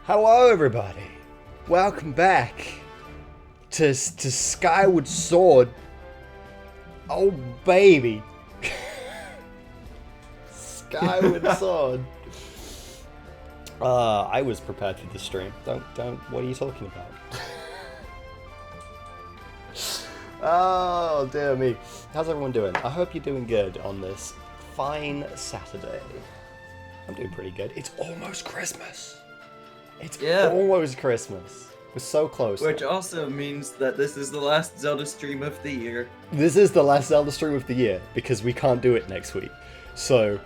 Hello, everybody. Welcome back to Skyward Sword. Oh, baby. Skyward Sword. I was prepared for the stream. Don't. What are you talking about? Oh, dear me. How's everyone doing? I hope you're doing good on this fine Saturday. I'm doing pretty good. It's almost Christmas. It's almost Christmas. We're so close. Which also means that this is the last Zelda stream of the year. This is the last Zelda stream of the year, because we can't do it next week. So...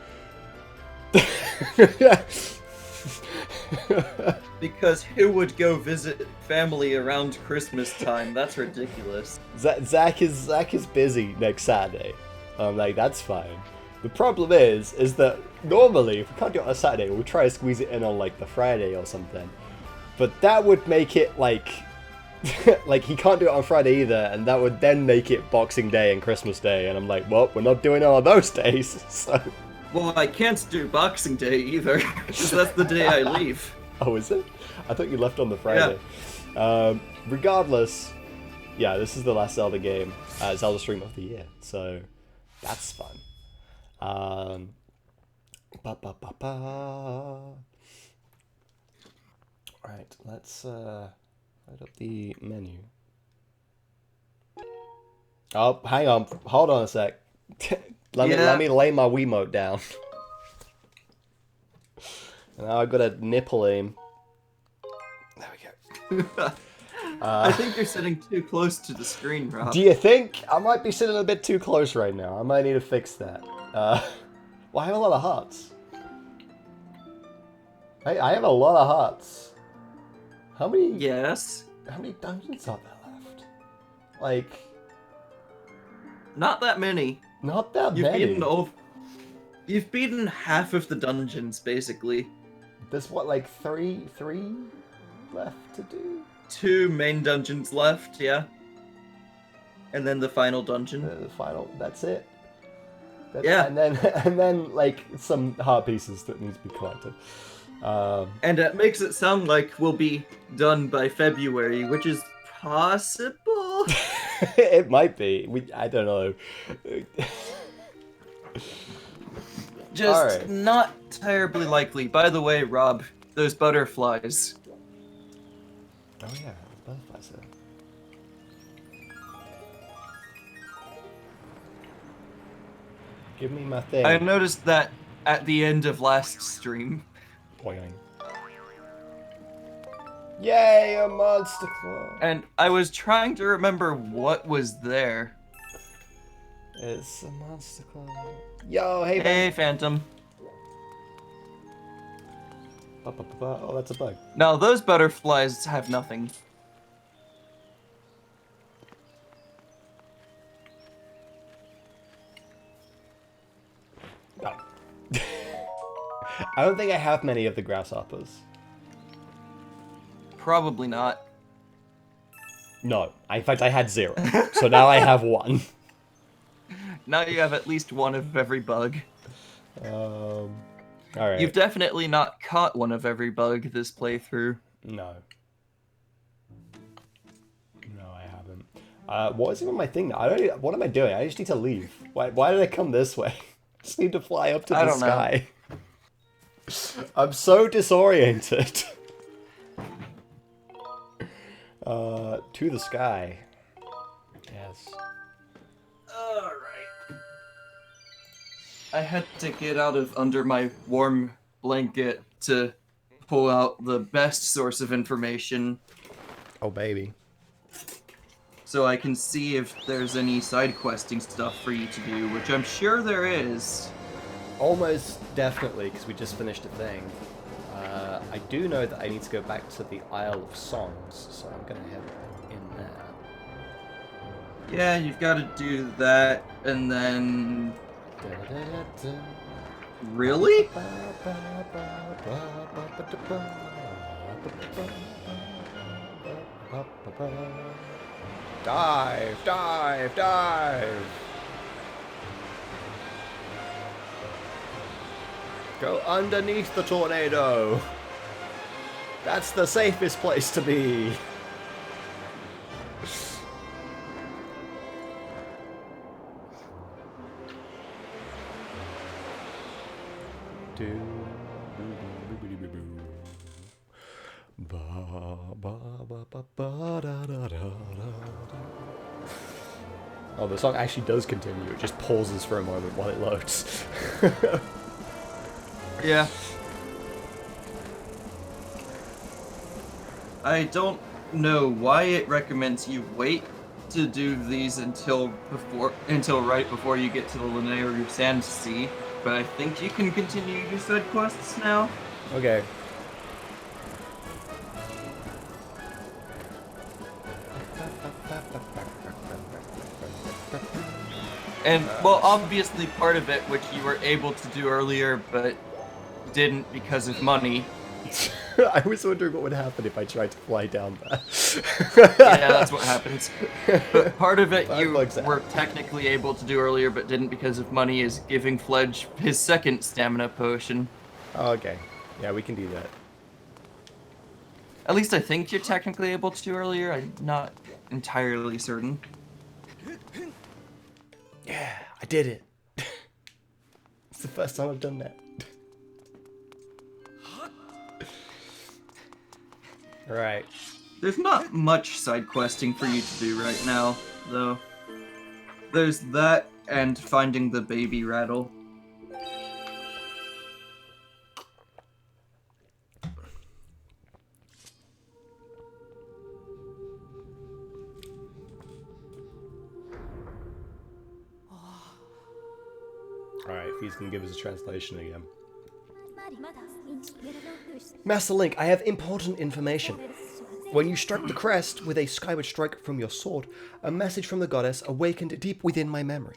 Because who would go visit family around Christmas time? That's ridiculous. Zach is busy next Saturday. Like, that's fine. The problem is that normally, if we can't do it on a Saturday, we'll try to squeeze it in on, like, the Friday or something. But that would make it, like... like, he can't do it on Friday either, and that would then make it Boxing Day and Christmas Day, and I'm like, well, we're not doing it on those days, so... Well, I can't do Boxing Day either, because that's the day I leave. Oh, is it? I thought you left on the Friday. Yeah. Regardless, yeah, this is the last Zelda game, Zelda stream of the year, so that's fun. Right, let's load up the menu. Oh, hang on, hold on a sec. Let me lay my Wiimote down. Now I've got a nipple aim. There we go. I think you're sitting too close to the screen, Rob. Do you think? I might be sitting a bit too close right now. I might need to fix that. Well, I have a lot of hearts. I have a lot of hearts. How many? Yes. How many dungeons are there left? Like... Not that many. Not that many? You've beaten half of the dungeons, basically. There's what, like three left to do? 2 main dungeons left, yeah. And then the final dungeon. The final, that's it. Yeah. And then like some heart pieces that need to be collected. And it makes it sound like we'll be done by February, which is possible. It might be. I don't know. Just not terribly likely. By the way, Rob, those butterflies. Oh yeah, butterflies there. Give me my thing. I noticed that at the end of last stream. Boing. Yay, a monster claw! And I was trying to remember what was there. It's a monster claw. Yo, hey, Hey, Phantom. Oh, that's a bug. Now, those butterflies have nothing. No. I don't think I have many of the grasshoppers. Probably not. No. In fact, I had 0. So now I have 1. Now you have at least one of every bug. Alright. You've definitely not caught one of every bug this playthrough. No. No, I haven't. What is even my thing now? What am I doing? I just need to leave. Why did I come this way? I just need to fly up to the sky. I'm so disoriented. To the sky. Yes. Alright. I had to get out of under my warm blanket to pull out the best source of information. Oh, baby. So I can see if there's any side questing stuff for you to do, which I'm sure there is. Almost definitely, because we just finished a thing. I do know that I need to go back to the Isle of Songs, so I'm gonna head in there. Yeah, you've got to do that, and then... Really? Dive, dive, dive! Go underneath the tornado! That's the safest place to be. Oh, the song actually does continue. It just pauses for a moment while it loads. Yeah. I don't know why it recommends you wait to do these until right before you get to the Lanayru Sand Sea, but I think you can continue your side quests now. Okay. And, well, obviously part of it, which you were able to do earlier, but didn't because of money. I was wondering what would happen if I tried to fly down there. Yeah, that's what happens. But part of it you were technically able to do earlier, but didn't because of money, is giving Fledge his second stamina potion. Oh, okay. Yeah, we can do that. At least I think you're technically able to do earlier. I'm not entirely certain. Yeah, I did it. It's the first time I've done that. Alright. There's not much side questing for you to do right now, though. There's that and finding the baby rattle. Alright, if he's gonna give us a translation again. Master Link, I have important information. When you struck the crest with a skyward strike from your sword, a message from the goddess awakened deep within my memory.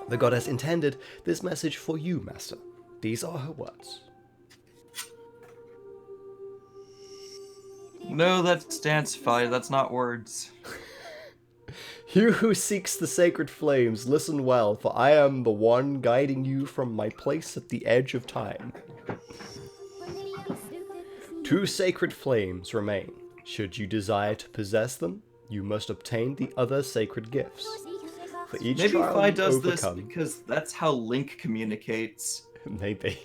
The goddess intended this message for you, Master. These are her words. No, that's dance fight. That's not words. You who seeks the sacred flames, listen well, for I am the one guiding you from my place at the edge of time. 2 sacred flames remain. Should you desire to possess them, you must obtain the other sacred gifts. For each Maybe trial Fi you does overcome, this because that's how Link communicates. Maybe.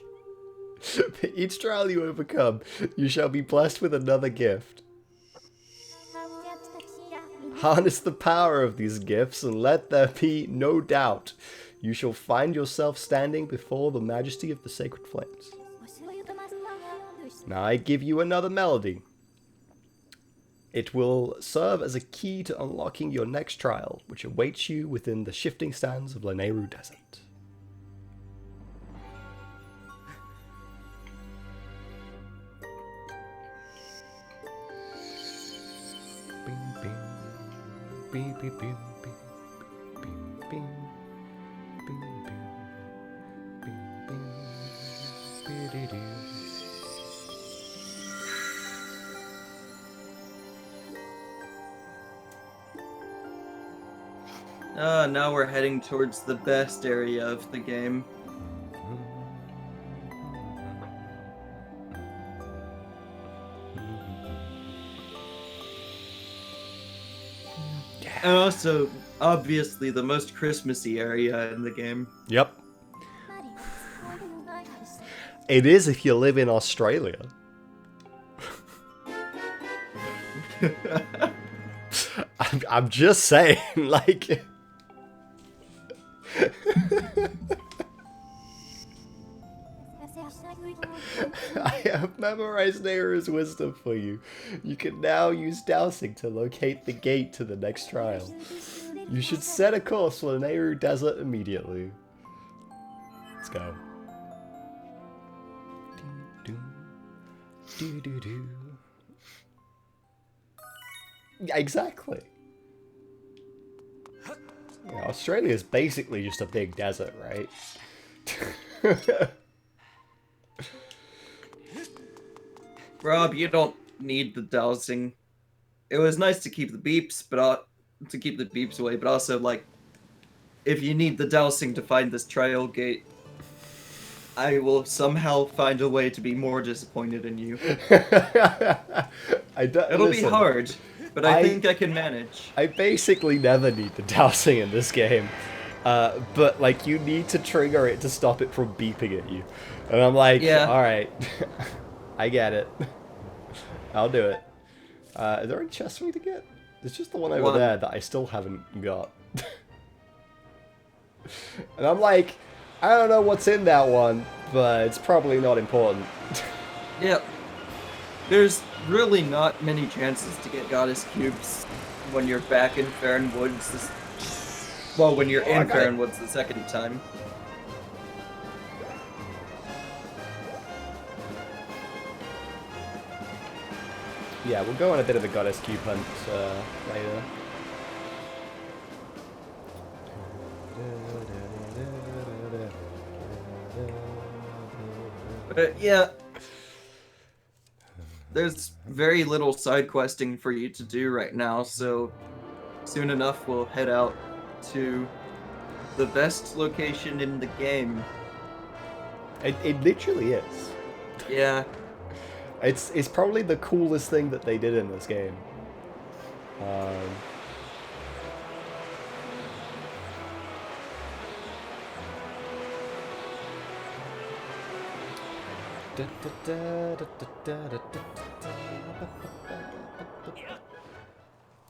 For each trial you overcome, you shall be blessed with another gift. Harness the power of these gifts and let there be no doubt. You shall find yourself standing before the majesty of the sacred flames. Now I give you another melody. It will serve as a key to unlocking your next trial, which awaits you within the shifting sands of Lanayru Desert. Bing, bing. Bing, bing, bing, bing, bing, bing, bing, bing, bing, bing, bing. Now we're heading towards the best area of the game. And also, obviously, the most Christmassy area in the game. Yep. It is if you live in Australia. I'm just saying, like... I have memorized Nehru's wisdom for you. You can now use dowsing to locate the gate to the next trial. You should set a course for the Nehru Desert immediately. Let's go. Yeah, exactly. Yeah, Australia is basically just a big desert, right? Rob, you don't need the dowsing. It was nice to keep the beeps, but to keep the beeps away, but also, like, if you need the dowsing to find this trial gate, I will somehow find a way to be more disappointed in you. It'll be hard, but I think I can manage. I basically never need the dowsing in this game. But, like, you need to trigger it to stop it from beeping at you. And I'm like, Yeah. alright. I get it. I'll do it. Is there any chest for me to get? There's just the one over there that I still haven't got. And I'm like, I don't know what's in that one, but it's probably not important. Yep. There's really not many chances to get goddess cubes when you're back in Farron Woods. Well, when you're in Farron Woods the second time. Yeah, we'll go on a bit of a goddess cube hunt later. But yeah, there's very little side questing for you to do right now, so soon enough we'll head out to the best location in the game. It literally is. Yeah. It's probably the coolest thing that they did in this game.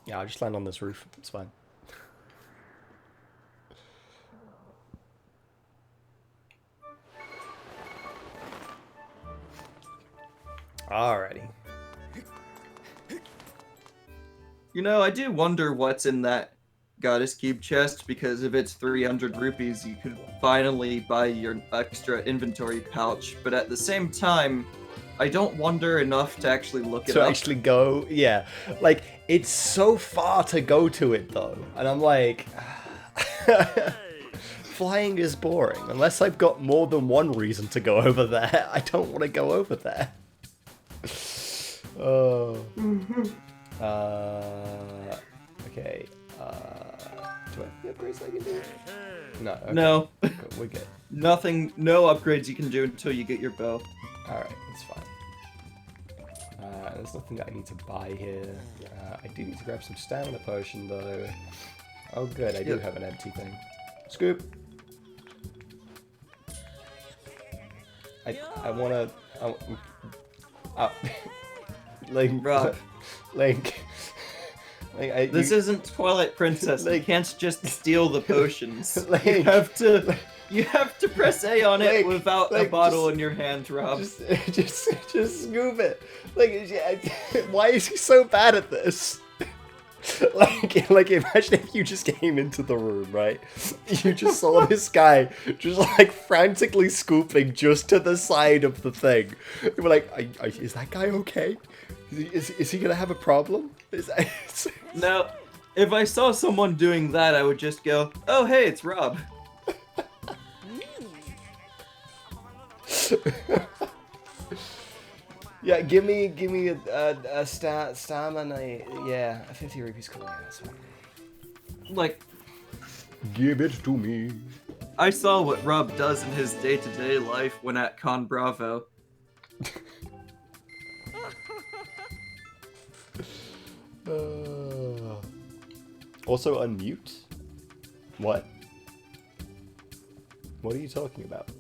Yeah, I'll just land on this roof. It's fine. Alrighty. You know, I do wonder what's in that goddess cube chest, because if it's 300 rupees, you could finally buy your extra inventory pouch. But at the same time, I don't wonder enough to actually look it up. To actually go, yeah. Like, it's so far to go to it, though. And I'm like... Flying is boring. Unless I've got more than one reason to go over there, I don't want to go over there. Oh. Okay. Do I have any upgrades I can do? No. Okay. No. Cool, we're good. Nothing, no upgrades you can do until you get your bow. Alright, that's fine. There's nothing that I need to buy here. I do need to grab some stamina potion, though. Oh, good, I do have an empty thing. Scoop! I wanna... Link. Rob. Link. This isn't Twilight Princess. You can't just steal the potions. Link. You have to press A on it Link, without a bottle in your hand, Rob. Just scoop it. Like, why is he so bad at this? like imagine if you just came into the room, right? You just saw this guy just like frantically scooping just to the side of the thing. You were like, is that guy okay? Is he gonna have a problem? No, if I saw someone doing that, I would just go, oh hey, it's Rob. Yeah, give me a stamina. Yeah, 50 rupees. Cool. Yeah, that's fine. Like, give it to me. I saw what Rob does in his day-to-day life when at Con Bravo. Also unmute? What? What are you talking about?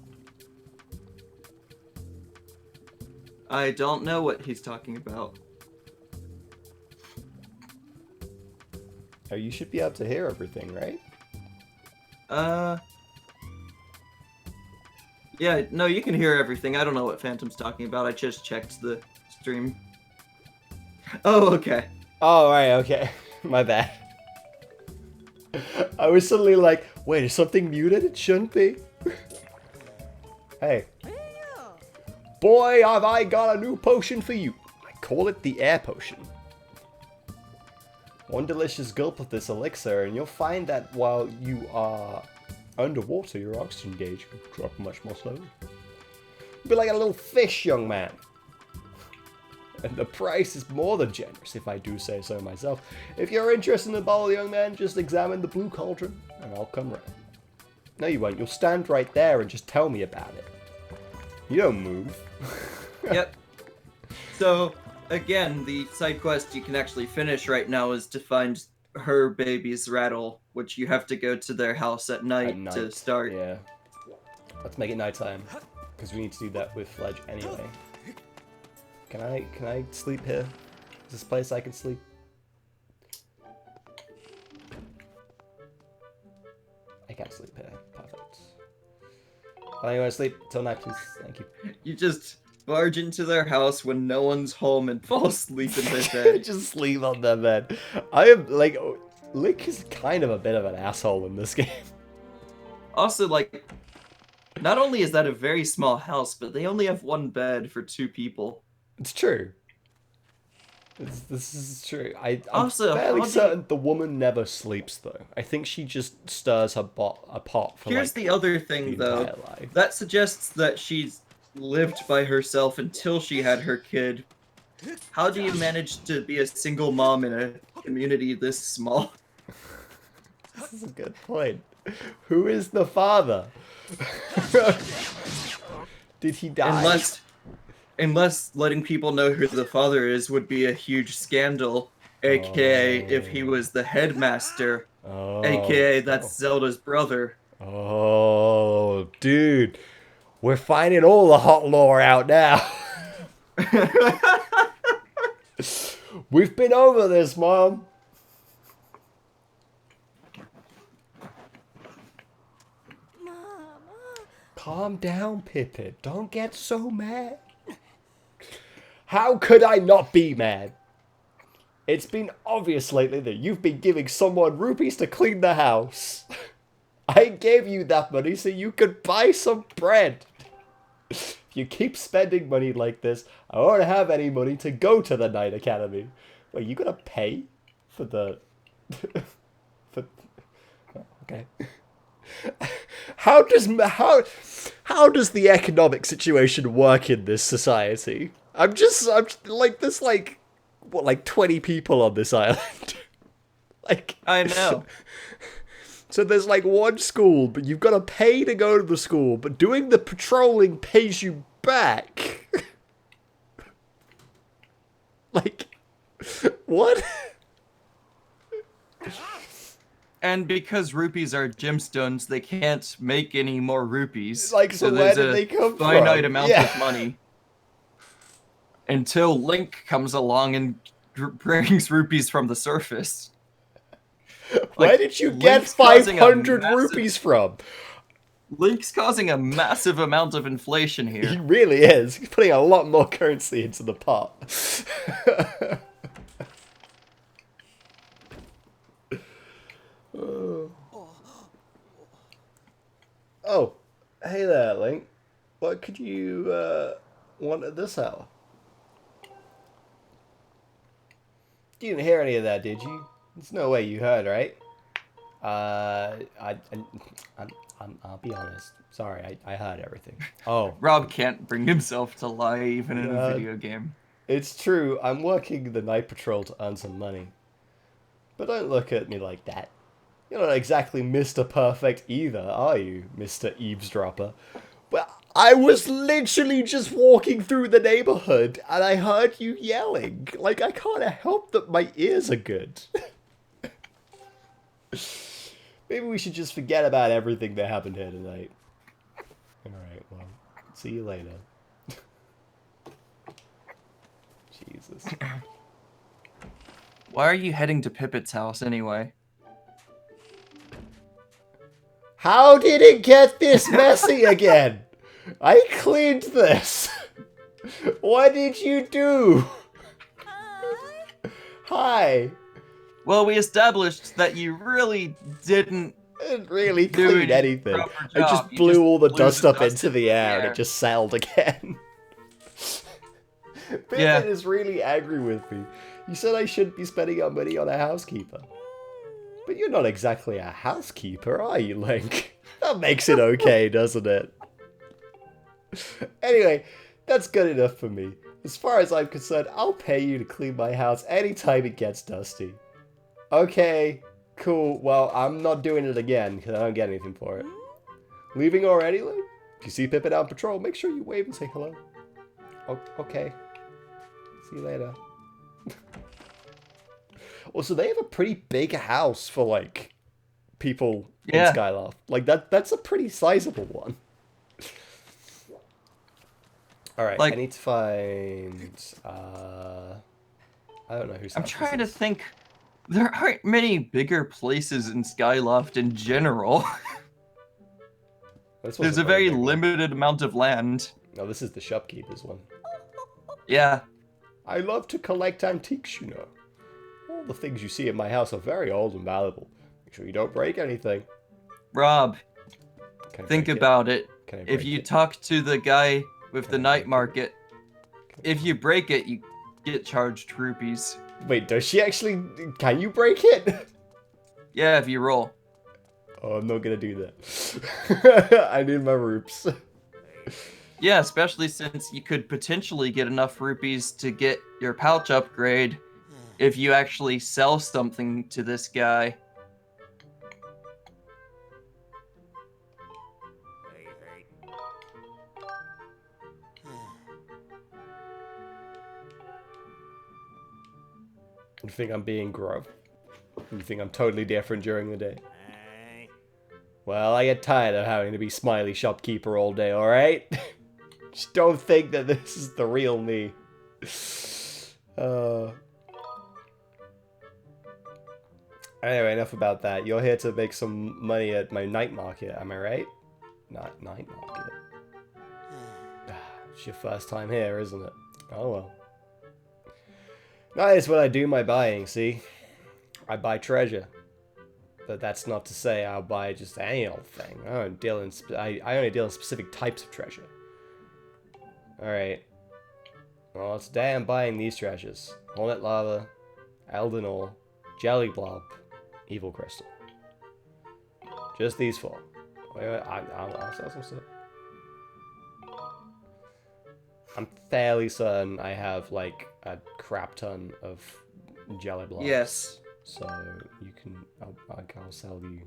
I don't know what he's talking about. Oh, you should be able to hear everything, right? Yeah, no, you can hear everything. I don't know what Phantom's talking about. I just checked the stream. Oh, okay. Oh, right, okay. My bad. I was suddenly like, wait, is something muted? It shouldn't be. Hey. Boy, have I got a new potion for you. I call it the air potion. One delicious gulp of this elixir, and you'll find that while you are underwater, your oxygen gauge will drop much more slowly. You'll be like a little fish, young man. And the price is more than generous, if I do say so myself. If you're interested in the bottle, young man, just examine the blue cauldron, and I'll come round. No, you won't. You'll stand right there and just tell me about it. You don't move. Yep. So, again, the side quest you can actually finish right now is to find her baby's rattle, which you have to go to their house at night, to start. Yeah. Let's make it nighttime, because we need to do that with Fledge anyway. Can I sleep here? Is this place I can sleep? I can't sleep here. Perfect. Well, you want to sleep till night, please? Thank you. You just barge into their house when no one's home and fall asleep in their bed. Just sleep on their bed. I am, like, Link is kind of a bit of an asshole in this game. Also, like, not only is that a very small house, but they only have one bed for 2 people. It's true. This is true. I'm Also, fairly certain the woman never sleeps, though. I think she just stirs a pot for, Here's the other thing, though. That suggests that she's lived by herself until she had her kid. How do you manage to be a single mom in a community this small? This is a good point. Who is the father? Did he die? Unless letting people know who the father is would be a huge scandal, aka if he was the headmaster, aka that's Zelda's brother. Oh, dude. We're finding all the hot lore out now. We've been over this, Mom. Calm down, Pippin. Don't get so mad. How could I not be mad? It's been obvious lately that you've been giving someone rupees to clean the house. I gave you that money so you could buy some bread. If you keep spending money like this, I won't have any money to go to the Night Academy. Wait, you gotta pay for the... Okay. How does the economic situation work in this society? I'm like, there's like, what, like 20 people on this island? Like, I know. So there's like one school, but you've got to pay to go to the school, but doing the patrolling pays you back. Like, what? And because rupees are gemstones, they can't make any more rupees. Like, so where did they come from? Finite amount of money. Until Link comes along and brings rupees from the surface. Where did you get 500 rupees from? Link's causing a massive amount of inflation here. He really is. He's putting a lot more currency into the pot. Oh, hey there, Link. What could you want at this hour? You didn't hear any of that, did you? There's no way you heard, right? I'll be honest. Sorry, I heard everything. Oh. Rob can't bring himself to lie even in a video game. It's true. I'm working the night patrol to earn some money. But don't look at me like that. You're not exactly Mr. Perfect either, are you, Mr. Eavesdropper? Well, I was literally just walking through the neighborhood and I heard you yelling. Like, I can't help that my ears are good. Maybe we should just forget about everything that happened here tonight. Alright, well, see you later. Jesus. Why are you heading to Pippet's house anyway? How did it get this messy again? I cleaned this. What did you do? Hi. Well, we established that you really didn't really clean anything. I just blew all the dust up into the air and it just settled again. Pippin is really angry with me. You said I shouldn't be spending our money on a housekeeper. But you're not exactly a housekeeper, are you, Link? That makes it okay, doesn't it? Anyway, that's good enough for me. As far as I'm concerned, I'll pay you to clean my house anytime it gets dusty. Okay, cool. Well, I'm not doing it again because I don't get anything for it. Leaving already, Link? If you see Pippin out on patrol, make sure you wave and say hello. Okay. See you later. Also, they have a pretty big house for, like, people in Skyloft. Like, that's a pretty sizable one. Alright, like, I need to find... I don't know who's... I'm trying to think. There aren't many bigger places in Skyloft in general. There's a very limited amount of land. No, this is the shopkeeper's one. Yeah. I love to collect antiques, you know. All the things you see at my house are very old and valuable. Make sure you don't break anything. Rob, think about it. If you talk to the guy with the night market, if you break it, you get charged rupees. Wait, does she actually... Can you break it? Yeah, if you roll. Oh, I'm not gonna do that. I need my rupes. Yeah, especially since you could potentially get enough rupees to get your pouch upgrade if you actually sell something to this guy. You think I'm being gruff? You think I'm totally different during the day? Well, I get tired of having to be smiley shopkeeper all day, alright? Just don't think that this is the real me. Anyway, enough about that. You're here to make some money at my night market, am I right? Not night market. It's your first time here, isn't it? Oh well. That is what I do my buying, see? I buy treasure. But that's not to say I'll buy just any old thing. I only deal in specific types of treasure. Alright. Well, today I'm buying these treasures. Hornet Lava, Elden Ore, Jelly Blob, Evil Crystal. Just these four. Wait, I'll sell some stuff. I'm fairly certain I have, like, a crap ton of Jelly Blobs. Yes. So, you can... I'll sell you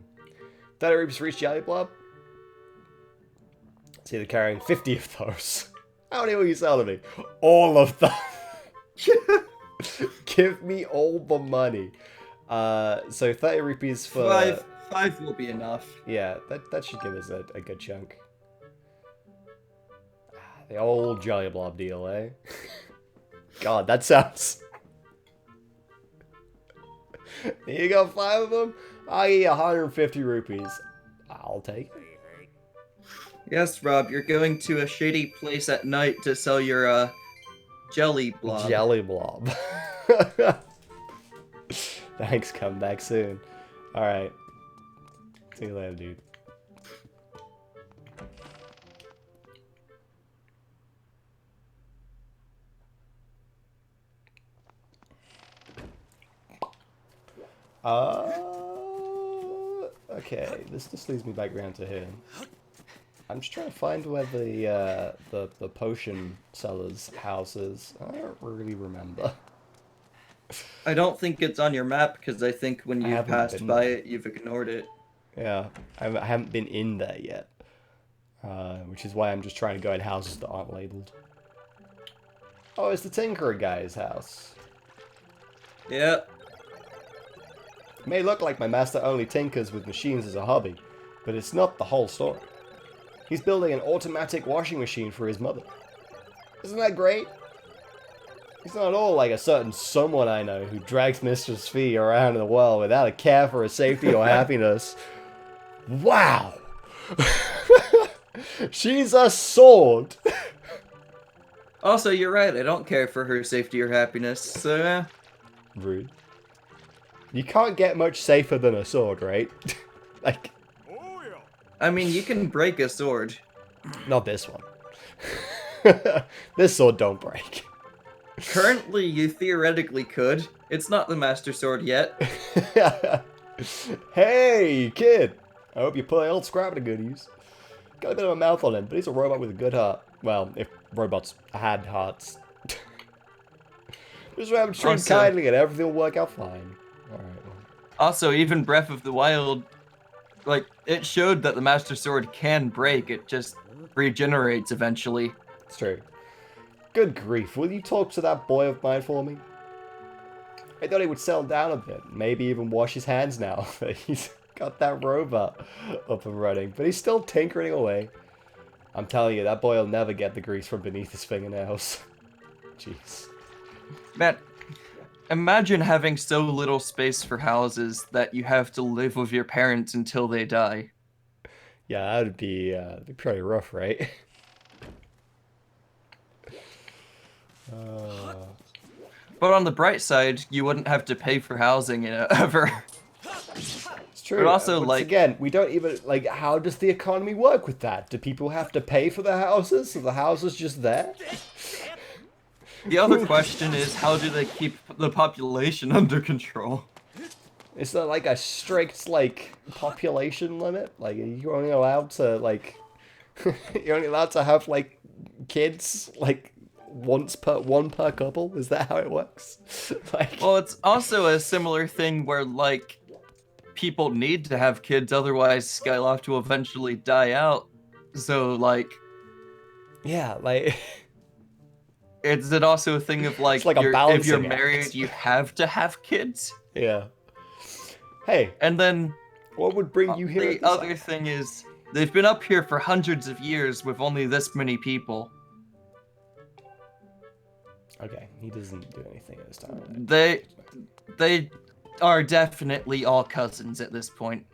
30 rupees for each Jelly Blob. See, they're carrying 50 of those. How many will you sell to me? All of them. Give me all the money. So 30 rupees for... Five will be enough. Yeah, that should give us a good chunk. The old Jelly Blob deal, eh? God, that sounds... You got 5 of them? I'll get you 150 rupees. I'll take it. Yes, Rob, you're going to a shady place at night to sell your, Jelly Blob. Jelly Blob. Thanks, come back soon. Alright. See you later, dude. Okay, this just leads me back around to here. I'm just trying to find where the potion seller's house is. I don't really remember. I don't think it's on your map, because I think when you passed by it, you've ignored it. Yeah, I haven't been in there yet. Which is why I'm just trying to go in houses that aren't labeled. Oh, it's the Tinkerer guy's house. Yep. It may look like my master only tinkers with machines as a hobby, but it's not the whole story. He's building an automatic washing machine for his mother. Isn't that great? He's not at all like a certain someone I know who drags Mistress Fee around the world without a care for her safety or happiness. Wow! She's a sword! Also, you're right, I don't care for her safety or happiness, so... Rude. You can't get much safer than a sword, right? Like... I mean, you can break a sword. Not this one. This sword don't break. Currently, you theoretically could. It's not the Master Sword yet. Hey, kid! I hope you put old Scrap to good use. Got a bit of a mouth on him, but he's a robot with a good heart. Well, if robots had hearts. Just remember to treat him kindly and everything will work out fine. Alright. Also, even Breath of the Wild like, it showed that the Master Sword can break, it just regenerates eventually. It's true. Good grief, will you talk to that boy of mine for me? I thought he would settle down a bit, maybe even wash his hands now that he's got that robot up and running, but he's still tinkering away. I'm telling you, that boy will never get the grease from beneath his fingernails. Jeez. Man, imagine having so little space for houses that you have to live with your parents until they die. Yeah, that would be pretty rough, right? But on the bright side, you wouldn't have to pay for housing ever. It's true. But also, Once like, again, we don't even, like, how does the economy work with that? Do people have to pay for the houses? Are the houses just there? the other question is, how do they keep the population under control? Is there, like, a strict, like, population limit? Like, are you only allowed to, like, you're only allowed to have, like, kids, like, one per couple? Is that how it works? Like, Well, it's also a similar thing where, like, people need to have kids, otherwise Skyloft will eventually die out. So, like, yeah, like, is it also a thing of, like, it's like a if you're balancing married, act. you have to have kids? Yeah. Hey, And then what would bring you here? the other thing is, they've been up here for hundreds of years with only this many people. Okay, he doesn't do anything at this time. They are definitely all cousins at this point.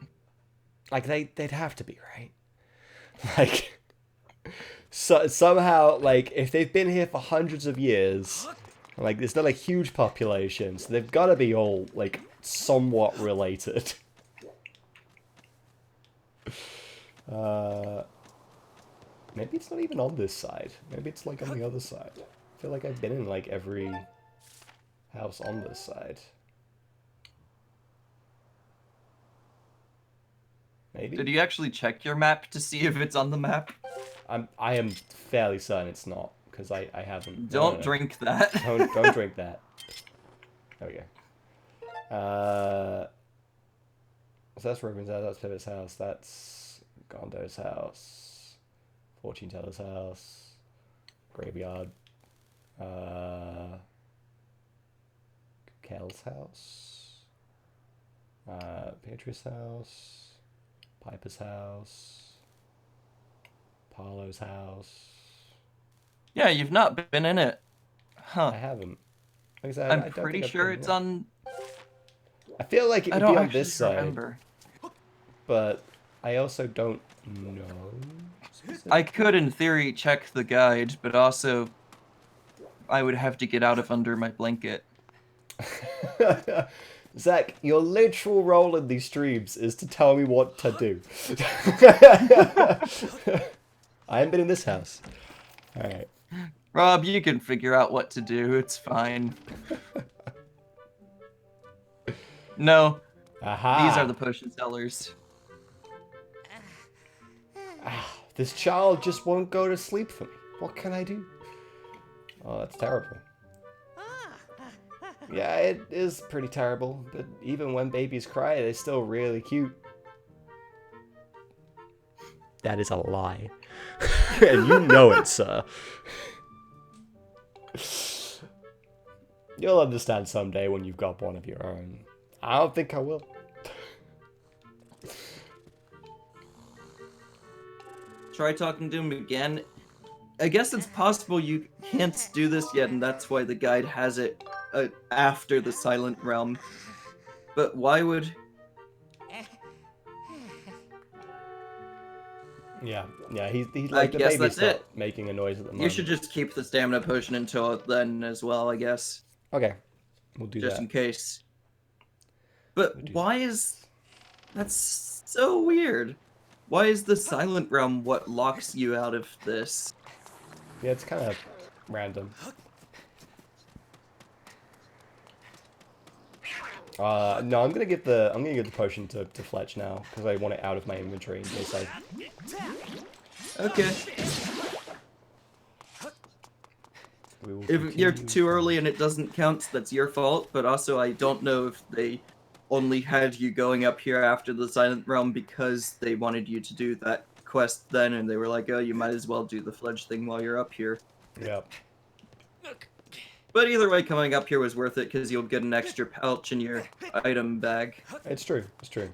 Like, they'd have to be, right? Like, so somehow, like, if they've been here for hundreds of years, like, there's not a huge population, so they've got to be all, like, somewhat related. Maybe it's not even on this side. Maybe it's, like, on the other side. I feel like I've been in, like, every house on this side. Maybe? Did you actually check your map to see if it's on the map? I am fairly certain it's not, because I haven't. Don't drink that. Don't drink that. There we go. So that's Robin's house, that's Pivot's house, that's Gondo's house, Fortune Teller's house, Graveyard, Kel's house, Beatrice's house, Piper's house, Paulo's house. Yeah, you've not been in it. Huh. I haven't. Like I said, I'm I don't pretty think I've sure been it's there. on... I feel like it I would don't be on actually this side, remember. but I also don't know. I could, in theory, check the guide, but also I would have to get out of under my blanket. Zach, your literal role in these streams is to tell me what to do. I haven't been in this house. Alright. Rob, you can figure out what to do. It's fine. No, Aha! these are the potion sellers. This child just won't go to sleep for me. What can I do? Oh, that's terrible. Yeah, it is pretty terrible, but even when babies cry, they're still really cute. That is a lie. And you know it, sir. You'll understand someday when you've got one of your own. I don't think I will. Try talking to him again. I guess it's possible you can't do this yet, and that's why the guide has it after the Silent Realm. But why would... Yeah, he's I like the guess baby's that's not it. making a noise at the moment. You should just keep the stamina potion until then as well, I guess. Okay, we'll do Just that. in case. But why is... That's so weird. Why is the Silent Realm what locks you out of this? Yeah, it's kind of random. No, I'm gonna give the potion to Fletch now because I want it out of my inventory in case I. Okay. If you're too early and it doesn't count, that's your fault. But also, I don't know if they only had you going up here after the Silent Realm because they wanted you to do that quest then, and they were like, oh, you might as well do the Fledge thing while you're up here. Yep. But either way, coming up here was worth it because you'll get an extra pouch in your item bag. It's true. It's true.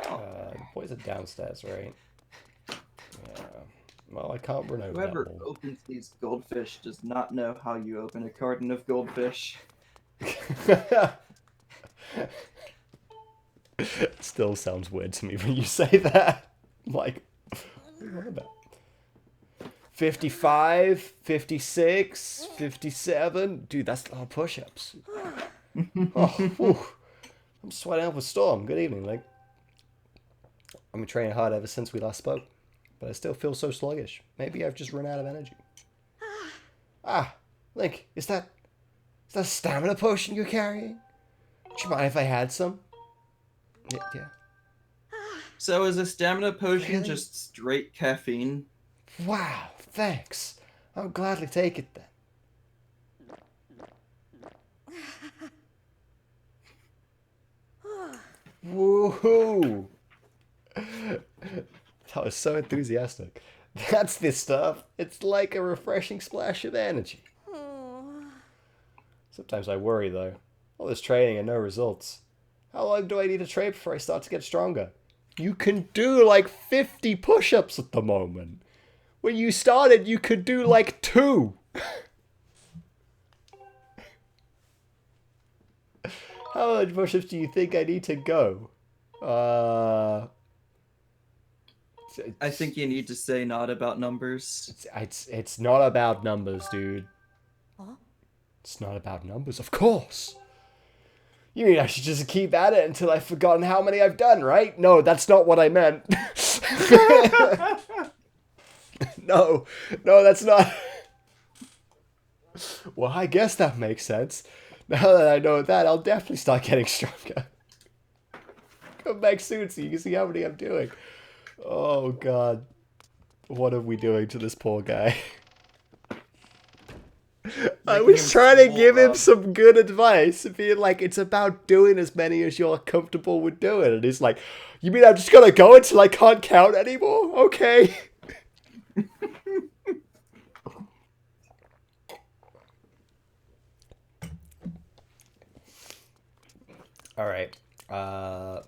The boys are downstairs, right? Yeah. Well, I can't run over Whoever that wall. opens these goldfish does not know how you open a carton of goldfish. It still sounds weird to me when you say that. I'm like, what about 55, 56, 57? Dude, that's a lot of push-ups. Oh, whew. I'm sweating up a storm. Good evening, Link. I've been training hard ever since we last spoke, but I still feel so sluggish. Maybe I've just run out of energy. Ah, Link, is that a stamina potion you're carrying? Would you mind if I had some? Yeah. So is a stamina potion Really? just straight caffeine? Wow, thanks. I'll gladly take it then. Woohoo! That was so enthusiastic. That's the stuff. It's like a refreshing splash of energy. Sometimes I worry though. All this training and no results. How long do I need to train before I start to get stronger? You can do like 50 push-ups at the moment. When you started, you could do like 2. How much push-ups do you think I need to go? I think you need to say not about numbers. It's not about numbers, dude. Huh? It's not about numbers, of course. You mean I should just keep at it until I've forgotten how many I've done, right? No, that's not what I meant. No, that's not. Well, I guess that makes sense. Now that I know that, I'll definitely start getting stronger. Come back soon so you can see how many I'm doing. Oh, God. What are we doing to this poor guy? I was trying to give him some good advice, being like, it's about doing as many as you're comfortable with doing. And he's like, you mean I'm just gonna go until I can't count anymore? Okay. Alright. Let's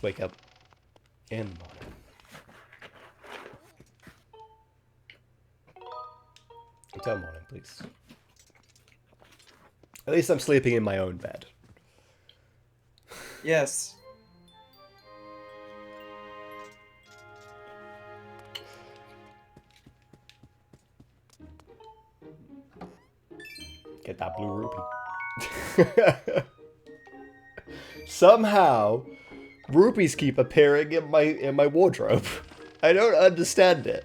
wake up in the morning. Until morning, please. At least I'm sleeping in my own bed. Yes. Get that blue rupee. Somehow, rupees keep appearing in my wardrobe. I don't understand it.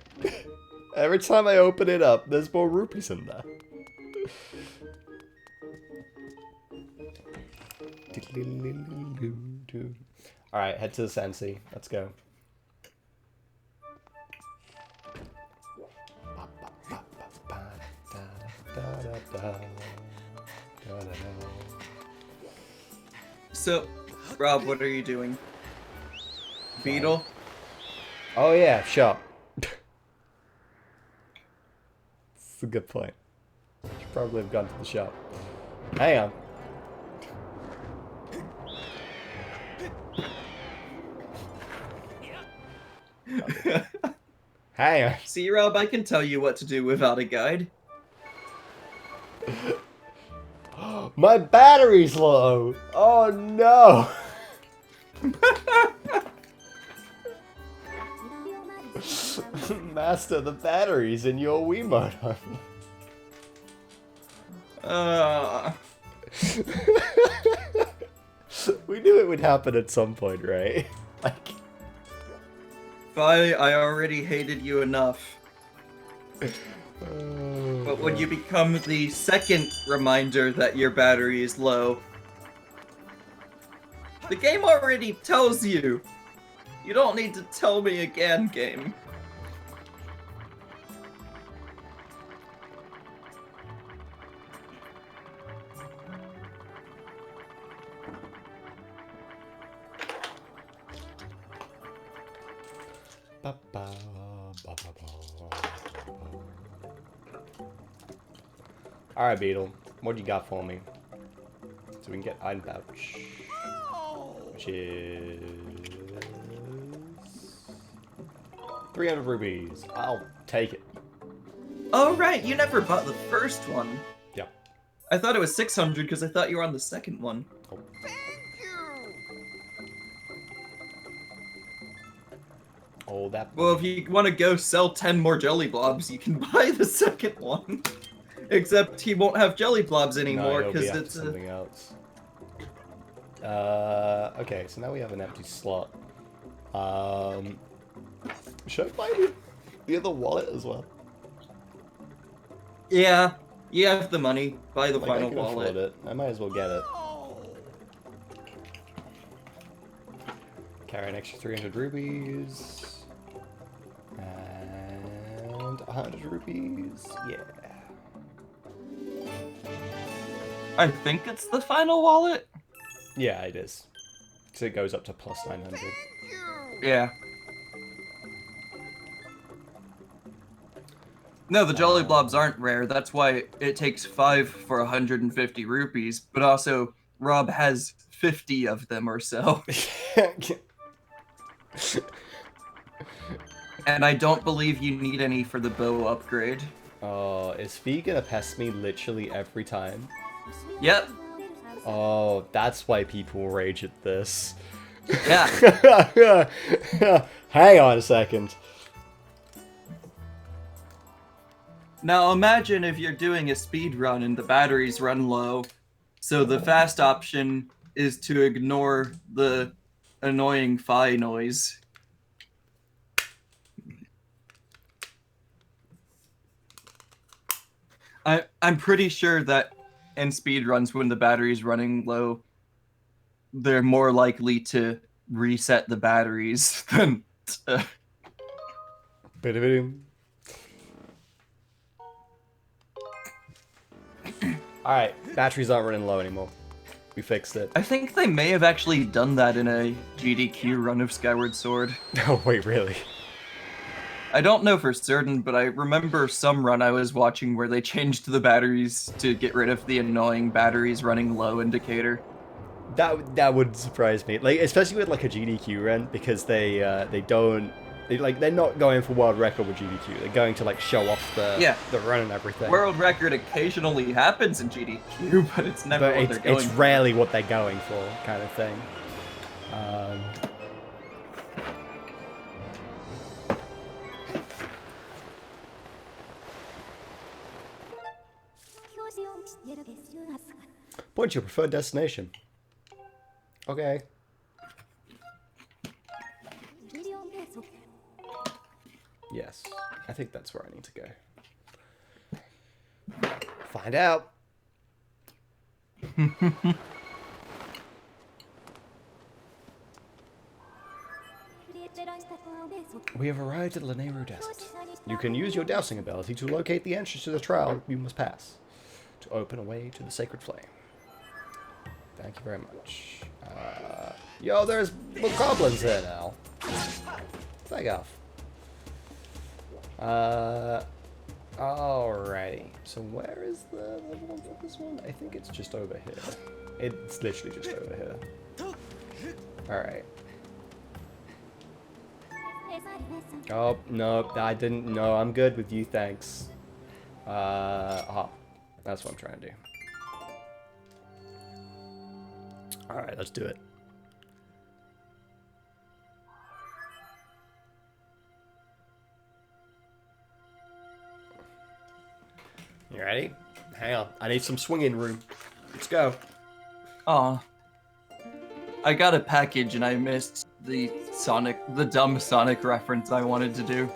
Every time I open it up, there's more rupees in there. Alright, head to the Sensei. Let's go. So, Rob, what are you doing? Beetle? Oh yeah, shop. That's a good point. Should probably have gone to the shop. Hang on. Hang on. See, Rob, I can tell you what to do without a guide. My battery's low. Oh no. Master, the battery's in your Wiimote. We knew it would happen at some point, right? Like, I already hated you enough. But when you become the second reminder that your battery is low, the game already tells you. You don't need to tell me again, game. Alright, Beetle. What do you got for me? So we can get item pouch. Which is 300 rupees. I'll take it. Oh, right, you never bought the first one. Yeah. I thought it was 600 because I thought you were on the second one. Oh. Oh, that. Well, if you want to go sell 10 more jelly blobs, you can buy the second one. Except he won't have jelly blobs anymore because it's something else. Okay, so now we have an empty slot. Should I buy the other wallet as well? Yeah, you have the money. Buy the final I can wallet. afford it. I might as well get it. Carry an extra 300 rupees. And 100 rupees. Yeah. I think it's the final wallet. Yeah, it is. So it goes up to plus 900. Yeah. No, the jelly blobs aren't rare. That's why it takes 5 for 150 rupees. But also, Rob has 50 of them or so. And I don't believe you need any for the bow upgrade. Oh, is Fee gonna pest me literally every time? Yep. Oh, that's why people rage at this. Yeah. Hang on a second. Now imagine if you're doing a speed run and the batteries run low. So the fast option is to ignore the annoying Fi noise. I'm pretty sure that in speedruns, when the battery's running low, they're more likely to reset the batteries than... Alright, batteries aren't running low anymore. We fixed it. I think they may have actually done that in a GDQ run of Skyward Sword. Oh, wait, really? I don't know for certain, but I remember some run I was watching where they changed the batteries to get rid of the annoying batteries running low indicator. That would surprise me, like especially with like a GDQ run, because they're not going for world record with GDQ. They're going to like show off the run and everything. World record occasionally happens in GDQ, but it's never what they're going for. It's rarely what they're going for, kind of thing. Point to your preferred destination. Okay. Yes, I think that's where I need to go. Find out. We have arrived at Lanayru Desert. You can use your dowsing ability to locate the entrance to the trial you must pass to open a way to the sacred flame. Thank you very much. Yo, there's goblins here now. Take off. Alrighty. So where is the level one for this one? I think it's just over here. It's literally just over here. Alright. Oh, no, I didn't. No, I'm good with you, thanks. That's what I'm trying to do. Alright, let's do it. You ready? Hang on, I need some swinging room. Let's go. Aw. I got a package and I missed the dumb Sonic reference I wanted to do.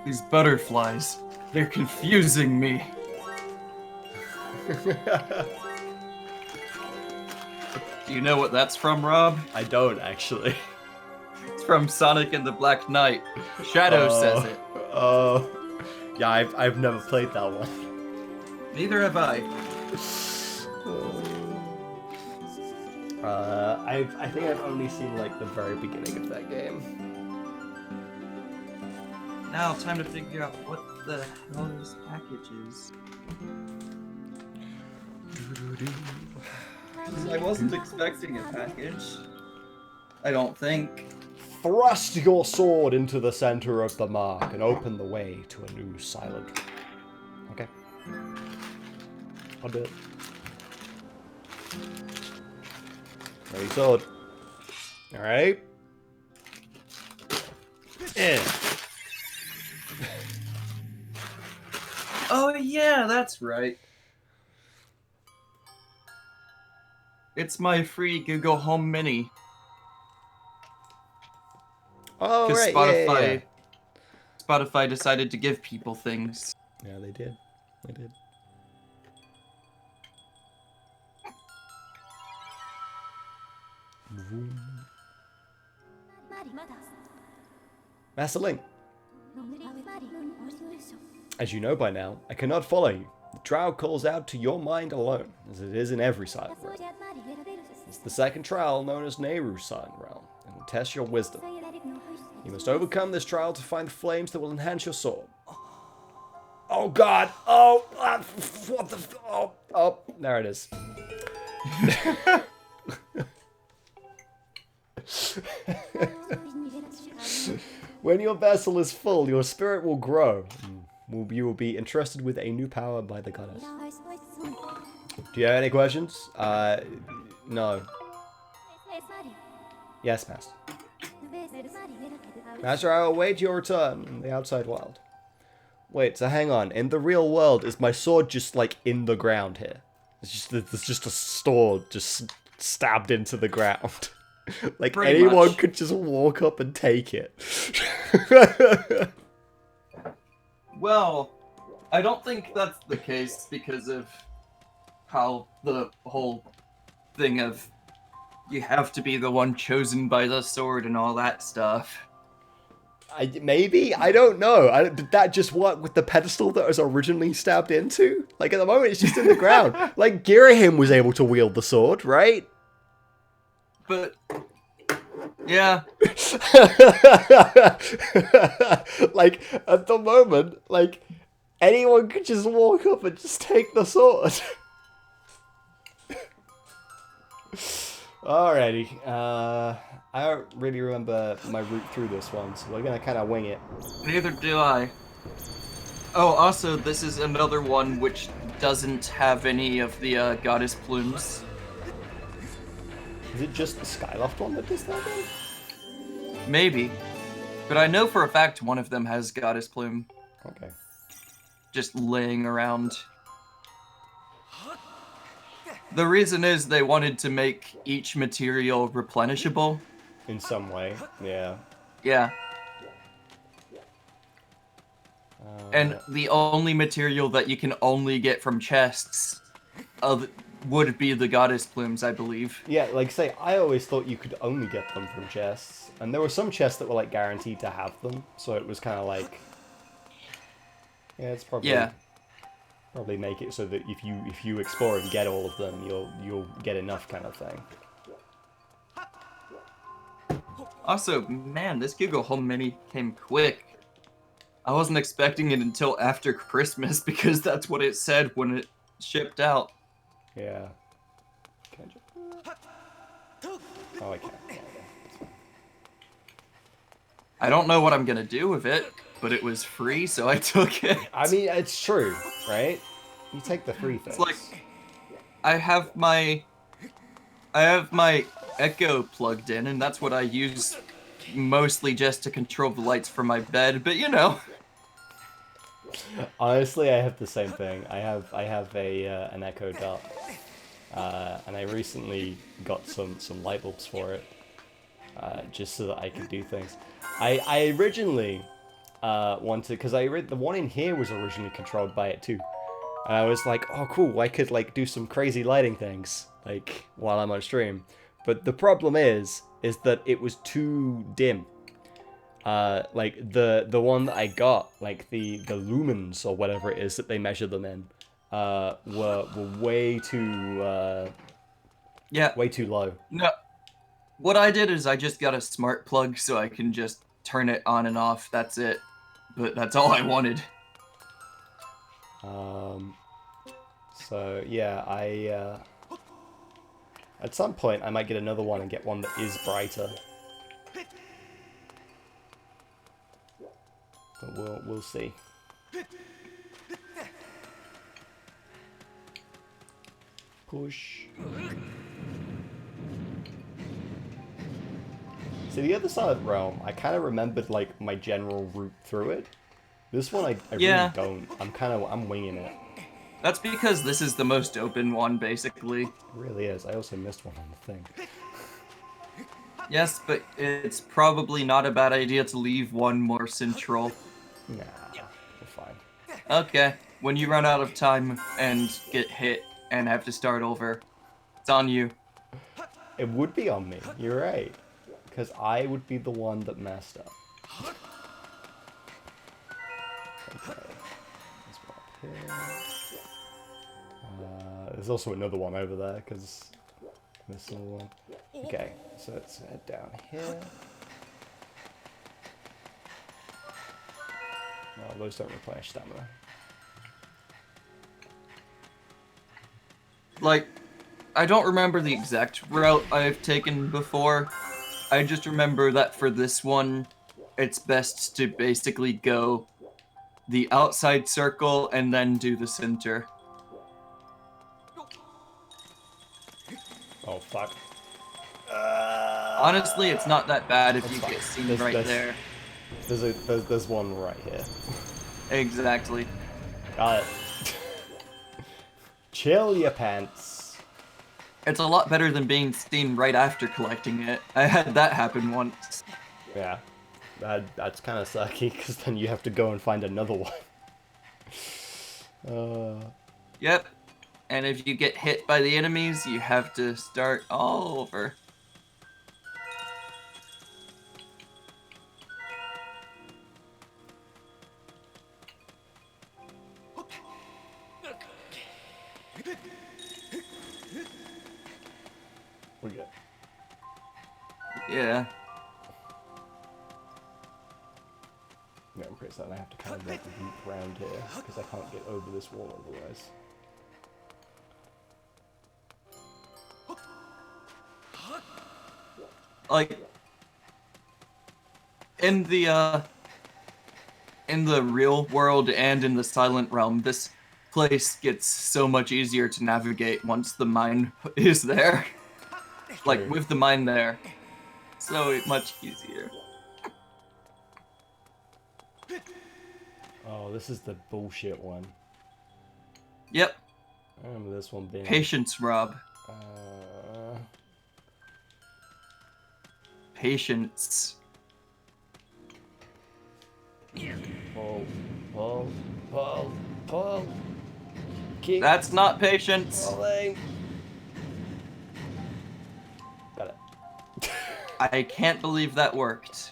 These butterflies, they're confusing me. Do you know what that's from, Rob? I don't, actually. It's from Sonic and the Black Knight. Shadow says it. Oh. Yeah, I've never played that one. Neither have I. I think I've only seen like the very beginning of that game. Now, time to figure out what the hell this package is. I wasn't expecting a package. I don't think. Thrust your sword into the center of the mark and open the way to a new silent room. Okay. I'll do it. Ready, sword. Alright. Yeah. Oh yeah, that's right. It's my free Google Home Mini. Oh, right, Spotify, Spotify decided to give people things. Yeah, they did. They did. Master Link. As you know by now, I cannot follow you. The trial calls out to your mind alone, as it is in every silent realm. It's the second trial, known as Nehru's Silent Realm, and will test your wisdom. You must overcome this trial to find flames that will enhance your sword. Oh god! Oh! What the... Oh! Oh! There it is. When your vessel is full, your spirit will grow. You will be entrusted with a new power by the goddess. Do you have any questions? No. Yes, Master. Master, I will await your return in the outside world. Wait, so hang on. In the real world, is my sword just, like, in the ground here? There's just a sword just stabbed into the ground. Like, Pretty anyone much. could just walk up and take it. Well, I don't think that's the case because of how the whole thing of you have to be the one chosen by the sword and all that stuff. Maybe? I don't know. Did that just work with the pedestal that was originally stabbed into? Like, at the moment, it's just in the ground. Like, Girahim was able to wield the sword, right? But, yeah. Like, at the moment, like, anyone could just walk up and just take the sword. Alrighty, I don't really remember my route through this one, so we're gonna kind of wing it. Neither do I. Oh, also, this is another one which doesn't have any of the goddess plumes. Is it just the Skyloft one that does that then? Maybe. But I know for a fact one of them has goddess plume. Okay. Just laying around. The reason is they wanted to make each material replenishable. In some way, yeah. Yeah. And the only material that you can only get from chests would be the goddess plumes, I believe. Yeah, like say, I always thought you could only get them from chests, and there were some chests that were like guaranteed to have them, so it was kind of like, yeah, it's probably make it so that if you explore and get all of them, you'll get enough kind of thing. Also, man, this Google Home Mini came quick. I wasn't expecting it until after Christmas because that's what it said when it shipped out. Yeah. Can I just... Oh, I can't. Okay. I don't know what I'm gonna do with it, but it was free, so I took it. I mean, it's true, right? You take the free things. It's like I have my Echo plugged in, and that's what I use mostly just to control the lights from my bed. But you know, honestly, I have the same thing. I have an Echo Dot, and I recently got some light bulbs for it, just so that I could do things. I originally wanted, because the one in here was originally controlled by it too. And I was like, oh cool, I could like do some crazy lighting things. like while I'm on stream. But the problem is that it was too dim. Like the one that I got, like the lumens or whatever it is that they measure them in, were way too Yeah. way too low. No. What I did is I just got a smart plug so I can just turn it on and off. That's it. But that's all I wanted. So yeah, at some point I might get another one and get one that is brighter. But we'll see. Push. See, the other side of the realm, I kind of remembered like my general route through it. This one, I Yeah. really don't. I'm winging it. That's because this is the most open one, basically. It really is. I also missed one on the thing. Yes, but it's probably not a bad idea to leave one more central. Nah, we're fine. Okay, when you run out of time and get hit and have to start over, it's on you. It would be on me. You're right. Because I would be the one that messed up. Okay. Let's go up here. There's also another one over there, because this little one. Okay, so let's head down here. No, those don't replenish stamina. Like, I don't remember the exact route I've taken before. I just remember that for this one, it's best to basically go the outside circle and then do the center. Oh, fuck. Honestly, it's not that bad if you fine. get seen There's- right there's- there. There's one right here. Exactly. Got it. Chill your pants. It's a lot better than being seen right after collecting it. I had that happen once. Yeah. That's kind of sucky, because then you have to go and find another one. Yep. And if you get hit by the enemies, you have to start all over. We're good. Yeah. Yeah, I'm pretty certain I have to kind of like loop around here, because I can't get over this wall otherwise. Like, in the real world and in the silent realm, this place gets so much easier to navigate once the mine is there. Like, True. with the mine there. So much easier. Oh, this is the bullshit one. Yep. I remember this one being... Patience, Rob. Patience. Pull. Keep That's not patience. pulling. Got it. I can't believe that worked.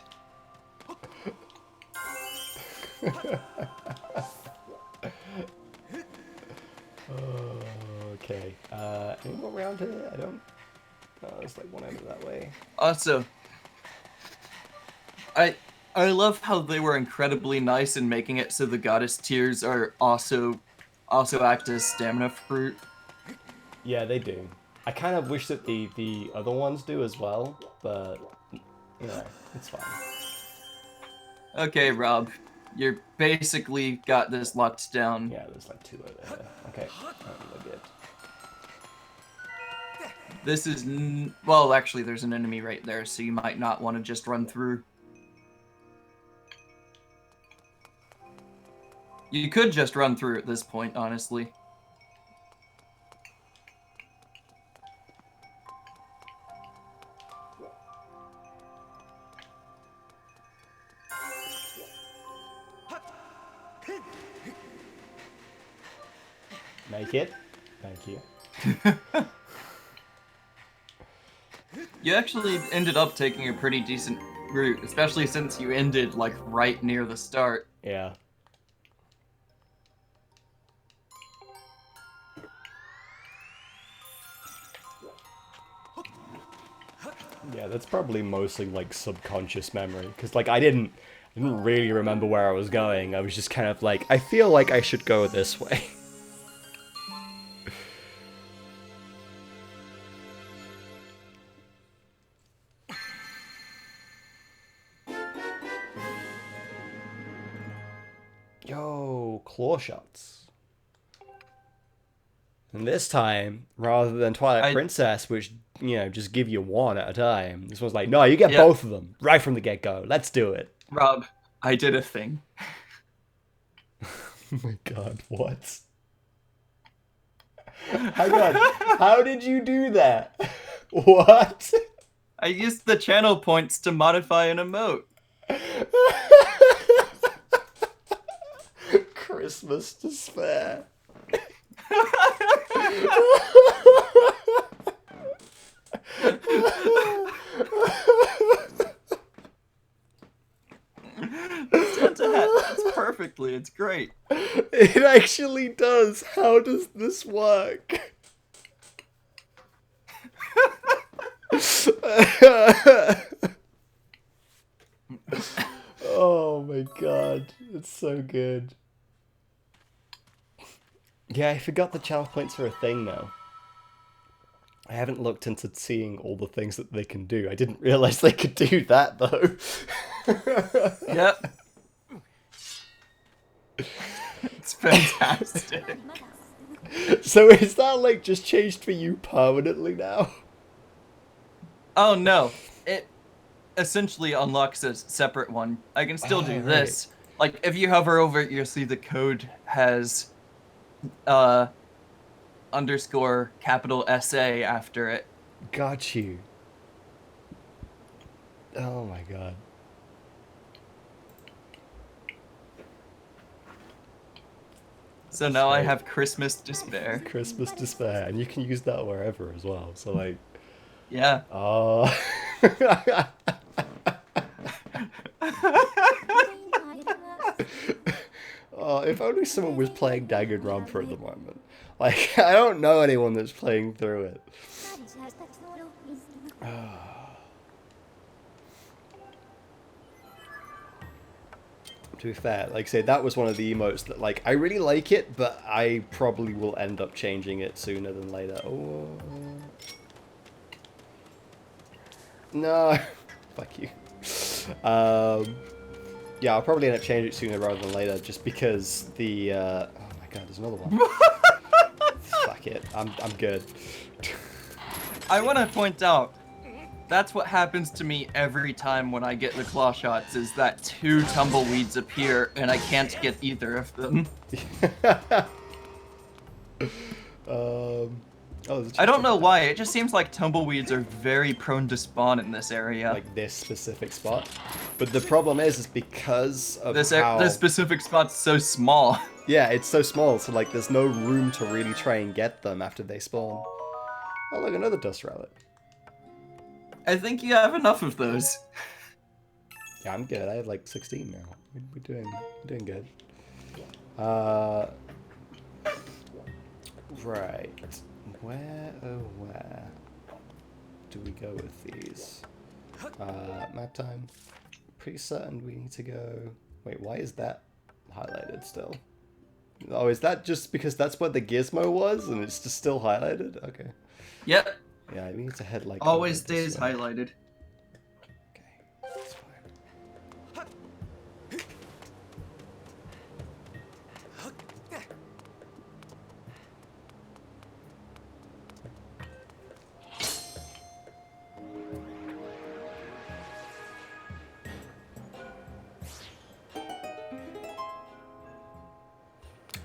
Okay. Any more around here? I don't... Oh, there's like one over that way. Also, I love how they were incredibly nice in making it so the goddess tears are also act as stamina fruit. Yeah, they do. I kind of wish that the other ones do as well, but you know, it's fine. Okay, Rob, you're basically got this locked down. Yeah, there's like two over here. Okay, we're good. This is well, actually, there's an enemy right there, so you might not want to just run through. You could just run through at this point, honestly. Make it. Thank you. You actually ended up taking a pretty decent route, especially since you ended, like, right near the start. Yeah. Yeah, that's probably mostly, like, subconscious memory. Because, like, I didn't really remember where I was going. I was just kind of like, I feel like I should go this way. Yo, claw shots. And this time, rather than Twilight Princess, which, you know, just give you one at a time, this one's like, no, you get both of them right from the get-go. Let's do it. Rob, I did a thing. Oh my god, what? Hang on, how did you do that? What? I used the channel points to modify an emote. Christmas despair. Santa hat fits perfectly. It's great. It actually does. How does this work? Oh my god, it's so good. Yeah, I forgot the channel points are a thing now. I haven't looked into seeing all the things that they can do. I didn't realize they could do that, though. Yep. It's fantastic. So is that, like, just changed for you permanently now? Oh, no. It essentially unlocks a separate one. I can still do this. Right. Like, if you hover over it, you'll see the code has underscore capital SA after it. Got you. Oh my god. So now I have Christmas Despair. Christmas Despair, and you can use that wherever as well. So like, yeah. Oh. Oh, if only someone was playing Danganronpa at the moment. Like, I don't know anyone that's playing through it. To be fair, like I say, that was one of the emotes that, like, I really like it, but I probably will end up changing it sooner than later. Oh. No. Fuck you. Yeah, I'll probably end up changing it sooner rather than later, just because the, oh my god, there's another one. Fuck it, I'm good. I want to point out, that's what happens to me every time when I get the claw shots, is that 2 tumbleweeds appear, and I can't get either of them. I don't know why, it just seems like tumbleweeds are very prone to spawn in this area. Like this specific spot? But the problem is because of this how... This specific spot's so small. Yeah, it's so small, so like there's no room to really try and get them after they spawn. Oh look, another dust relic. I think you have enough of those. Yeah, I'm good. I have like 16 now. We're doing good. Right. Where, oh where do we go with these? Map time. Pretty certain we need to go... Wait, why is that highlighted still? Oh, is that just because that's where the gizmo was and it's just still highlighted? Okay. Yep. Yeah, we need to head like... Always stays highlighted. Okay, that's fine.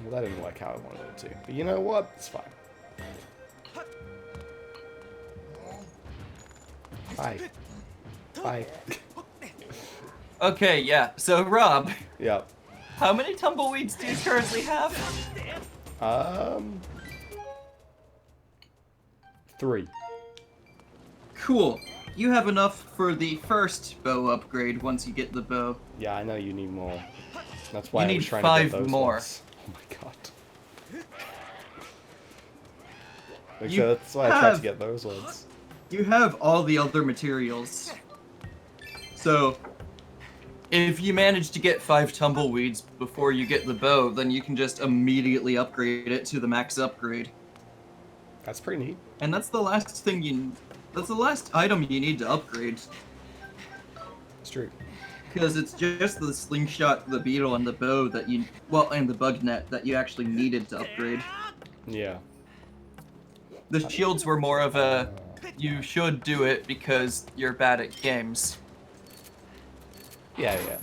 Well, that didn't work how I wanted it to. But you know what? It's fine. Bye. Bye. Okay, yeah. So, Rob. Yep. How many tumbleweeds do you currently have? 3. Cool. You have enough for the first bow upgrade once you get the bow. Yeah, I know you need more. That's why You I need was trying 5 to get those more. ones. Oh my god. Like, You so that's why I tried to have- get those ones. You have all the other materials. So, if you manage to get 5 tumbleweeds before you get the bow, then you can just immediately upgrade it to the max upgrade. That's pretty neat. And that's the last thing that's the last item you need to upgrade. It's true. Because it's just the slingshot, the beetle, and the bow that you, well, and the bug net that you actually needed to upgrade. Yeah. The shields were more of a, you should do it because you're bad at games. Yeah, yeah.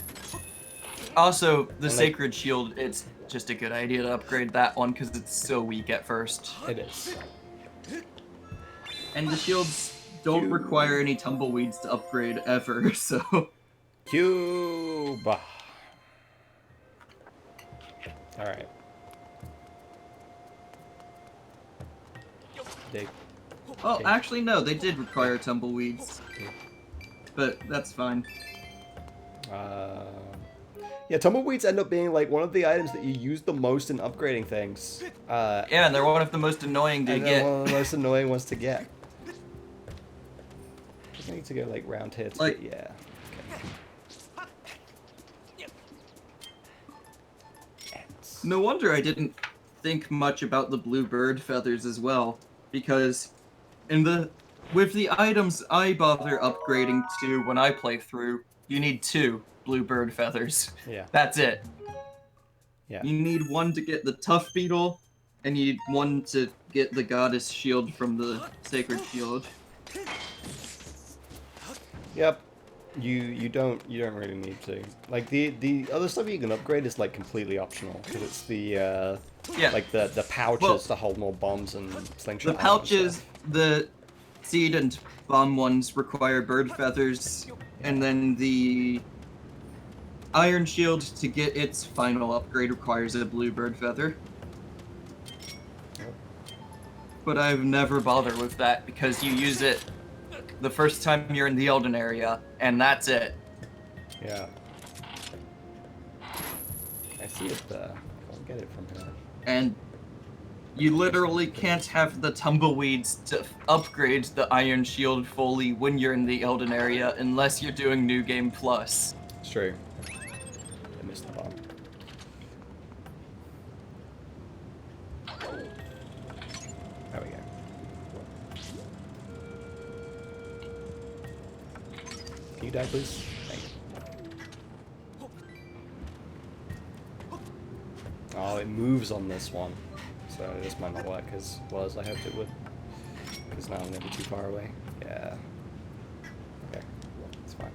Also, the And, like- sacred shield, it's just a good idea to upgrade that one because it's so weak at first. It is. And the shields don't require any tumbleweeds to upgrade ever, so... Cuba. Alright. Dig. Oh, Okay. actually, no, they did require tumbleweeds. But that's fine. Yeah, tumbleweeds end up being like one of the items that you use the most in upgrading things. Yeah, and they're one of the most annoying to And they're get. one of the most annoying ones to get. I need to go like round here to Like- get, yeah. Okay. No wonder I didn't think much about the blue bird feathers as well, because with the items I bother upgrading to when I play through, you need 2 blue bird feathers. Yeah. That's it. Yeah. You need 1 to get the tough beetle, and you need 1 to get the goddess shield from the sacred shield. Yep. You don't really need to. Like the other stuff you can upgrade is like completely optional because it's the Yeah. like the pouches Well, to hold more bombs and slingshot. The ammo and pouches, stuff. the seed and bomb ones require bird feathers, and then the iron shield to get its final upgrade requires a blue bird feather. But I've never bothered with that because you use it the first time you're in the Elden area, and that's it. Yeah. I see it there. I'll get it from here. And you literally can't have the tumbleweeds to upgrade the iron shield fully when you're in the Elden area unless you're doing New Game Plus. It's true. I missed the bomb. There we go. Can you die, please? Thank you. Oh, it moves on this one. So this might not work as well as I hoped it would. Because now I'm going to be too far away. Yeah. Okay. It's fine.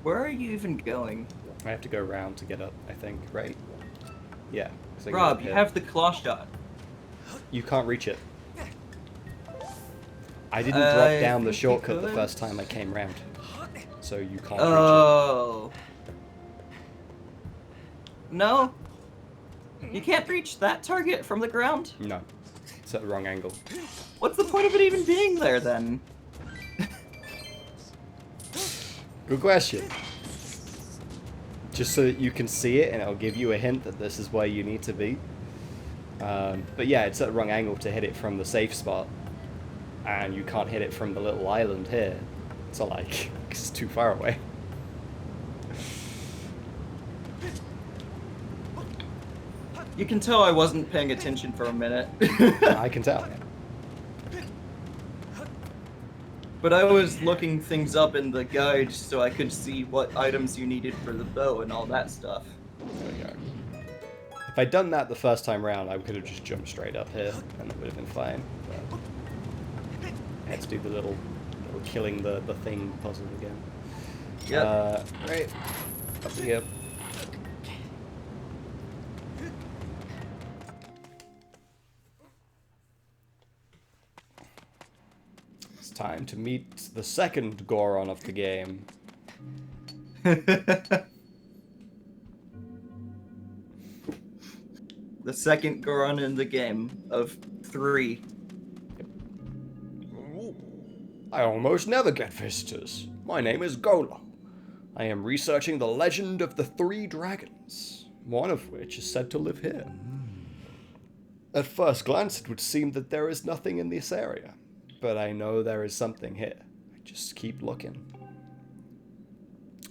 Where are you even going? I have to go around to get up, I think, right? Yeah. 'cause I go Rob, up you here. have the claw shot. You can't reach it. I didn't I drop down the think you shortcut the could. first time I came round. So you can't Oh. No? You can't reach that target from the ground? reach it. No. It's at the wrong angle. What's the point of it even being there then? Good question. Just so that you can see it and it'll give you a hint that this is where you need to be. But yeah, it's at the wrong angle to hit it from the safe spot. And you can't hit it from the little island here. So like, it's too far away. You can tell I wasn't paying attention for a minute. I can tell. But I was looking things up in the guide so I could see what items you needed for the bow and all that stuff. There we go. If I'd done that the first time round, I could have just jumped straight up here, and it would have been fine. But I had to do the little killing the thing puzzle again. Yeah. Right. Up here. It's time to meet the second Goron of the game. The second Goron in the game of 3. I almost never get visitors. My name is Gola. I am researching the legend of the 3 dragons, one of which is said to live here. At first glance, it would seem that there is nothing in this area, but I know there is something here. I just keep looking.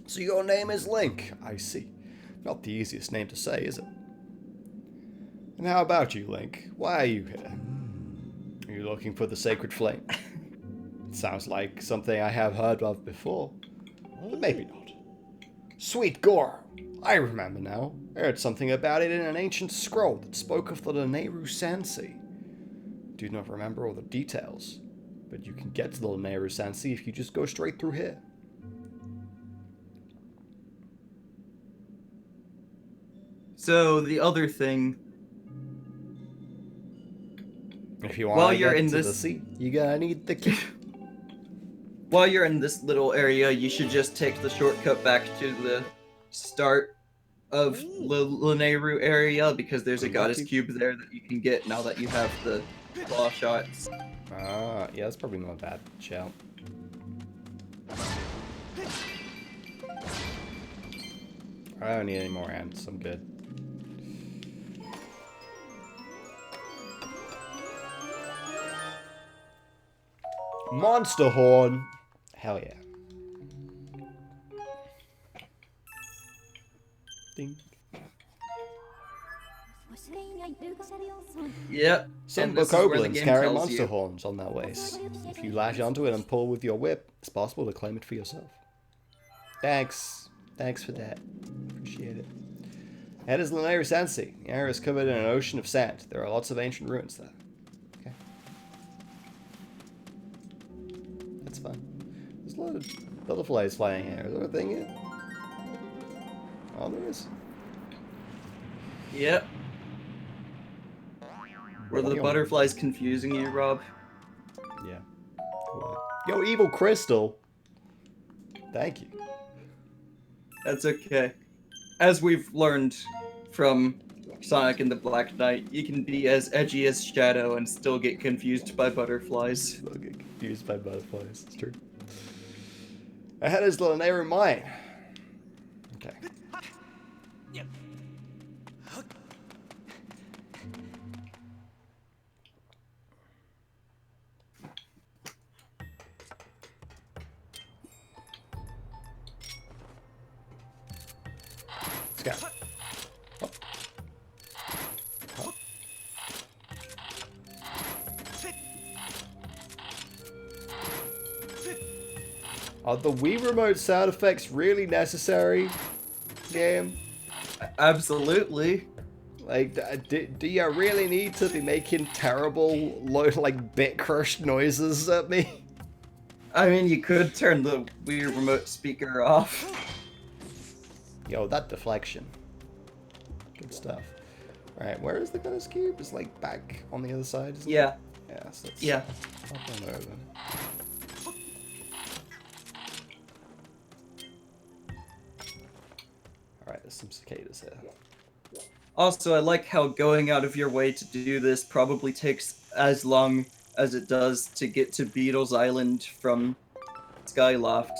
So your name is Link, I see. Not the easiest name to say, is it? And how about you, Link? Why are you here? Are you looking for the sacred flame? It sounds like something I have heard of before, but maybe not. Sweet Gore! I remember now. I heard something about it in an ancient scroll that spoke of the Lanayru Sansi. Do not remember all the details, but you can get to the Lanayru Sansi if you just go straight through here. So the other thing, If you want to you're get in to this- the sea, you gotta need the key. while you're in this little area, you should just take the shortcut back to the start of the Lanayru area, because there's a goddess cube there that you can get now that you have the claw shots. Ah, yeah, that's probably not a bad shout. I don't need any more ants, I'm good. Monster horn! Hell yeah. Ding. Yep. Some and this is where the bokoblins game carry tells monster you. horns on their waist. If you lash onto it and pull with your whip, it's possible to claim it for yourself. Thanks. Thanks for that. Appreciate it. That is Lanayru Sansi. The area is covered in an ocean of sand. There are lots of ancient ruins there. Okay. That's fun. There's a lot of butterflies flying here. Is there a thing here? Oh, there is. Yep. Were the butterflies confusing you, Rob? Yeah. Yo, evil crystal. Thank you. That's okay. As we've learned from Sonic and the Black Knight, you can be as edgy as Shadow and still get confused by butterflies. Still get confused by butterflies. It's true. Ahead is the Lanayru mine. Okay. Let's go. Up. Up. Are the Wii Remote sound effects really necessary, game? Absolutely. Like, do you really need to be making terrible, like, bit crushed noises at me? I mean, you could turn the Wii remote speaker off. Yo, that deflection. Good stuff. Alright, where is the goddess cube? It's like back on the other side, isn't Yeah. it? Yeah, so let's Yeah. hop on over. Alright, there's some cicadas here. Also, I like how going out of your way to do this probably takes as long as it does to get to Beetle's Island from Skyloft.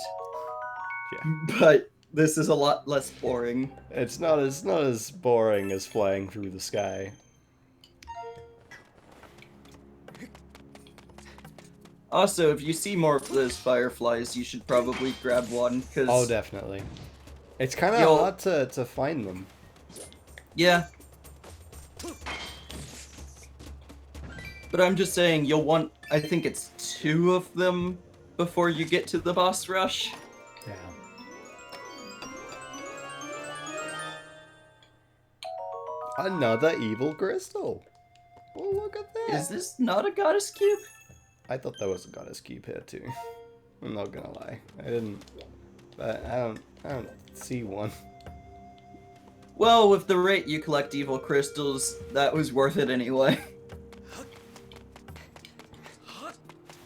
Yeah. But this is a lot less boring. It's not as boring as flying through the sky. Also, if you see more of those fireflies, you should probably grab one, because... Oh, definitely. It's kind of You'll- hard to find them. Yeah. But I'm just saying, you'll want, I think it's 2 of them before you get to the boss rush. Yeah. Another evil crystal. Oh, look at that. Is this not a goddess cube? I thought there was a goddess cube here too. I'm not gonna lie. I didn't. But I don't see one. Well, with the rate you collect evil crystals, that was worth it anyway.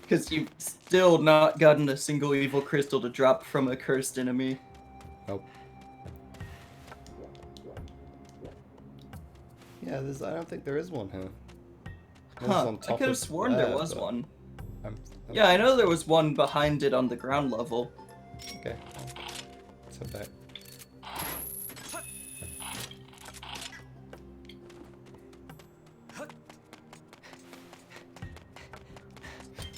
Because you've still not gotten a single evil crystal to drop from a cursed enemy. Nope. Yeah, I don't think there is one here. Huh, I could have sworn there was one. I'm Yeah, I know there was one behind it on the ground level. Okay. So back.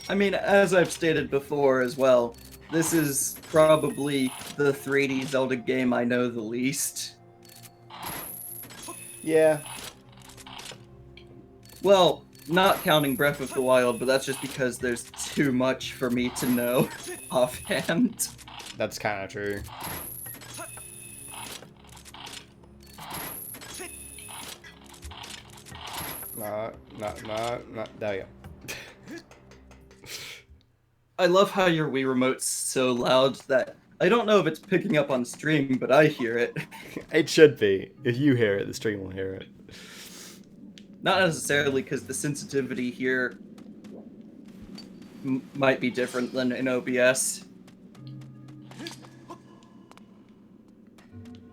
I mean, as I've stated before as well, this is probably the 3D Zelda game I know the least. Yeah. Well, not counting Breath of the Wild, but that's just because there's too much for me to know offhand. That's kind of true. No. There you go. I love how your Wii Remote's so loud that I don't know if it's picking up on stream, but I hear it. It should be. If you hear it, the stream will hear it. Not necessarily because the sensitivity here might be different than in OBS.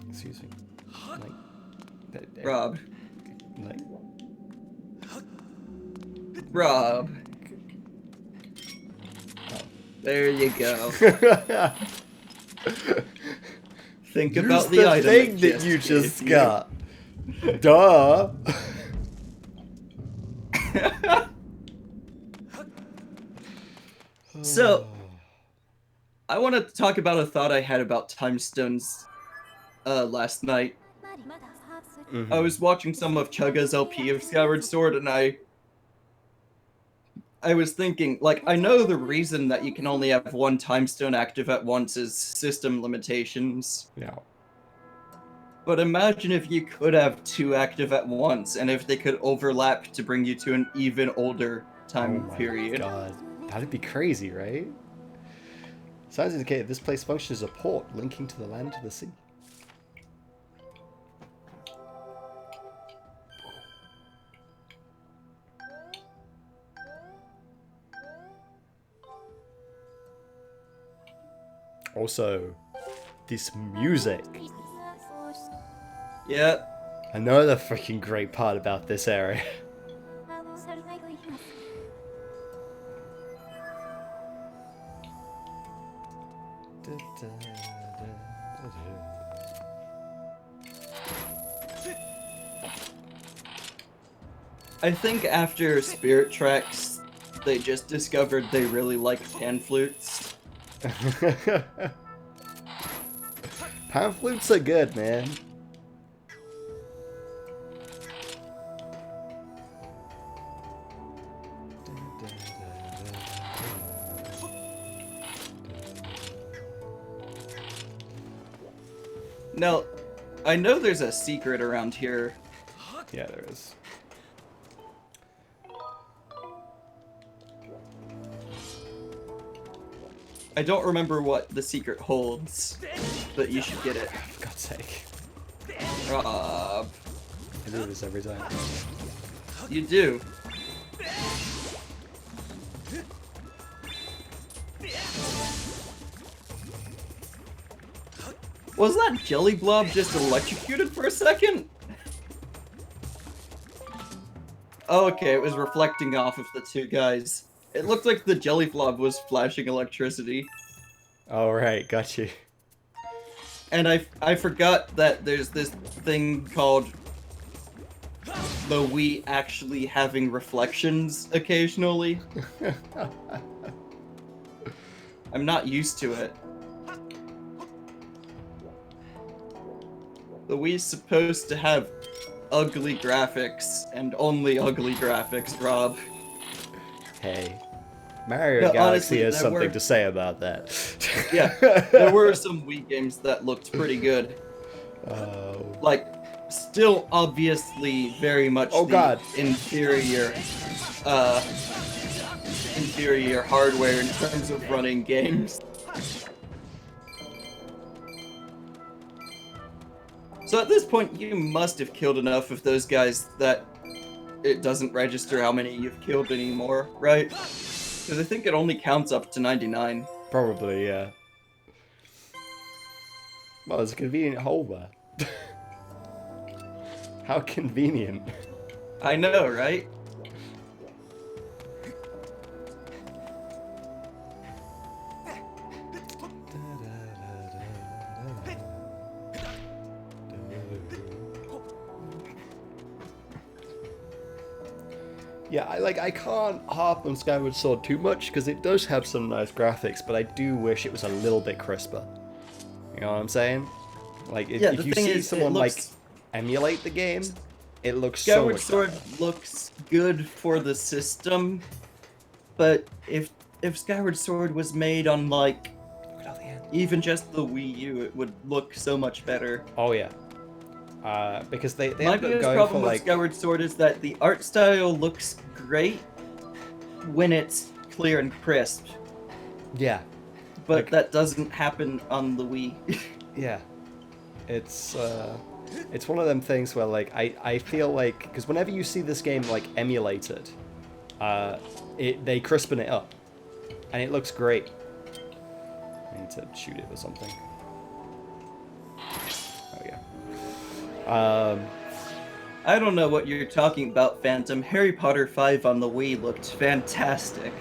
Excuse me. Like, Rob. Like, Rob. There you go. Think use about the item thing that you just got. Duh. So, I want to talk about a thought I had about time stones last night. Mm-hmm. I was watching some of Chugga's LP of Skyward Sword, and I was thinking, like, I know the reason that you can only have one time stone active at once is system limitations. Yeah. But imagine if you could have two active at once, and if they could overlap to bring you to an even older time period. Oh my god. That'd be crazy, right? Signs indicate this place functions as a port linking to the land to the sea. Also, this music. Yeah. Another freaking great part about this area. I think after Spirit Tracks, they just discovered they really like pan flutes. Pan flutes are good, man. Now, I know there's a secret around here. Yeah, there is. I don't remember what the secret holds, but you should get it. For God's sake. Rob. I do this every time. You do. Was that jelly blob just electrocuted for a second? Oh, okay, it was reflecting off of the two guys. It looked like the jelly blob was flashing electricity. All right, got you. And I forgot that there's this thing called the Wii actually having reflections occasionally. I'm not used to it. The Wii's supposed to have ugly graphics, and only ugly graphics, Rob. Hey, Mario No, Galaxy honestly, has there something were- to say about that. Yeah, there were some Wii games that looked pretty good. Oh. Like, still obviously very much God. inferior inferior hardware in terms of running games. So at this point, you must have killed enough of those guys that it doesn't register how many you've killed anymore, right? Because I think it only counts up to 99. Probably, yeah. Well, there's a convenient hole there. How convenient. I know, right? Yeah, I can't harp on Skyward Sword too much because it does have some nice graphics, but I do wish it was a little bit crisper. You know what I'm saying? Like, if you see someone like emulate the game, it looks so much Skyward Sword better. looks good for the system, but if Skyward Sword was made on like even just the Wii U, it would look so much better. Oh yeah. Because they My ended up biggest going problem for with like Skyward Sword is that the art style looks great when it's clear and crisp, yeah. but Like, that doesn't happen on the Wii. yeah. It's one of them things where like I feel like because whenever you see this game like emulated, they crispen it up, and it looks great. I need to shoot it with something. Oh yeah. I don't know what you're talking about, Phantom. Harry Potter 5 on the Wii looked fantastic.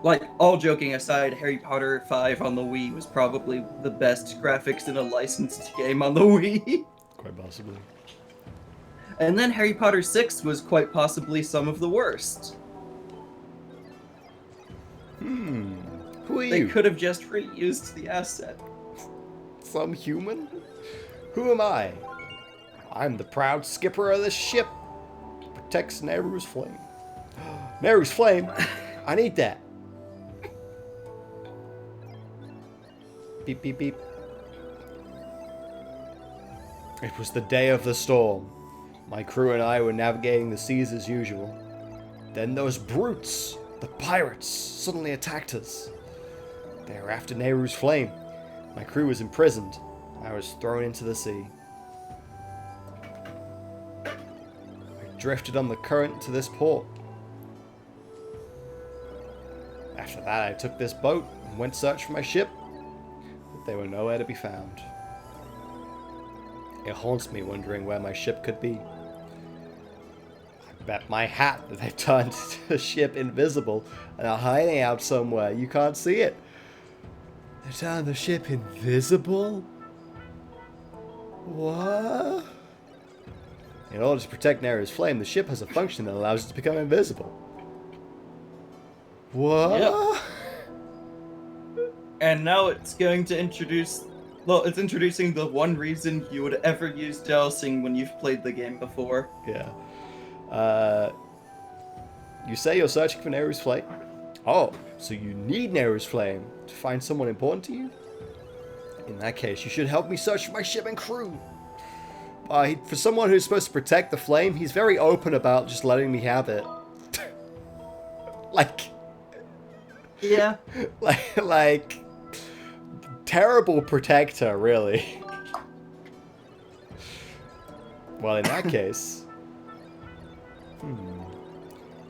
Like, all joking aside, Harry Potter 5 on the Wii was probably the best graphics in a licensed game on the Wii. Quite possibly. And then Harry Potter 6 was quite possibly some of the worst. Who are They you? could have just reused the asset. Some human? Who am I? I'm the proud skipper of this ship. Protects Nehru's flame. Nehru's flame? I need that. Beep, beep, beep. It was the day of the storm. My crew and I were navigating the seas as usual. Then those brutes, the pirates, suddenly attacked us. They were after Nehru's flame. My crew was imprisoned. I was thrown into the sea. I drifted on the current to this port. After that, I took this boat and went search for my ship, but they were nowhere to be found. It haunts me wondering where my ship could be. I bet my hat that they've turned the ship invisible and are hiding out somewhere. You can't see it. They turned the ship invisible? What? In order to protect Nehru's flame, the ship has a function that allows it to become invisible. What? Yep. And now it's going to introduce... Well, it's introducing the one reason you would ever use dowsing when you've played the game before. Yeah. You say you're searching for Nehru's flame? Oh, so you need Nehru's flame to find someone important to you? In that case, you should help me search for my ship and crew. For someone who's supposed to protect the flame, he's very open about just letting me have it. Yeah. like, terrible protector, really. Well, in that case...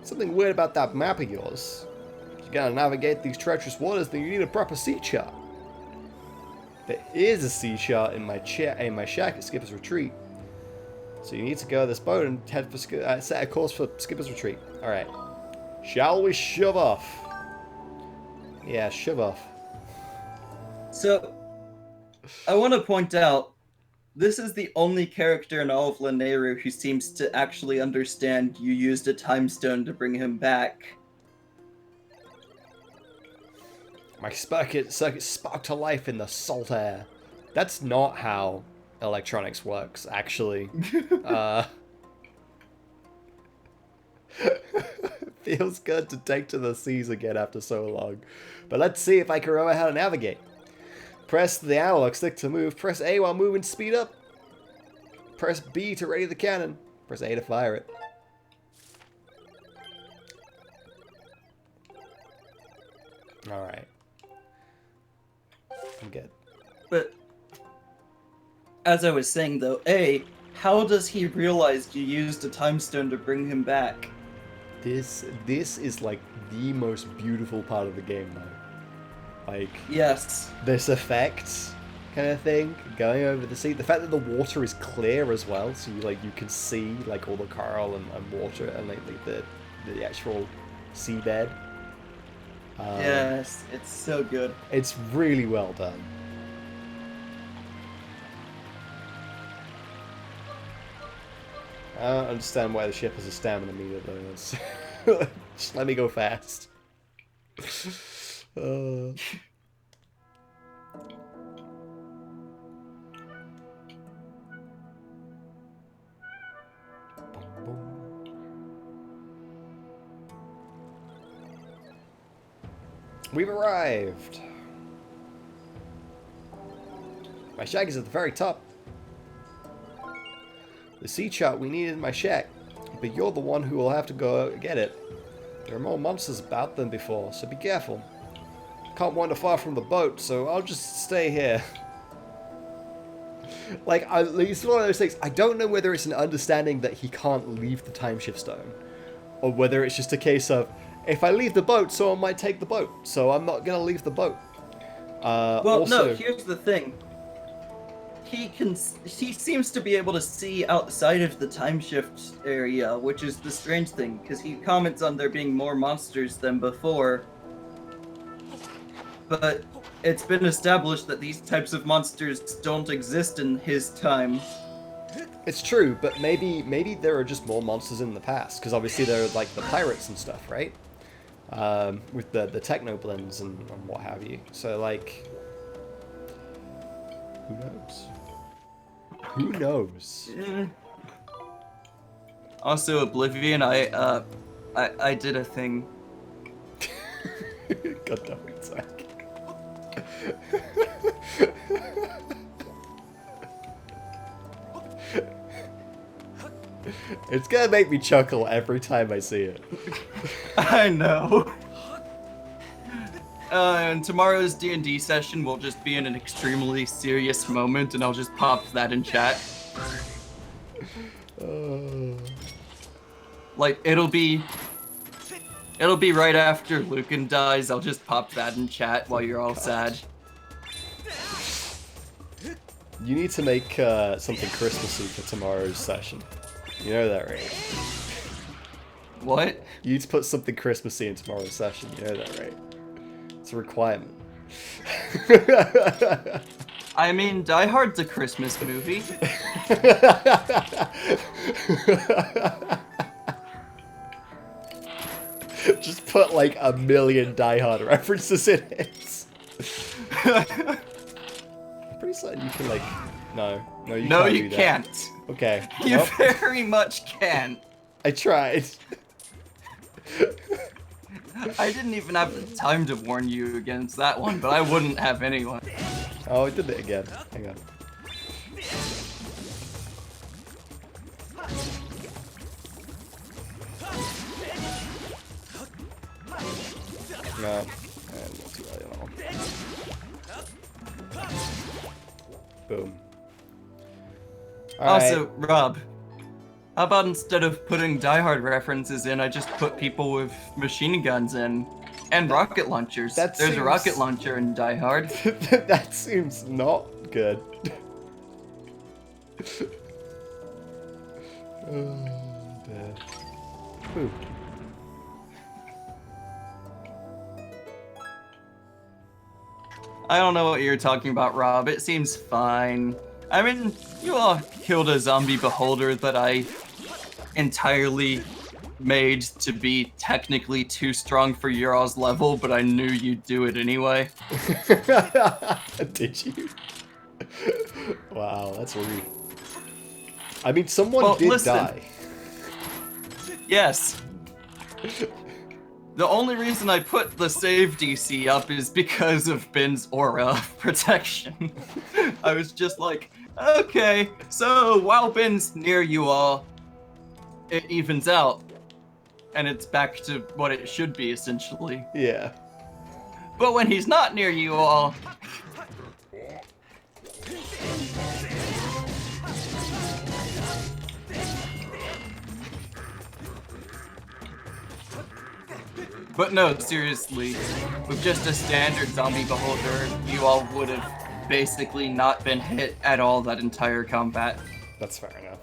Something weird about that map of yours. If you gotta navigate these treacherous waters, then you need a proper sea chart. There is a sea chart in my shack at Skipper's Retreat. So you need to go to this boat and head for set a course for Skipper's Retreat. Alright. Shall we shove off? Yeah, shove off. So, I want to point out, this is the only character in all of Lanayru who seems to actually understand you used a time stone to bring him back. My circuit sparked to life in the salt air. That's not how electronics works, actually. Feels good to take to the seas again after so long. But let's see if I can remember how to navigate. Press the analog stick to move. Press A while moving to speed up. Press B to ready the cannon. Press A to fire it. Alright. I'm good. But as I was saying though, how does he realize you used a time stone to bring him back? This is like the most beautiful part of the game though. Like, yes, this effect kind of thing, going over the sea. The fact that the water is clear as well, so you can see like all the coral and water and like the actual seabed. Yes, it's so good. It's really well done. I don't understand why the ship has a stamina meter though. Just let me go fast. We've arrived. My shack is at the very top. The sea chart we needed in my shack, but you're the one who will have to go get it. There are more monsters about than before, so be careful. Can't wander far from the boat, so I'll just stay here. Like, it's one of those things. I don't know whether it's an understanding that he can't leave the time shift stone, or whether it's just a case of, if I leave the boat, someone might take the boat, so I'm not gonna leave the boat. Well, also, no, here's the thing. He seems to be able to see outside of the time shift area, which is the strange thing, because he comments on there being more monsters than before. But it's been established that these types of monsters don't exist in his time. It's true, but maybe there are just more monsters in the past, because obviously there are like the pirates and stuff, right? With the techno blends and what have you. So like, who knows? Who knows? Also, Oblivion, I did a thing. God damn it, Zach. It's gonna make me chuckle every time I see it. I know. And tomorrow's D&D session will just be in an extremely serious moment, and I'll just pop that in chat. Like, it'll be right after Lucan dies. I'll just pop that in chat while you're all sad. You need to make something Christmassy for tomorrow's session. You know that, right? What? You need to put something Christmassy in tomorrow's session. You know that, right? It's a requirement. I mean, Die Hard's a Christmas movie. Just put like a million Die Hard references in it. I'm pretty certain you can like... No, you No, can't you do that. can't. Okay. You Nope. very much can. I tried. I didn't even have the time to warn you against that one, but I wouldn't have anyone. Oh, I did it again. Hang on. No. And not too early on. Boom. Also, Rob, how about instead of putting Die Hard references in, I just put people with machine guns in and rocket launchers. There's a rocket launcher in Die Hard. That seems not good. Oh, dear. Ooh. I don't know what you're talking about, Rob. It seems fine. I mean, you all killed a zombie beholder that I entirely made to be technically too strong for your all's level, but I knew you'd do it anyway. Did you? Wow, that's rude. I mean, someone did die. Yes. The only reason I put the save DC up is because of Ben's aura of protection. I was just like, okay, so while Ben's near you all, it evens out. And it's back to what it should be, essentially. Yeah. But when he's not near you all... But no, seriously, with just a standard zombie beholder, you all would have basically not been hit at all that entire combat. That's fair enough.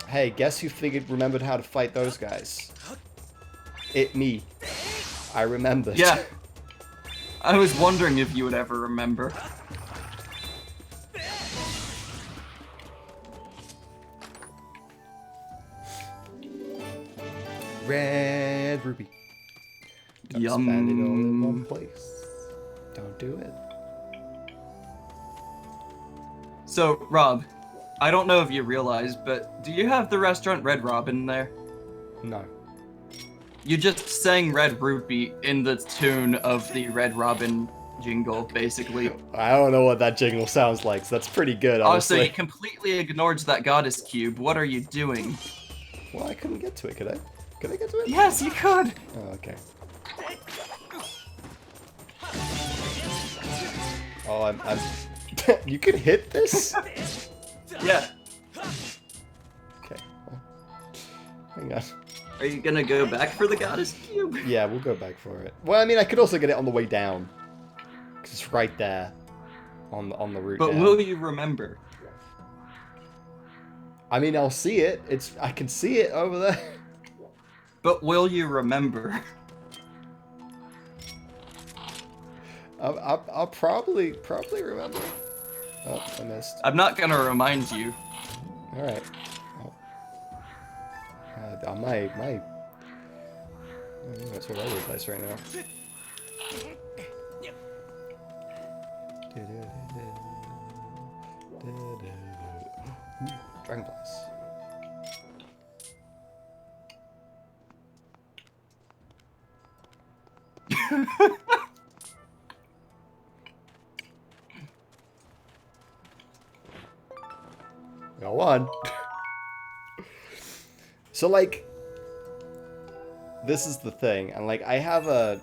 Hey, guess who remembered how to fight those guys? Me. I remembered. Yeah. I was wondering if you would ever remember. Red ruby. Don't Yum. spend it all in one place. Don't do it. So, Rob, I don't know if you realize, but do you have the restaurant Red Robin there? No. You just sang Red Rupee in the tune of the Red Robin jingle, basically. I don't know what that jingle sounds like, so that's pretty good, Oh, honestly. so you completely ignored that goddess cube. What are you doing? Well, I couldn't get to it, could I? Could I get to it? Yes, you could! Oh, okay. Oh, I'm... You can hit this? Yeah. Okay. Well, hang on. Are you gonna go back for the goddess cube? Yeah, we'll go back for it. Well, I mean, I could also get it on the way down. Because it's right there. On the route But down. will you remember? I mean, I'll see it. I can see it over there. But will you remember? I'll probably remember. Oh, I missed. I'm not gonna remind you. All right. Oh. My. That's all over the place right now. Dragonflies. Go on. So, like, this is the thing, and like, I have a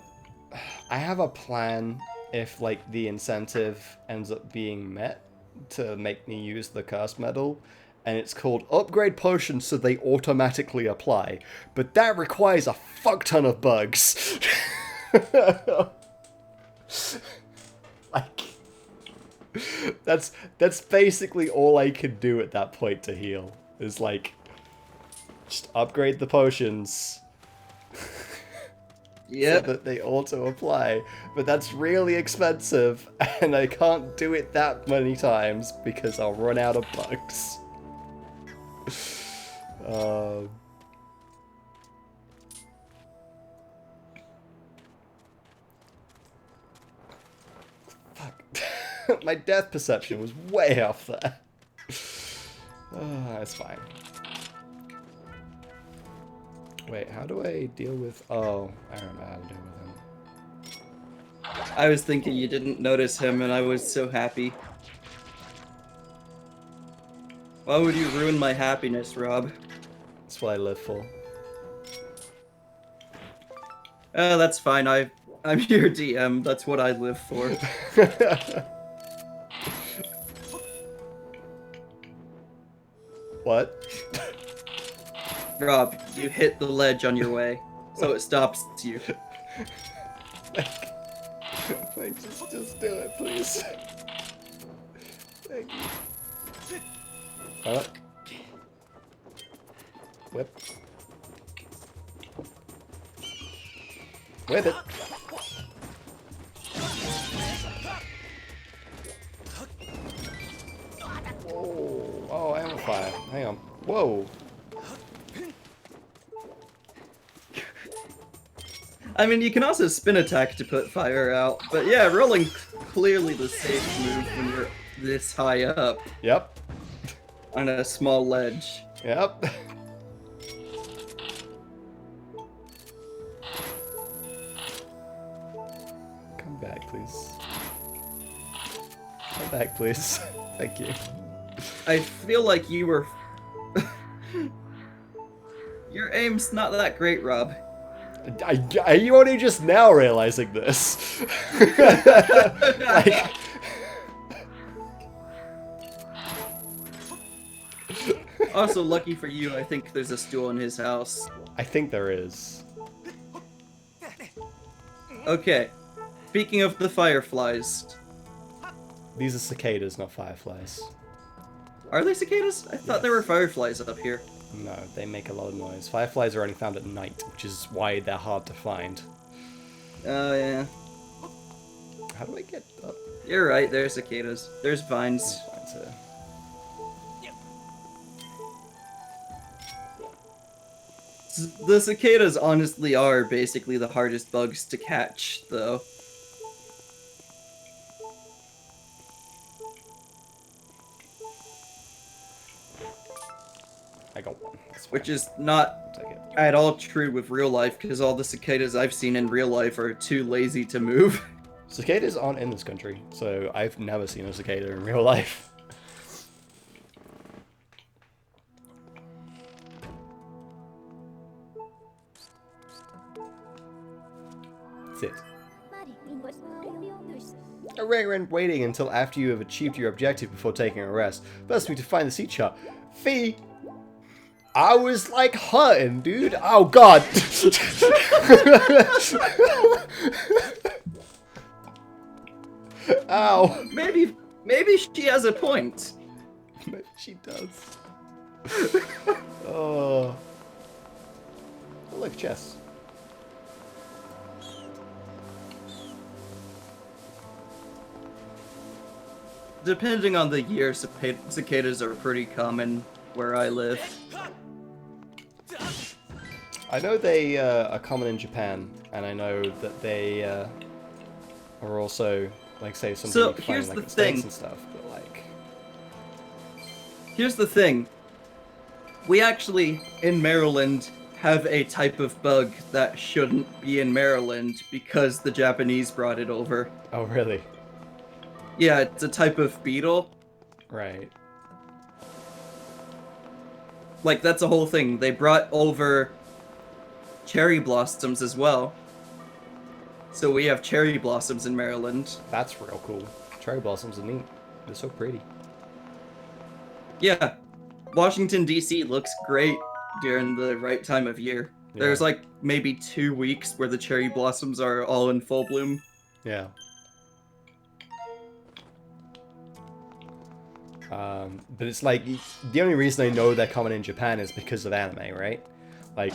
plan if like the incentive ends up being met to make me use the curse medal, and it's called upgrade potions so they automatically apply, but that requires a fuck ton of bugs. Like, that's basically all I can do at that point to heal, is like just upgrade the potions. Yep. So that they auto apply, but that's really expensive, and I can't do it that many times because I'll run out of bugs. Fuck. My death perception was way off there. It's fine. Wait, how do I deal with... Oh, I remember how to deal with him. I was thinking you didn't notice him, and I was so happy. Why would you ruin my happiness, Rob? That's what I live for. Oh, that's fine. I'm your DM. That's what I live for. What? Rob, you hit the ledge on your way, so it stops you. Like, just do it, please. Thank you. Whip. With it. Whoa. Oh, I am on fire. Hang on. Whoa. I mean, you can also spin attack to put fire out, but yeah, rolling clearly the safe move when you're this high up Yep. on a small ledge. Yep. back, please. Come back, please. Thank you. I feel like you were... Your aim's not that great, Rob. Are you only just now realizing this? Like... Also, lucky for you, I think there's a stool in his house. I think there is. Okay. Speaking of the fireflies. These are cicadas, not fireflies. Are they cicadas? I thought there were fireflies up here. No, they make a lot of noise. Fireflies are only found at night, which is why they're hard to find. Oh, yeah. How do I get up? You're right, there's cicadas. There's vines. Vines here. The cicadas honestly are basically the hardest bugs to catch, though. I got one. That's fine. Which is not I'll take it. at all true with real life, because all the cicadas I've seen in real life are too lazy to move. Cicadas aren't in this country, so I've never seen a cicada in real life. That's it. I recommend waiting until after you have achieved your objective before taking a rest. First, we need to find the sea chart. Fee! I was like hunting, dude. Oh god! Ow! Maybe she has a point. Maybe she does. Oh. Oh, look, chess. Depending on the year, cicadas are pretty common where I live. I know they are common in Japan, and I know that they are also, like, say, something So, you can here's find in, like, the the States thing. and stuff, but, like... Here's the thing. We actually, in Maryland, have a type of bug that shouldn't be in Maryland because the Japanese brought it over. Oh, really? Yeah, it's a type of beetle. Right. Like, that's a whole thing. They brought over cherry blossoms as well. So we have cherry blossoms in Maryland. That's real cool. Cherry blossoms are neat. They're so pretty. Yeah. Washington, D.C. looks great during the right time of year. Yeah. There's like maybe 2 weeks where the cherry blossoms are all in full bloom. Yeah. But it's like, the only reason I know they're common in Japan is because of anime, right? Like,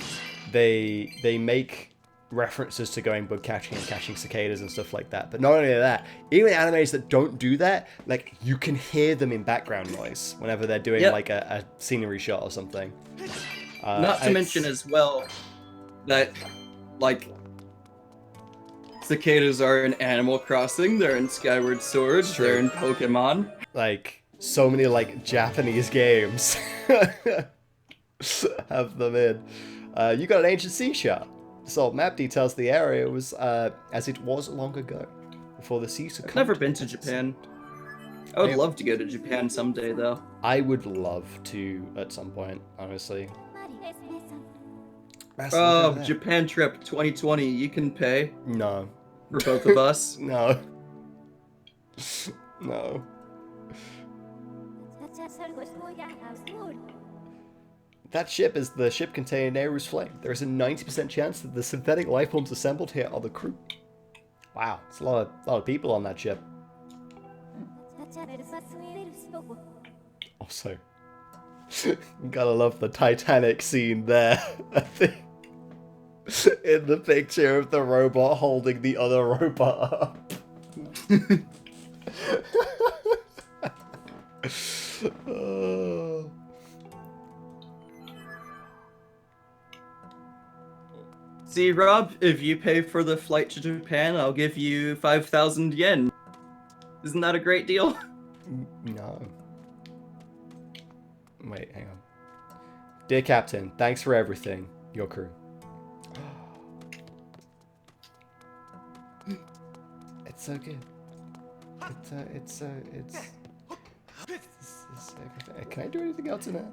they make references to going bug catching and catching cicadas and stuff like that. But not only that, even animes that don't do that, like, you can hear them in background noise whenever they're doing, Yep. like, a scenery shot or something. Not to mention as well that, like, cicadas are in Animal Crossing, they're in Skyward Sword, True. they're in Pokemon. Like, so many, like, Japanese games have them in. You got an ancient sea shard. This old map details the area was as it was long ago, before the sea succumbed. I've never been to Japan. I would love to go to Japan someday, though. I would love to at some point, honestly. Oh, Japan trip 2020, you can pay No. for both of us. No. No. That ship is the ship containing Nehru's flame. There is a 90% chance that the synthetic life forms assembled here are the crew. Wow, it's a lot of people on that ship. Also, you gotta love the Titanic scene there. I think in the picture of the robot holding the other robot up. Oh. See, Rob, if you pay for the flight to Japan, I'll give you 5,000 yen. Isn't that a great deal? No. Wait, hang on. Dear Captain, thanks for everything. Your crew. It's so good. It's everything. Can I do anything else in there?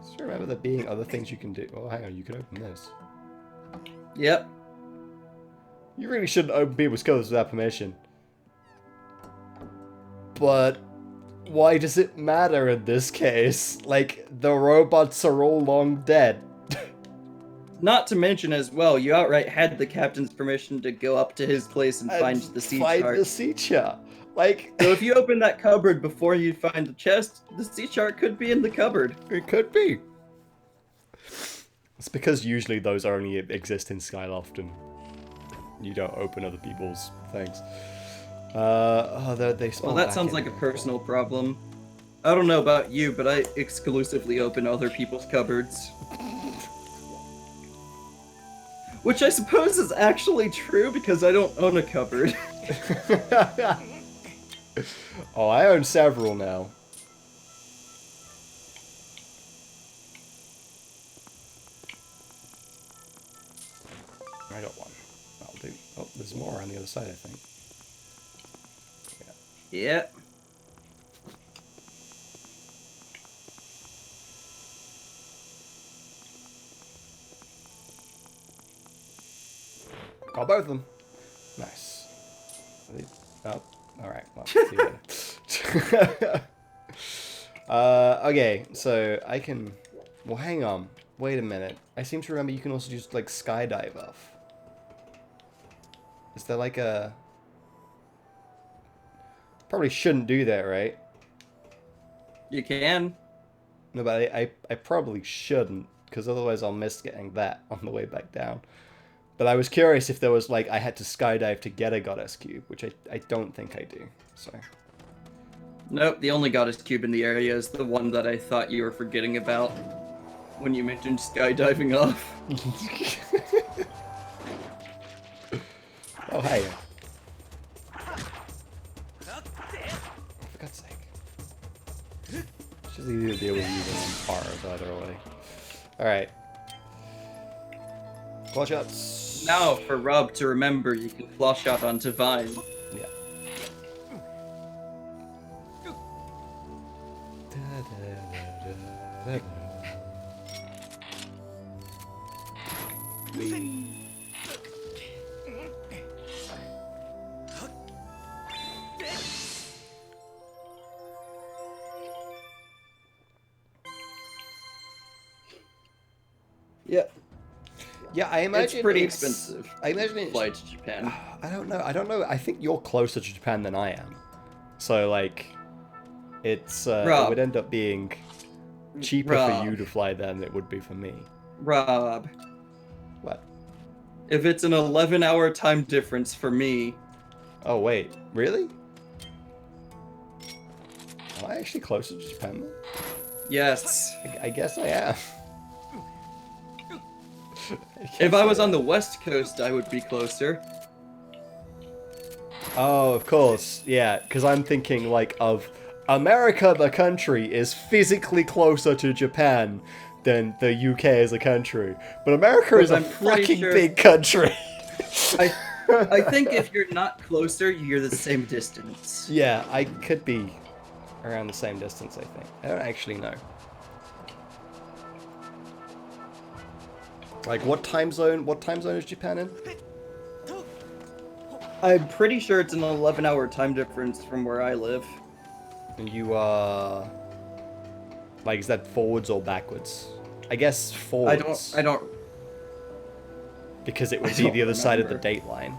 Just remember there being other things you can do. Oh, hang on, you can open this. Yep. You really shouldn't open people's covers without permission. But why does it matter in this case? Like, the robots are all long dead. Not to mention as well, you outright had the captain's permission to go up to his place and find the sea chart. Find the sea chart. Like, So if you open that cupboard before you find the chest, the sea chart could be in the cupboard. it could be. It's because usually those only exist in Skyloft and you don't open other people's things. They spawn Well, that back sounds in. like a personal problem. I don't know about you, but I exclusively open other people's cupboards. Which I suppose is actually true because I don't own a cupboard. Oh, I own several now. I got one. That'll do. Oh, there's more on the other side, I think. Yeah. Got both of them. Nice. Oh, alright. Well, see you later. Okay, so I can... Well, hang on. Wait a minute. I seem to remember you can also just, like, skydive off. Is there, like, a... Probably shouldn't do that, right? You can. No, but I probably shouldn't, because otherwise I'll miss getting that on the way back down. But I was curious if there was, like, I had to skydive to get a Goddess Cube, which I don't think I do, so... Nope, the only Goddess Cube in the area is the one that I thought you were forgetting about when you mentioned skydiving off. Oh, hey. For God's sake. It's just easy to deal with you than cars either way. Alright. Claw shots. Now, for Rob to remember, you can claw shot onto Vine. Yeah. Yeah. Yeah, I imagine It's pretty expensive. I imagine it's... Fly to Japan. I don't know. I think you're closer to Japan than I am. So, like, it's, it Rob. would end up being cheaper Rob. for you to fly there than it would be for me. Rob, What? if it's an 11-hour time difference for me... Oh, wait. Really? Am I actually closer to Japan then? Yes. I guess I am. If I was on the west coast, I would be closer. Oh, of course. Yeah, because I'm thinking, like, of America, the country, is physically closer to Japan than the UK as a country. But America is a I'm pretty fucking sure- big country. I think if you're not closer, you're the same distance. Yeah, I could be around the same distance, I think. I don't actually know. Like, what time zone is Japan in? I'm pretty sure it's an 11-hour time difference from where I live. And you are... Like, is that forwards or backwards? I guess forwards. I don't... Because it would I be don't the other side of the remember. date line.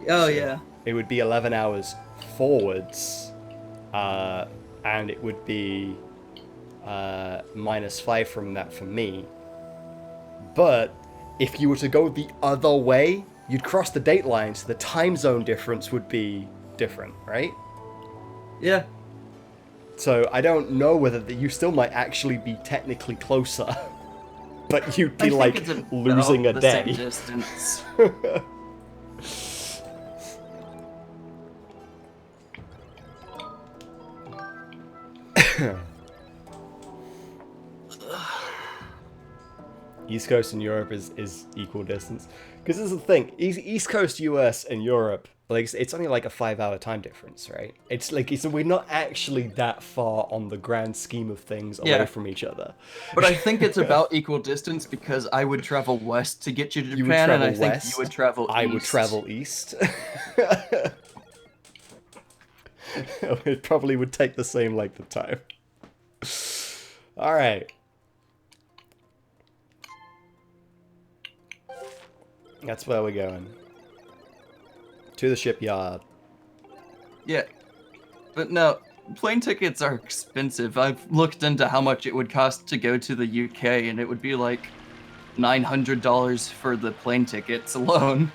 Oh, yeah. It would be 11 hours forwards, and it would be -5 from that for me. But if you were to go the other way, you'd cross the date line, so the time zone difference would be different, right? Yeah. So I don't know whether you still might actually be technically closer, but you'd be I think like it's about losing a the day. same distance. East Coast and Europe is equal distance. Because this is the thing, East Coast US and Europe, like it's only like a 5-hour time difference, right? It's like we're not actually that far on the grand scheme of things away from each other. But I think it's about equal distance because I would travel west to get you to Japan, You would travel and I west, think you would travel east. I would travel east. It probably would take the same length of time. Alright. That's where we're going. To the shipyard. Yeah. But no, plane tickets are expensive. I've looked into how much it would cost to go to the UK, and it would be like $900 for the plane tickets alone.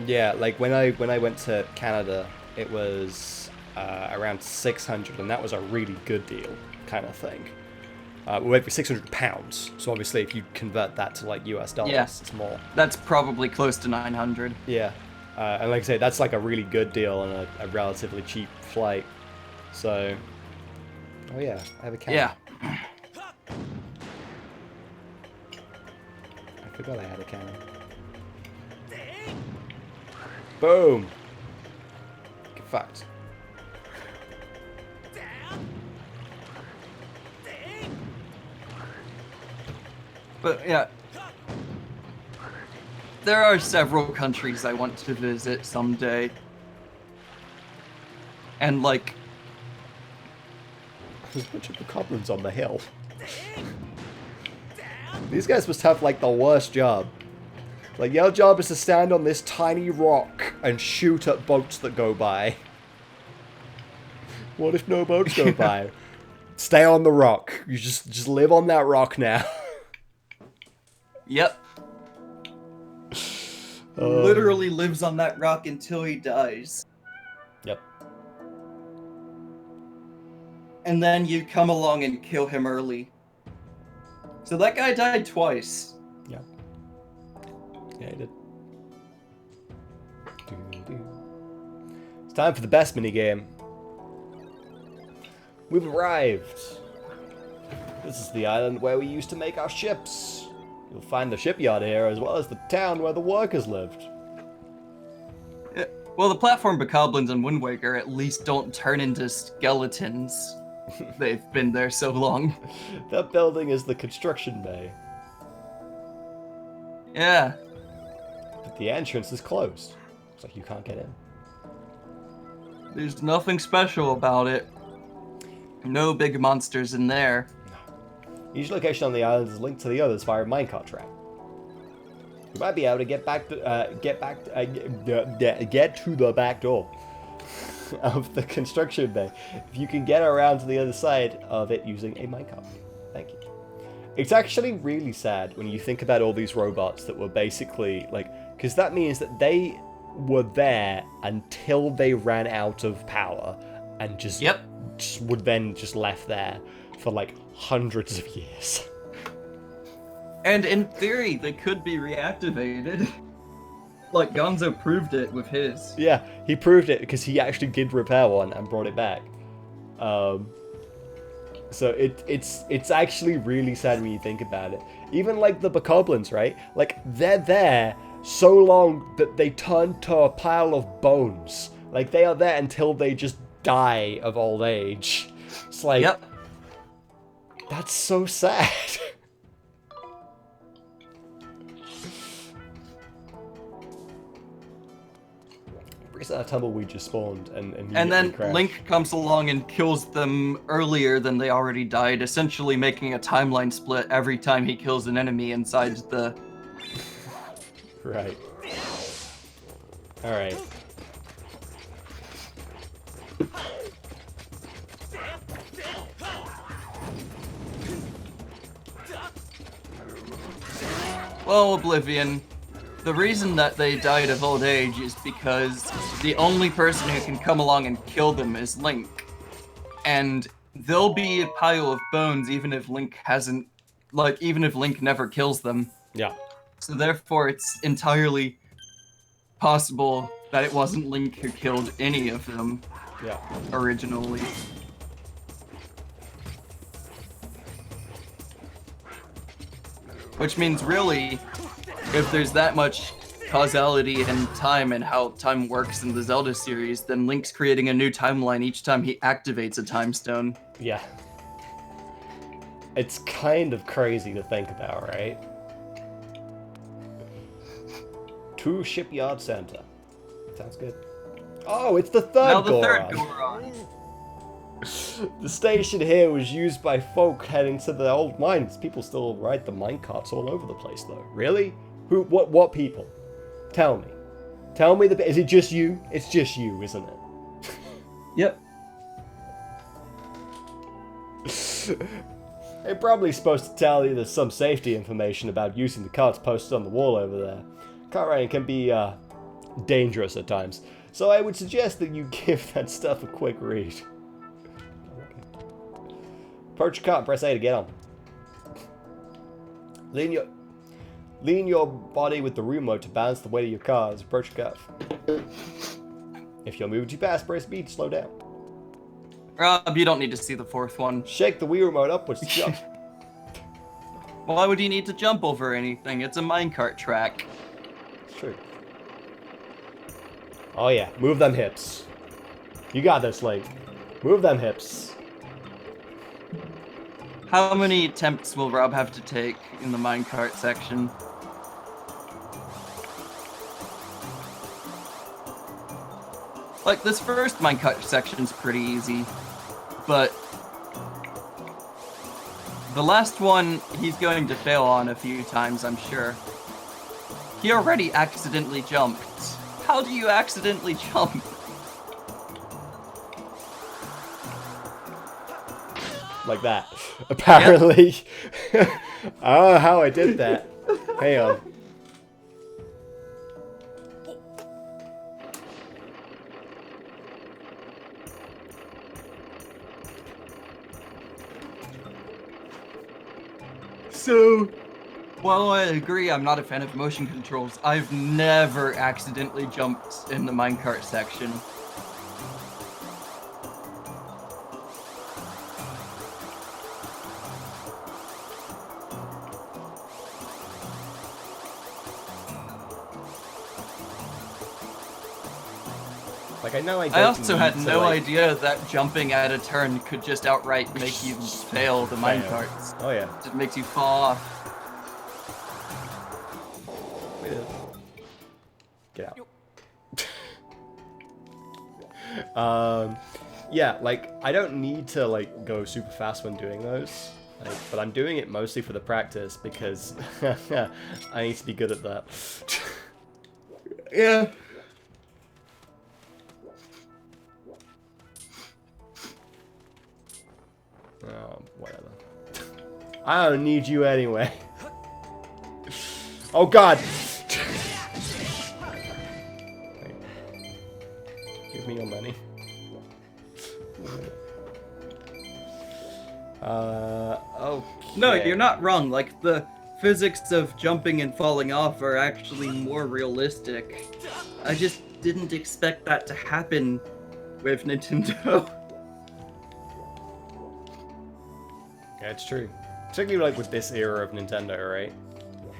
Yeah, like when I went to Canada, it was around 600, and that was a really good deal, kind of thing. Wait, for £600. So obviously, if you convert that to like US dollars, it's more. That's probably close to 900. Yeah, and like I say, that's like a really good deal and a relatively cheap flight. So, oh yeah, I have a cannon. Yeah. I forgot I had a cannon. Boom. Get fucked. But yeah, there are several countries I want to visit someday. And like, there's a bunch of goblins on the hill. These guys must have like the worst job. Like, your job is to stand on this tiny rock and shoot at boats that go by. What if no boats go by? Stay on the rock. You just live on that rock now. Yep. Literally lives on that rock until he dies. Yep. And then you come along and kill him early. So that guy died twice. Yeah. Yeah, he did. It's time for the best minigame. We've arrived. This is the island where we used to make our ships. You'll find the shipyard here, as well as the town where the workers lived. Yeah. Well, the platform bokoblins in Wind Waker at least don't turn into skeletons. They've been there so long. That building is the construction bay. Yeah. But the entrance is closed. Looks like you can't get in. There's nothing special about it. No big monsters in there. Each location on the island is linked to the others via a minecart track. You might be able to get to the back door of the construction bay if you can get around to the other side of it using a minecart. Thank you. It's actually really sad when you think about all these robots that were basically like, because that means that they were there until they ran out of power and just would then just left there for like hundreds of years. And in theory, they could be reactivated. Like, Gonzo proved it with his. Yeah, he proved it because he actually did repair one and brought it back. So it's actually really sad when you think about it. Even like the bokoblins, right? Like, they're there so long that they turn to a pile of bones. Like, they are there until they just die of old age. It's like, that's so sad. Tumbleweed just spawned and then crashed. Link comes along and kills them earlier than they already died, essentially making a timeline split every time he kills an enemy inside the... Right. Alright. Well, Oblivion, the reason that they died of old age is because the only person who can come along and kill them is Link. And they'll be a pile of bones even if Link hasn't, like, even if Link never kills them. Yeah. So therefore it's entirely possible that it wasn't Link who killed any of them originally. Which means really, if there's that much causality and time and how time works in the Zelda series, then Link's creating a new timeline each time he activates a time stone. Yeah. It's kind of crazy to think about, right? To Shipyard Center. Sounds good. Oh, it's the third Now the third Goron. Goron. The station here was used by folk heading to the old mines. People still ride the minecarts all over the place, though. Really? Who? What people? Tell me. Tell me is it just you? It's just you, isn't it? Yep. They're probably supposed to tell you there's some safety information about using the carts posted on the wall over there. Cart riding can be dangerous at times, so I would suggest that you give that stuff a quick read. Approach your cart and press A to get on. Lean your body with the remote to balance the weight of your car as you approach your cart. If you're moving too fast, press B to slow down. Rob, you don't need to see the fourth one. Shake the Wii remote upwards to jump. Why would you need to jump over anything? It's a minecart track. It's true. Oh yeah, move them hips. You got this, Link. Move them hips. How many attempts will Rob have to take in the minecart section? Like, this first minecart section's pretty easy, but the last one he's going to fail on a few times, I'm sure. He already accidentally jumped. How do you accidentally jump? Like that. Apparently. Yep. I don't know how I did that. Hang on. So, while I agree I'm not a fan of motion controls, I've never accidentally jumped in the minecart section. Like, I know I also had no idea that jumping at a turn could just outright make you fail the minecarts. Oh yeah. It makes you fall off. Get out. Yeah, like, I don't need to, like, go super fast when doing those. Like, but I'm doing it mostly for the practice because I need to be good at that. Yeah. Oh, whatever. I don't need you anyway. Oh god! Give me your money. Okay. No, you're not wrong. Like, the physics of jumping and falling off are actually more realistic. I just didn't expect that to happen with Nintendo. Yeah, it's true. Particularly, like, with this era of Nintendo, right?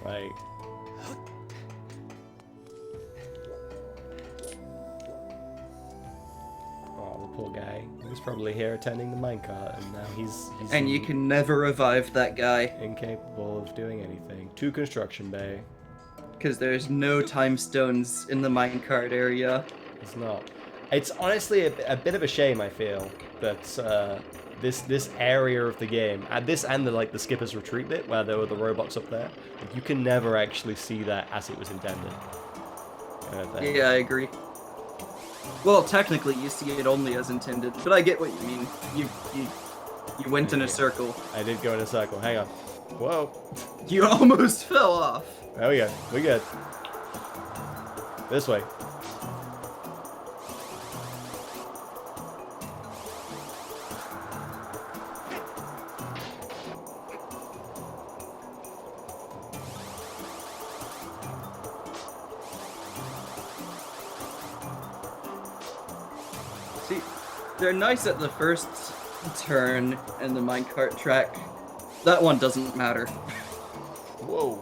Like... Oh, the poor guy. He was probably here attending the minecart, and now he's And you can never revive that guy. incapable of doing anything. To Construction Bay. Because there's no time stones in the minecart area. It's not. It's honestly a bit of a shame, I feel, that this area of the game, and the skipper's retreat bit where there were the robots up there, you can never actually see that as it was intended. Yeah, I agree. Well, technically, you see it only as intended, but I get what you mean. You went in a circle. I did go in a circle. Hang on. Whoa. You almost fell off. There we go. We good. This way. See, they're nice at the first turn in the minecart track. That one doesn't matter. Whoa.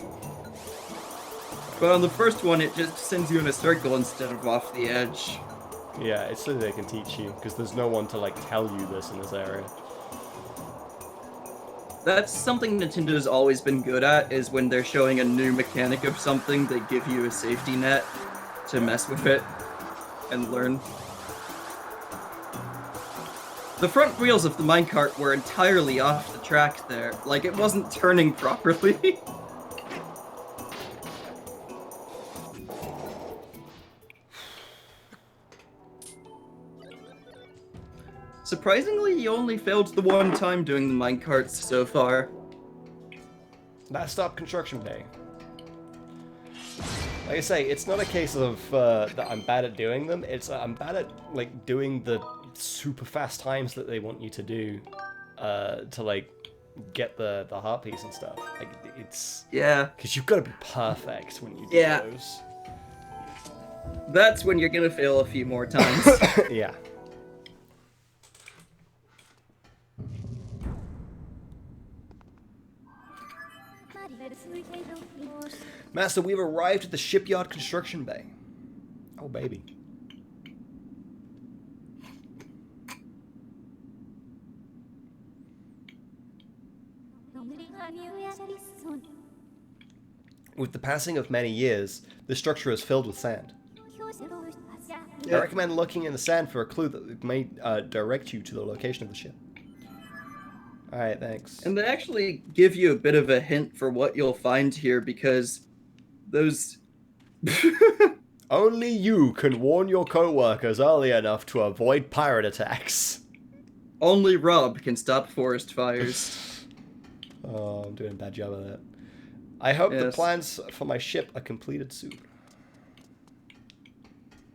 But on the first one, it just sends you in a circle instead of off the edge. Yeah, it's so they can teach you, because there's no one to, like, tell you this in this area. That's something Nintendo's always been good at, is when they're showing a new mechanic of something, they give you a safety net to mess with it and learn. The front wheels of the minecart were entirely off the track there. Like, it wasn't turning properly. Surprisingly, you only failed the one time doing the minecarts so far. That stopped construction bay. Like I say, it's not a case of that I'm bad at doing them. It's I'm bad at like doing the super fast times that they want you to do to like get the heart piece and stuff. Like it's because you've got to be perfect when you do those. That's when you're gonna fail a few more times. Yeah. Master, we've arrived at the shipyard construction bay. Oh, baby. With the passing of many years, the structure is filled with sand. I recommend looking in the sand for a clue that may direct you to the location of the ship. Alright, thanks. And they actually give you a bit of a hint for what you'll find here, because those... Only you can warn your co-workers early enough to avoid pirate attacks. Only Rob can stop forest fires. Oh, I'm doing a bad job of that. I hope the plans for my ship are completed soon.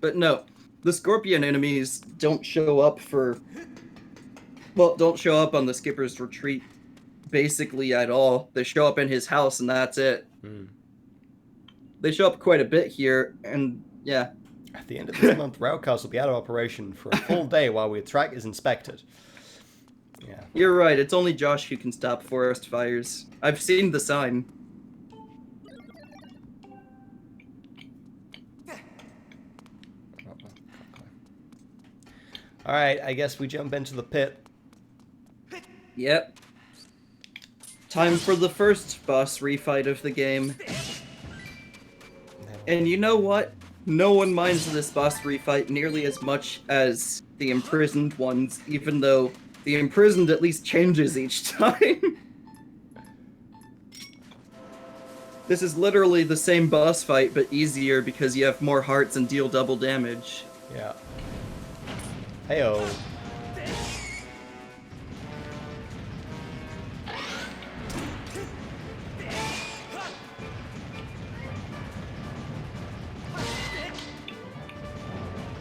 But no, the Scorpion enemies don't show up for... Well, don't show up on the Skipper's Retreat, basically, at all. They show up in his house, and that's it. They show up quite a bit here, and yeah. At the end of this month, Railcast will be out of operation for a full day while the track is inspected. Yeah. You're right, it's only Josh who can stop forest fires. I've seen the sign. Alright, I guess we jump into the pit. Yep. Time for the first boss refight of the game. And you know what? No one minds this boss refight nearly as much as the imprisoned ones, even though the imprisoned at least changes each time. This is literally the same boss fight, but easier because you have more hearts and deal double damage. Yeah. Heyo.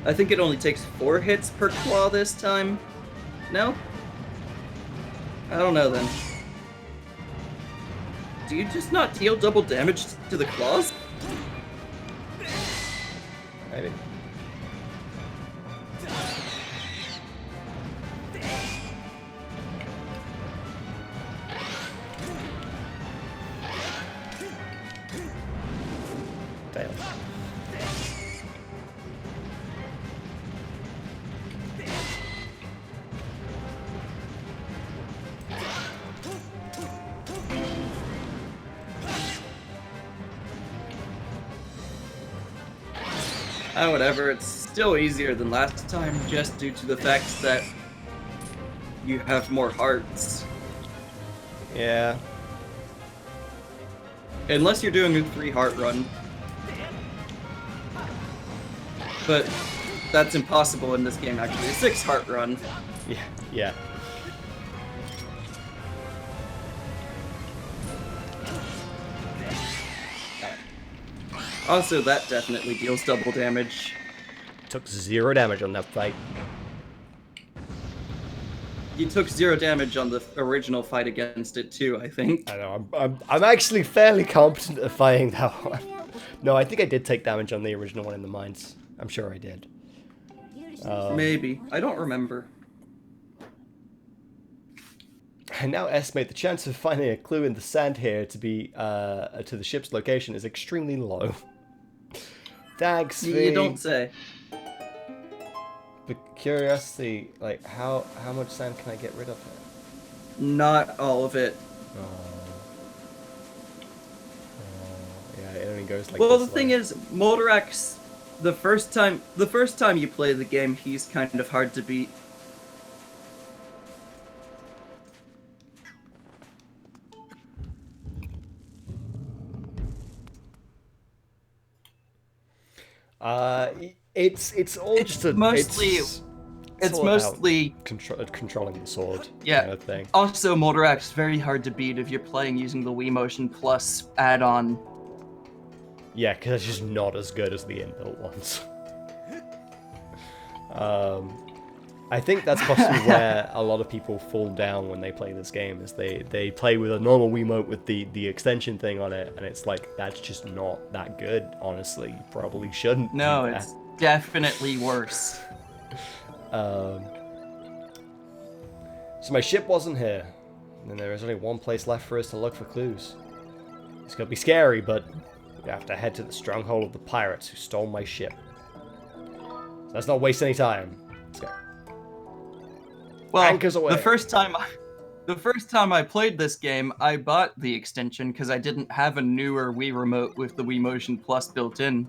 I think it only takes 4 hits per claw this time. No? I don't know then. Do you just not deal double damage to the claws? Maybe. Fail. Ah, whatever, it's still easier than last time, just due to the fact that you have more hearts. Yeah. Unless you're doing a 3-heart run. But that's impossible in this game, actually. A 6-heart run. Yeah. Yeah. Also, that definitely deals double damage. Took 0 damage on that fight. You took 0 damage on the original fight against it too, I think. I know, I'm actually fairly competent at fighting that one. No, I think I did take damage on the original one in the mines. I'm sure I did. Maybe. I don't remember. I now estimate the chance of finding a clue in the sand here to be to the ship's location is extremely low. Thanks, V. You don't say. But curiosity, like how much sand can I get rid of here? Not all of it. Yeah, it only goes like. Well, this the thing way. is, Moldrax, the first time you play the game, he's kind of hard to beat. It's all It's just a, mostly- It's all mostly about controlling the sword. Yeah. Kind of thing. Also, Moldrax is very hard to beat if you're playing using the Wii Motion Plus add-on. Yeah, because it's just not as good as the inbuilt ones. I think that's possibly where a lot of people fall down when they play this game, is they play with a normal Wiimote with the extension thing on it, and it's like, that's just not that good, honestly. You probably shouldn't No, do that. it's definitely worse. So my ship wasn't here, and there is only one place left for us to look for clues. It's gonna be scary, but we have to head to the stronghold of the pirates who stole my ship. So let's not waste any time. Let's go. Well, Anchors away. the first time I played this game, I bought the extension because I didn't have a newer Wii remote with the Wii Motion Plus built in.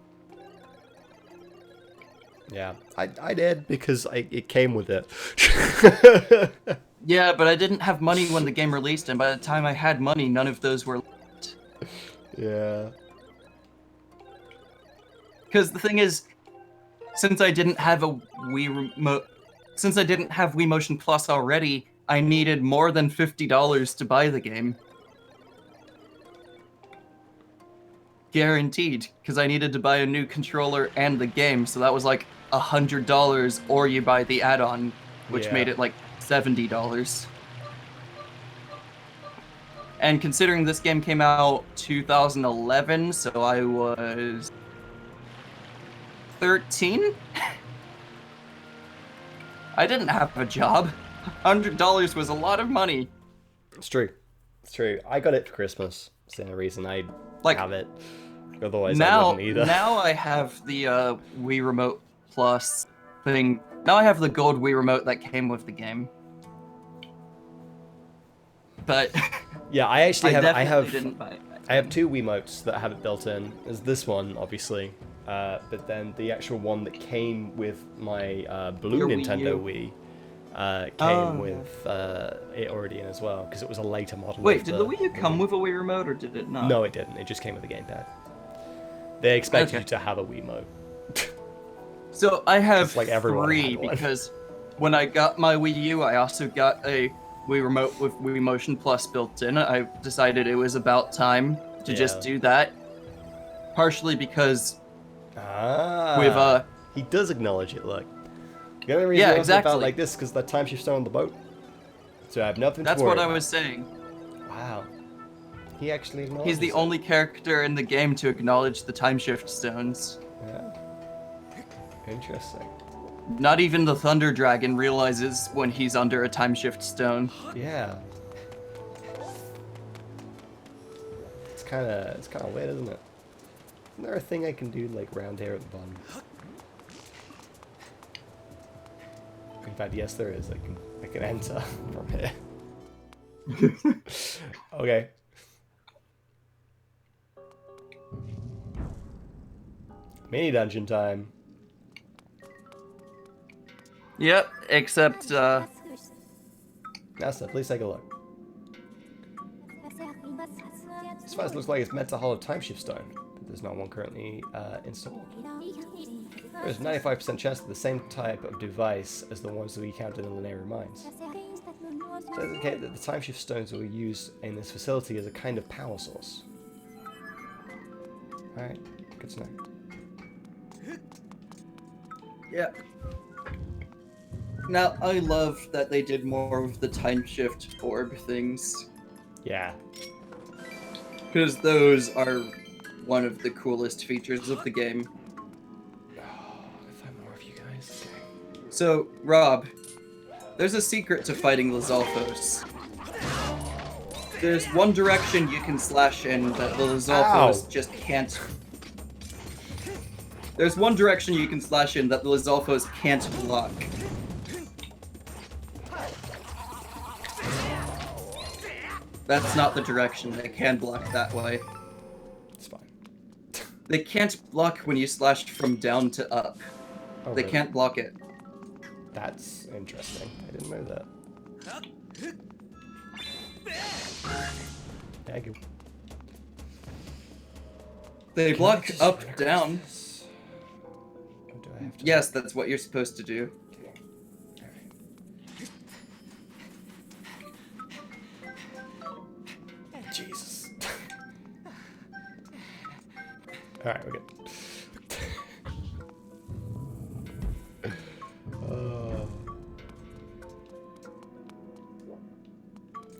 Yeah, I did because it came with it. Yeah, but I didn't have money when the game released, and by the time I had money, none of those were left. Yeah. Because the thing is, since I didn't have a since I didn't have Wii Motion Plus already, I needed more than $50 to buy the game. Guaranteed, because I needed to buy a new controller and the game, so that was like $100, or you buy the add-on, which Yeah. made it like $70. And considering this game came out 2011, so I was 13? I didn't have a job. $100 was a lot of money. It's true. It's true. I got it for Christmas. It's the only reason I Like, have it. Otherwise, I now, wouldn't either. now I have the Wii Remote Plus thing. Now I have the gold Wii Remote that came with the game. But Yeah, I actually I have didn't buy it. I have two Wiimotes that have it built in. There's this one, obviously, but then the actual one that came with my blue Your Wii Nintendo U. Wii came Oh, with it already in as well, because it was a later model. Wait, of did the Wii U come with a Wii Remote, or did it not? No, it didn't. It just came with a gamepad. They expected Okay. you to have a Wiimote. So I have It's like everyone three, had one. because when I got my Wii U, I also got a Wii Remote with Wii Motion Plus built in. I decided it was about time to just Yeah. do that. Partially because Ah, with he does acknowledge it. Look, the only reason Yeah, I exactly. about like this because that time shift stone on the boat. So I have nothing that's to worry what I about. was saying. Wow, he actually acknowledges He's the it. only character in the game to acknowledge the time shift stones. Yeah. Interesting. Not even the Thunder Dragon realizes when he's under a time shift stone. Yeah. It's kind of weird, isn't it? Isn't there a thing I can do like round here at the bottom? In fact, yes, there is. I can enter from here. Okay. Mini dungeon time. Yep, except Nasta, please take a look. This device looks like it's meant to hold a timeshift stone, but there's not one currently installed. There's a 95% chance of the same type of device as the ones that we counted in the Linear Mines. So it indicates that the timeshift stones that we use in this facility is a kind of power source. Alright, good to know. yeah. Now I love that they did more of the time shift orb things, Yeah. because those are one of the coolest features of the game. Oh, if I'm more of you guys. So, Rob, there's a secret to fighting Lizalfos. There's one direction you can slash in that the Lizalfos just can't. There's one direction you can slash in that the Lizalfos can't block. That's not the direction. They can block that way. It's fine. They can't block when you slashed from down to up. Oh, They really? can't block it. That's interesting. I didn't know that. Thank you. They block up, down. Or do I have to... Yes, that's what you're supposed to do. Jesus. Alright, we're good.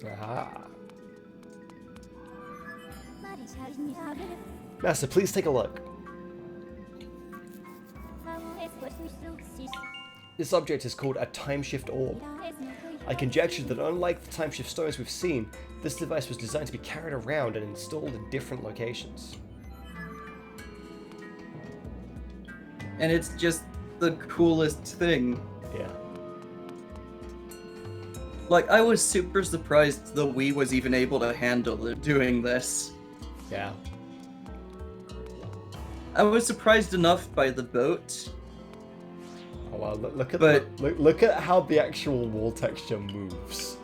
Aha. Master, please take a look. This object is called a timeshift orb. I conjectured that unlike the timeshift stones we've seen, this device was designed to be carried around and installed in different locations. And it's just the coolest thing. Yeah. Like, I was super surprised the Wii was even able to handle it doing this. Yeah. I was surprised enough by the boat. Oh wow, look at But- look at how the actual wall texture moves.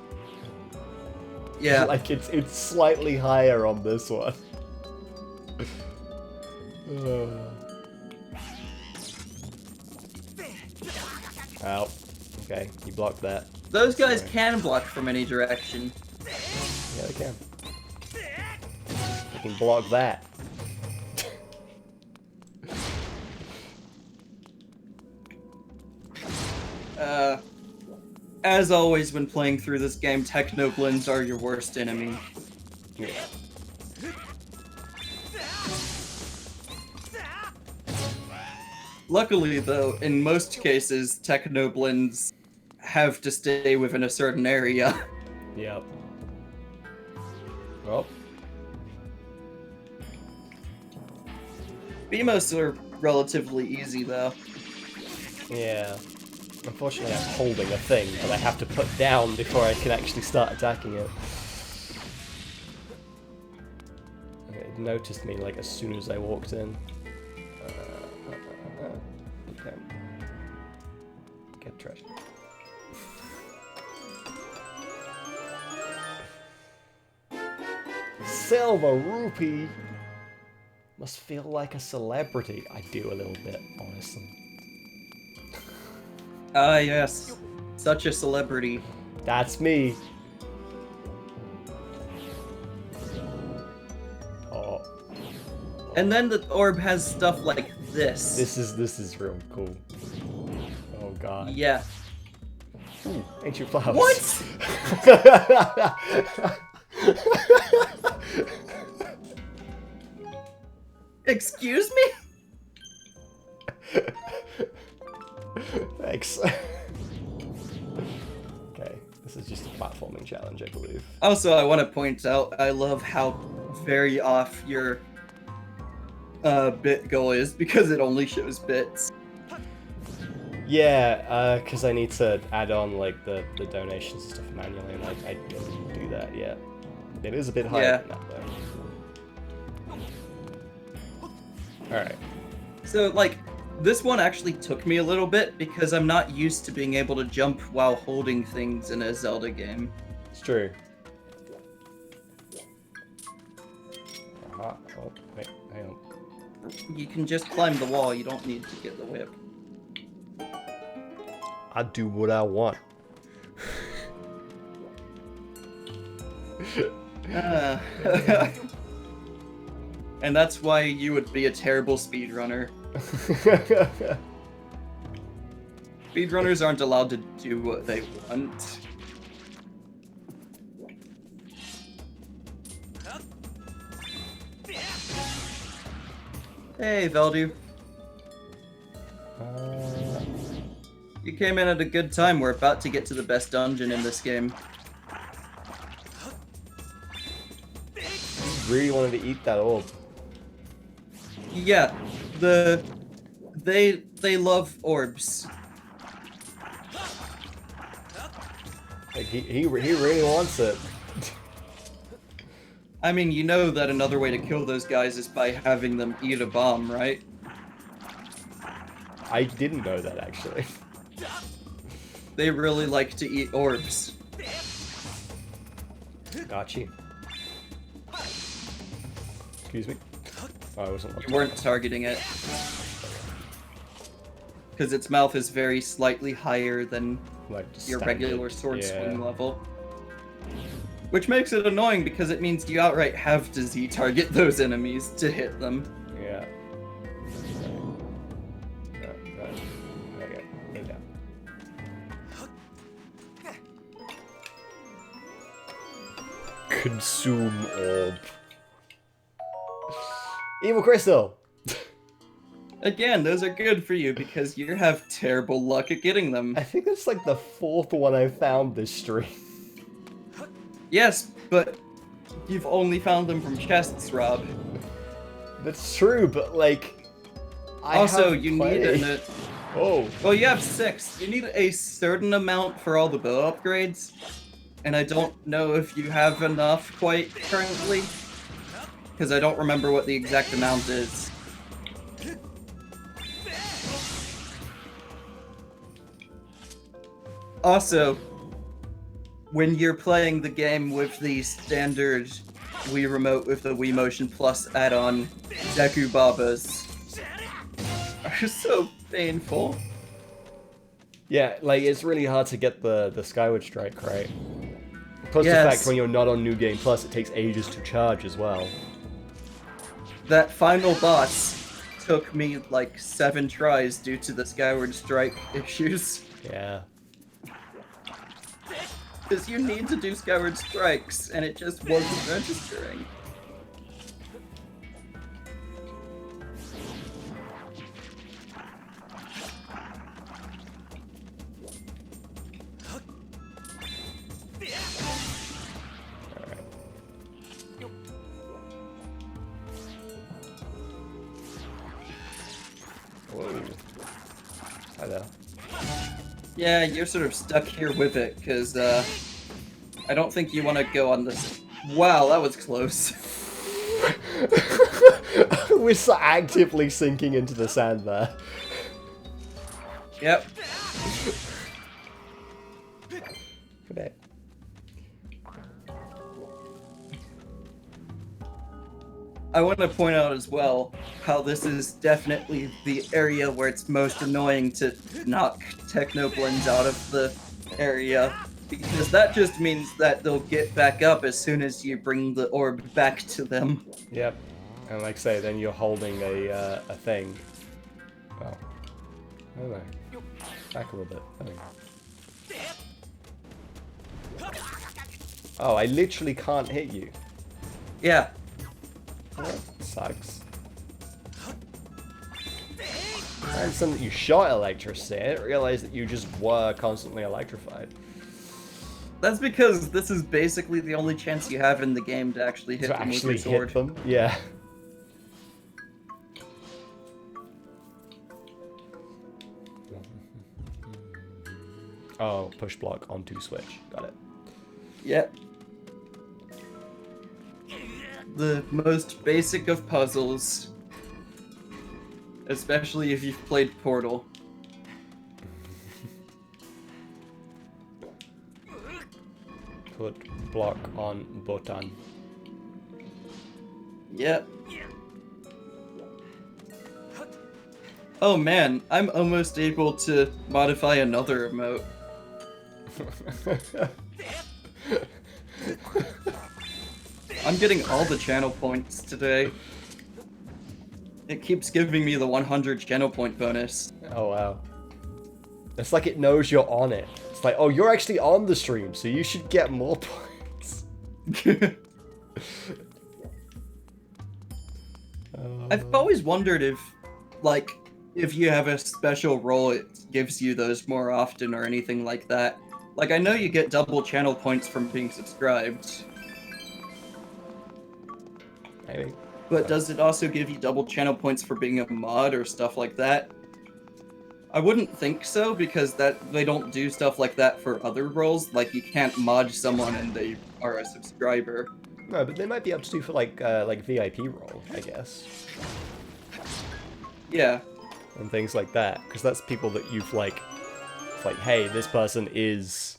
Yeah. Like it's slightly higher on this one. Ow. Okay, you blocked that. Those guys can block from any direction. Yeah, they can. They can block that. As always when playing through this game, Technoblins are your worst enemy. Yeah. Luckily, though, in most cases, Technoblins have to stay within a certain area. Yep. Well. BMOS are relatively easy, though. Yeah. Unfortunately, I'm holding a thing that I have to put down before I can actually start attacking it. And it noticed me like as soon as I walked in. Okay. Get treasure. Silver rupee must feel like a celebrity. I do a little bit, honestly. Ah, yes. Such a celebrity. That's me. Oh, And then the orb has stuff like this. this is real cool. Oh god. Yeah. Ooh, ancient flowers. What? Excuse me? Thanks. Okay, this is just a platforming challenge, I believe. Also, I want to point out, I love how very off your bit goal is, because it only shows bits. Yeah, because I need to add on like the donations and stuff manually, and I didn't do that yet. It is a bit higher Yeah. than that though. Alright. So, like, this one actually took me a little bit, because I'm not used to being able to jump while holding things in a Zelda game. It's true. Oh, wait, hang on. You can just climb the wall, you don't need to get the whip. I do what I want. And that's why you would be a terrible speedrunner. Speedrunners aren't allowed to do what they want. Hey, Veldu. You came in at a good time. We're about to get to the best dungeon in this game. You really wanted to eat that orb. Yeah, they love orbs. Like he really wants it. I mean, you know that another way to kill those guys is by having them eat a bomb, right? I didn't know that actually. They really like to eat orbs. Got you. Excuse me. Oh, I wasn't looking. You weren't targeting it. Because its mouth is very slightly higher than Like your standard. regular sword Yeah. swing level. Which makes it annoying because it means you outright have to Z-target those enemies to hit them. Yeah. Okay. Lay down. Consume orb. Evil crystal. Again, those are good for you because you have terrible luck at getting them. I think that's like the 4th one I found this stream. Yes, but you've only found them from chests, Rob. That's true, but like. Also, you plenty. need Oh. well, you have 6. You need a certain amount for all the bow upgrades. And I don't know if you have enough quite currently. Because I don't remember what the exact amount is. Also, when you're playing the game with the standard Wii Remote with the Wii Motion Plus add-on, Deku Babas are so painful. Yeah, like it's really hard to get the Skyward Strike right. Plus the Yes. fact when you're not on New Game Plus, it takes ages to charge as well. That final boss took me like 7 tries due to the Skyward Strike issues. Yeah. Because you need to do Skyward Strikes, and it just wasn't registering. Whoa. Hello. Yeah, you're sort of stuck here with it, because, I don't think you want to go on this. Wow, that was close. We're so actively sinking into the sand there. Yep. Okay. I want to point out as well how this is definitely the area where it's most annoying to knock Technoblends out of the area, because that just means that they'll get back up as soon as you bring the orb back to them. Yep. And like I say, then you're holding a thing. Well, I don't know. Back a little bit. There we go. Oh, I literally can't hit you. Yeah. Well, that sucks. I understand that you shot electricity. I didn't realize that you just were constantly electrified. That's because this is basically the only chance you have in the game to actually hit To them with actually your sword. hit them? Yeah. Oh, push block onto switch. Got it. Yep. The most basic of puzzles. Especially if you've played Portal. Put block on button. Yep. Oh man, I'm almost able to modify another emote. I'm getting all the channel points today. It keeps giving me the 100 channel point bonus. Oh wow. It's like it knows you're on it. It's like, oh, you're actually on the stream, so you should get more points. I've always wondered if, like, if you have a special role, it gives you those more often or anything like that. Like, I know you get double channel points from being subscribed. Maybe. But does it also give you double channel points for being a mod or stuff like that? I wouldn't think so, because they don't do stuff like that for other roles. Like, you can't mod someone and they are a subscriber. No, but they might be able to do for like VIP role, I guess. Yeah. And things like that, because that's people that you've like, it's like, hey, this person is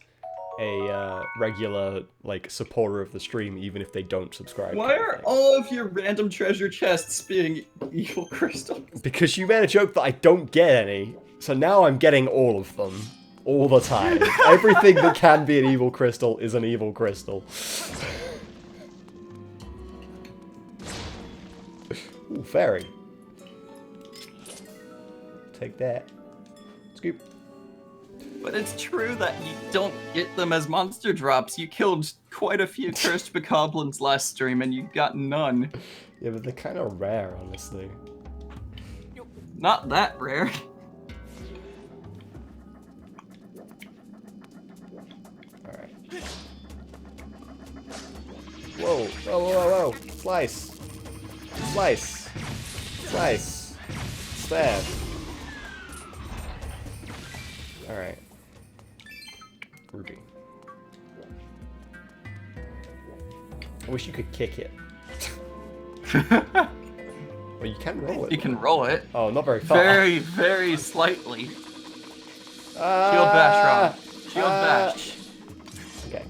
a regular like supporter of the stream, even if they don't subscribe. Why are all of your random treasure chests being evil crystals? Because you made a joke that I don't get any, so now I'm getting all of them. All the time. Everything that can be an evil crystal is an evil crystal. Ooh, fairy. Take that. Scoop. But it's true that you don't get them as monster drops. You killed quite a few cursed bokoblins last stream and you got none. Yeah, but they're kind of rare, honestly. Not that rare. Alright. Whoa, whoa, whoa, whoa. Slice. Slice. Slice. Stab. Alright. Ruby. I wish you could kick it. Well, you can roll it. You can roll it. Oh, not very far. Very, very slightly. Shield bash, Rob. Shield bash. Okay.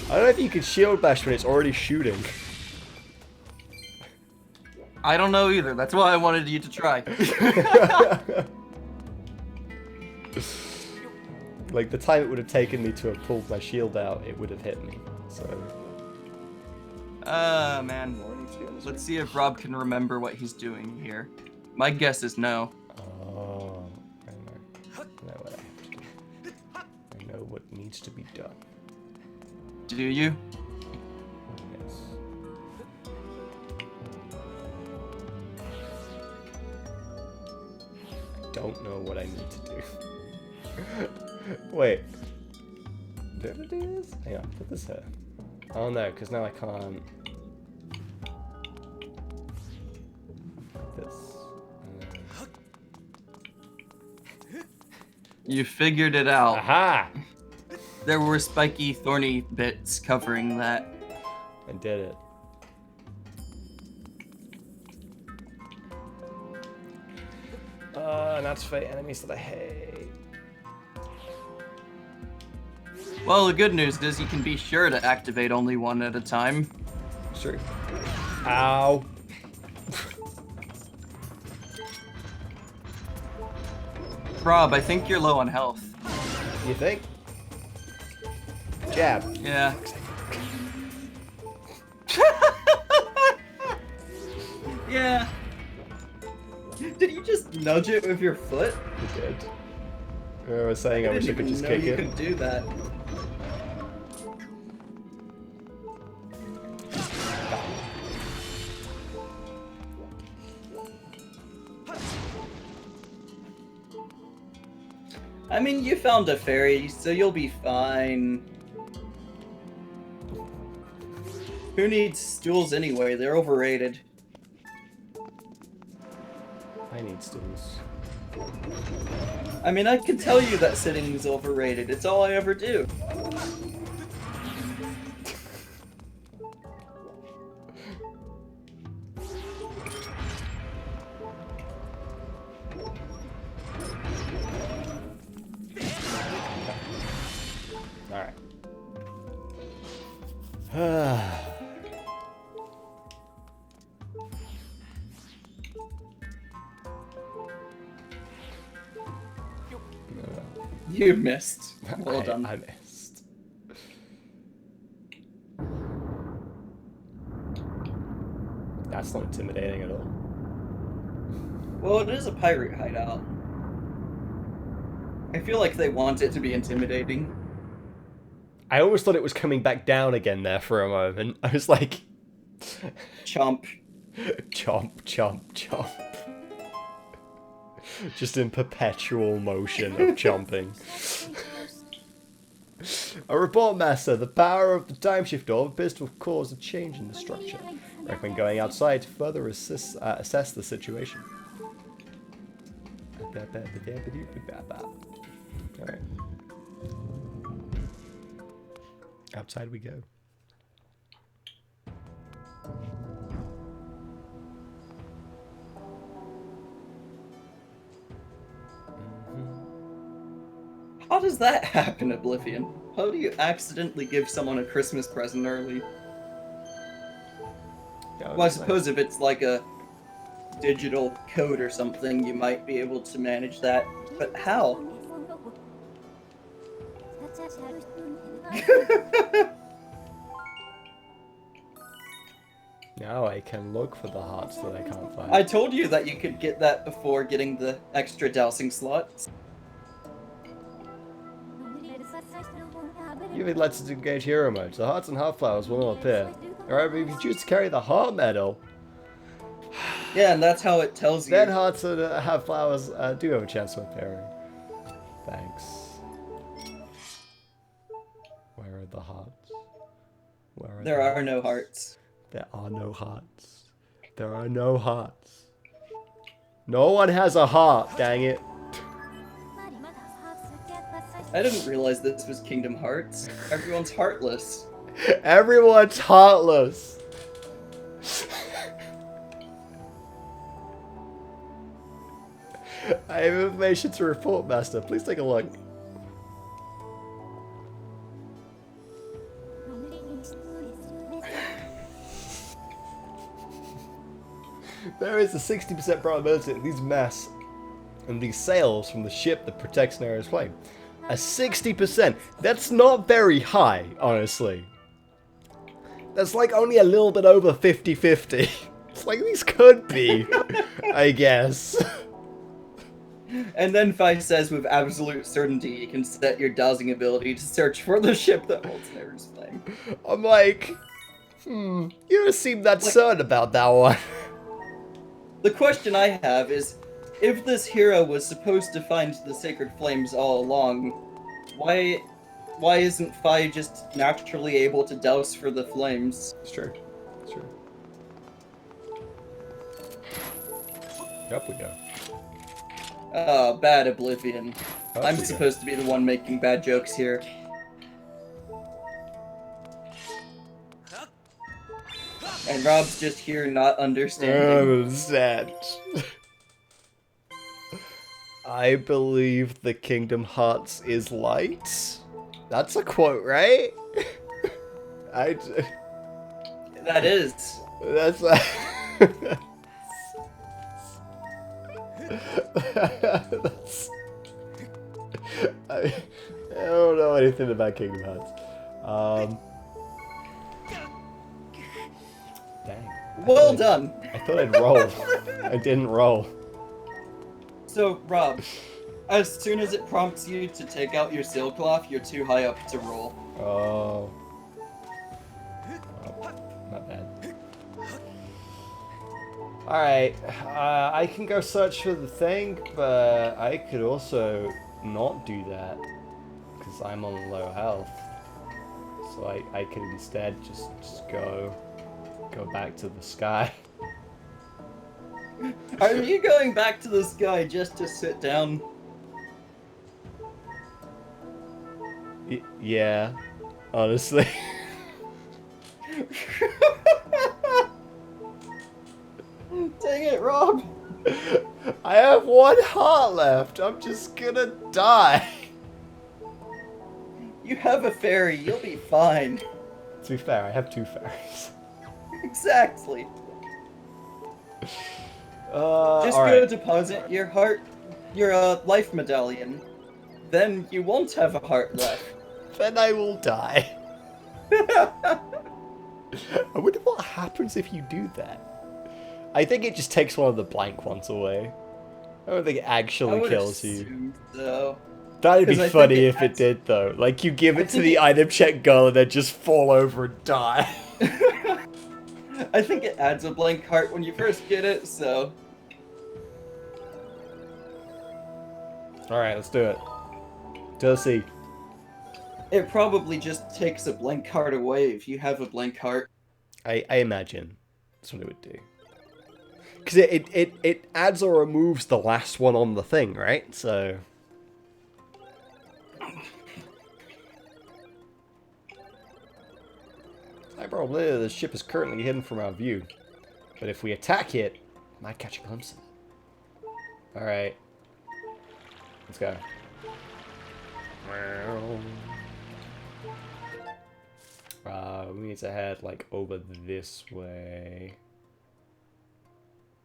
I don't know if you can shield bash when it's already shooting. I don't know either. That's why I wanted you to try. Like, the time it would have taken me to have pulled my shield out, it would have hit me. So. Man. Let's see if Rob can remember what he's doing here. My guess is no. Oh, I know what I have to do. I know what needs to be done. Do you? Yes. I don't know what I need to do. Wait. Do I have to do this? Hang on, put this here. Oh no, because now I can't. This. You figured it out. Aha! There were spiky, thorny bits covering that. I did it. And that's for enemies that I hate. Well, the good news is you can be sure to activate only one at a time. Sure. Ow. Rob, I think you're low on health. You think? Jab. Yeah. Yeah. Did you just nudge it with your foot? You did. I was saying I wish I could just kick you it. could do that. I mean, you found a fairy, so you'll be fine. Who needs stools anyway? They're overrated. I need stools. I mean, I can tell you that sitting is overrated. It's all I ever do. Alright. You missed. Well done. I missed. That's not intimidating at all. Well, it is a pirate hideout. I feel like they want it to be intimidating. I almost thought it was coming back down again there for a moment. I was like... Chomp. Chomp, chomp, chomp. Just in perpetual motion of chomping. A report, Master. The power of the time shift orb appears to have caused a change in the structure. Recommend going outside to further assess the situation. Alright. Outside we go. How does that happen, Oblivion? How do you accidentally give someone a Christmas present early? Well, I suppose if it's like a digital code or something, you might be able to manage that. But how? Now I can look for the hearts that I can't find. I told you that you could get that before getting the extra dowsing slots. Even lets us engage hero mode. The hearts and heart flowers will not appear. However, if you choose to carry the heart medal, yeah, and that's how it tells you. then hearts that have flowers do have a chance of appearing. Thanks. Where are the hearts? Where are there are no hearts. There are no hearts. There are no hearts. No one has a heart, dang it. I didn't realize this was Kingdom Hearts. Everyone's heartless. Everyone's heartless. I have information to report, Master. Please take a look. There is a 60% probability that these mass and these sails from the ship that protects Nero's flame. A 60%. That's not very high, honestly. That's like only a little bit over 50-50. It's like these could be, I guess. And then Fi says with absolute certainty you can set your dowsing ability to search for the ship that holds Nero's flame. I'm like, you don't seem that certain about that one. The question I have is, if this hero was supposed to find the sacred flames all along, why isn't Fi just naturally able to douse for the flames? It's true. It's true. Up we go. Oh, bad Oblivion. Up I'm we go. supposed to be the one making bad jokes here. And Rob's just here not understanding. Oh, sad. I believe the Kingdom Hearts is light. That's a quote, right? That is. That's that's. I don't know anything about Kingdom Hearts. Dang. Well done. I thought I'd roll. I didn't roll. So, Rob, as soon as it prompts you to take out your sailcloth, you're too high up to roll. Oh. Not bad. Alright, I can go search for the thing, but I could also not do that, because I'm on low health. So I could instead just go back to the sky. Are you going back to the sky just to sit down? Yeah, honestly. Dang it, Rob! I have one heart left. I'm just gonna die. You have a fairy, you'll be fine. To be fair, I have 2 fairies. Exactly. Just alright. go deposit your life medallion. Then you won't have a heart left. Then I will die. I wonder what happens if you do that. I think it just takes one of the blank ones away. I don't think it actually kills you. So. That'd be 'Cause I funny think if it did, though. Like, you give it to the item check girl and then just fall over and die. I think it adds a blank heart when you first get it, so. Alright, let's do it. To the sea. It probably just takes a blank heart away if you have a blank heart. I imagine that's what it would do. Because it adds or removes the last one on the thing, right? So... I probably the ship is currently hidden from our view. But if we attack it, we might catch a glimpse of it. Alright. Let's go. We need to head, like, over this way.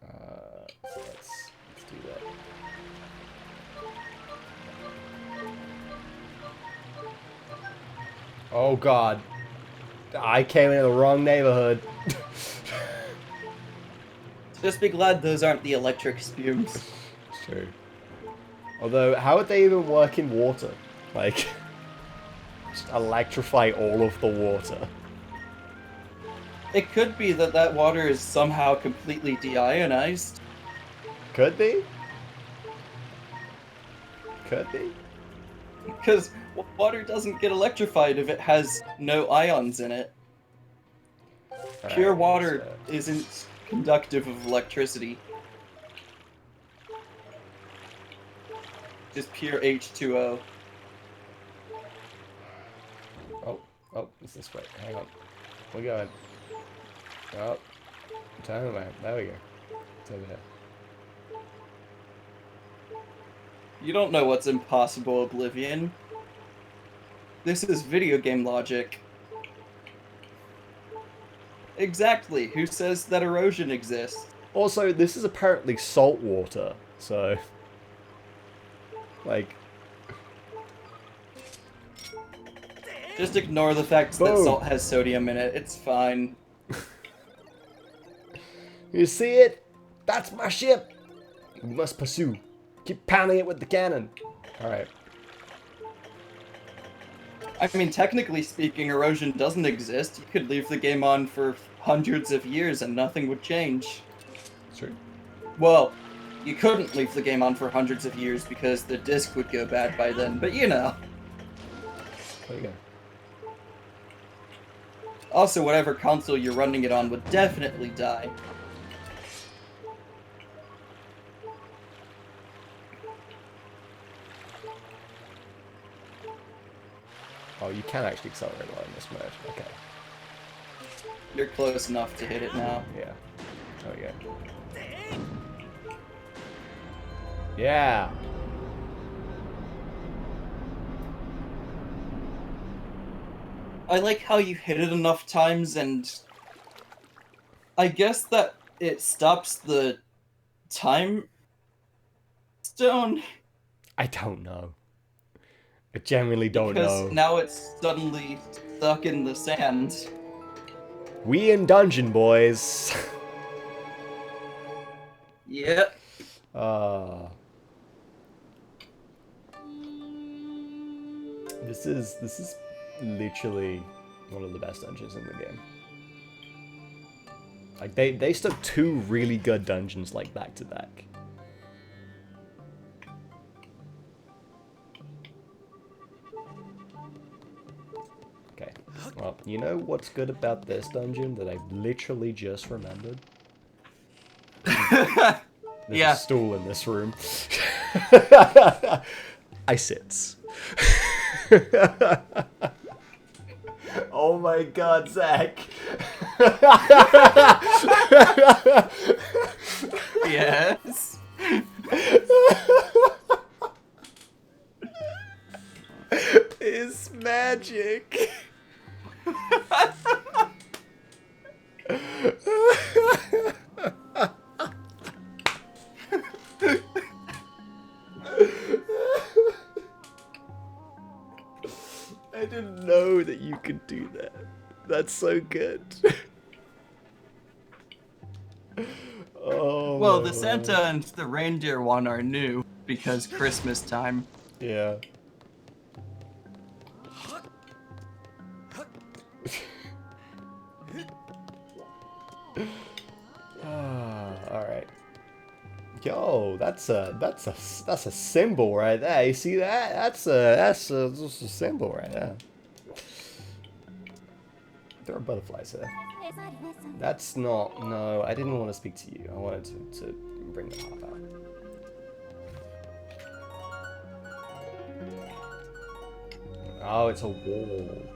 Let's do that. Oh, God. I came into the wrong neighborhood. Just be glad those aren't the electric spumes. It's true. Although, how would they even work in water? Like, just electrify all of the water. It could be that that water is somehow completely deionized. Could be. Could be. Because water doesn't get electrified if it has no ions in it. Pure water isn't conductive of electricity. Just pure H2O. Oh, it's this way. Hang on. We're going. Oh, turn around. There we go. It's over here. You don't know what's impossible, Oblivion. This is video game logic. Exactly. Who says that erosion exists? Also, this is apparently salt water, so... Like... Just ignore the fact that salt has sodium in it. It's fine. You see it? That's my ship! We must pursue. Keep pounding it with the cannon. Alright. I mean, technically speaking, erosion doesn't exist. You could leave the game on for hundreds of years and nothing would change. True. Well, you couldn't leave the game on for hundreds of years because the disc would go bad by then, but you know. There you go. Also, whatever console you're running it on would definitely die. Oh, you can actually accelerate while in this mode. Okay. You're close enough to hit it now. Yeah. There we go. Yeah. I like how you hit it enough times, and I guess that it stops the time stone. I don't know. I genuinely don't know. Because now it's suddenly stuck in the sand. We in dungeon, boys. Yep. This is literally one of the best dungeons in the game. Like they stuck two really good dungeons like back to back. Okay. Well, you know what's good about this dungeon that I literally just remembered? There's a stool in this room. I sits. Oh my god, Zach. Yes. It's magic. I didn't know that you could do that. That's so good. Oh. Well, the Santa and the reindeer one are new because Christmas time. Yeah. All right. Yo, that's a symbol right there. You see that? That's a symbol right there. There are butterflies here. That's not... No, I didn't want to speak to you. I wanted to bring the harp out. Oh, it's a wall.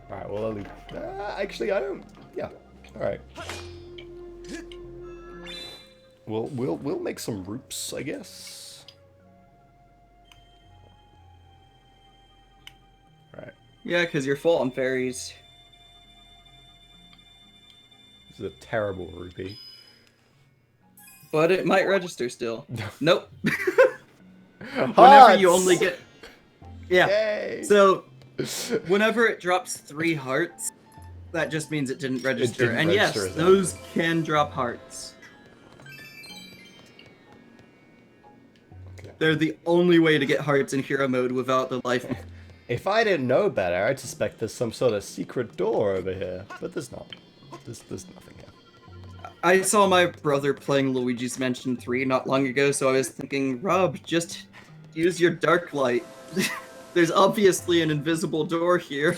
Alright, well, I'll leave... actually, I don't... Yeah. Alright. We'll make some roops, I guess. Alright. Yeah, because you're full on fairies. This is a terrible rupee. But it might register still. Nope. Whenever Hearts! you only get... Yeah. Yay! So, whenever it drops 3 hearts, that just means it didn't register. And register, yes, those can drop hearts. Okay. They're the only way to get hearts in hero mode without the life. If I didn't know better, I'd suspect there's some sort of secret door over here. But there's not. There's nothing here. I saw my brother playing Luigi's Mansion 3 not long ago, so I was thinking, Rob, just use your dark light. There's obviously an invisible door here.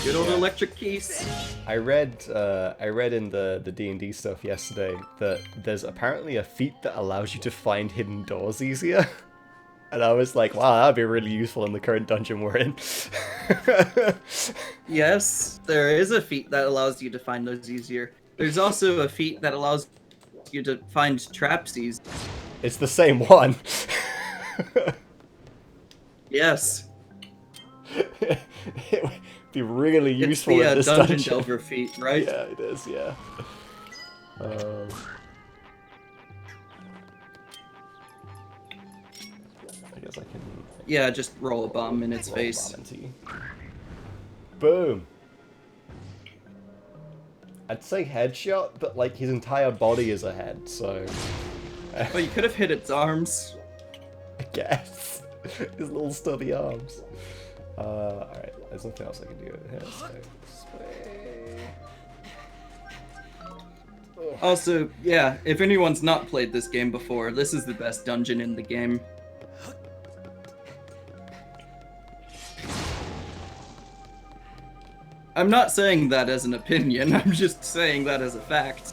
Good old electric keys. I read in the D&D stuff yesterday that there's apparently a feat that allows you to find hidden doors easier. And I was like, wow, that'd be really useful in the current dungeon we're in. Yes, there is a feat that allows you to find those easier. There's also a feat that allows you to find trapsies. It's the same one. Yes. It would be really useful It's the in this dungeon dungeon. delver feat, right? Yeah, it is, yeah. I guess I can... Yeah, just roll a bomb in its roll face. bomb into you. Boom! I'd say headshot, but like his entire body is a head, so... Well, you could have hit its arms. I guess. His little stubby arms. Alright, there's nothing else I can do over here, so... Also, yeah, if anyone's not played this game before, this is the best dungeon in the game. I'm not saying that as an opinion, I'm just saying that as a fact.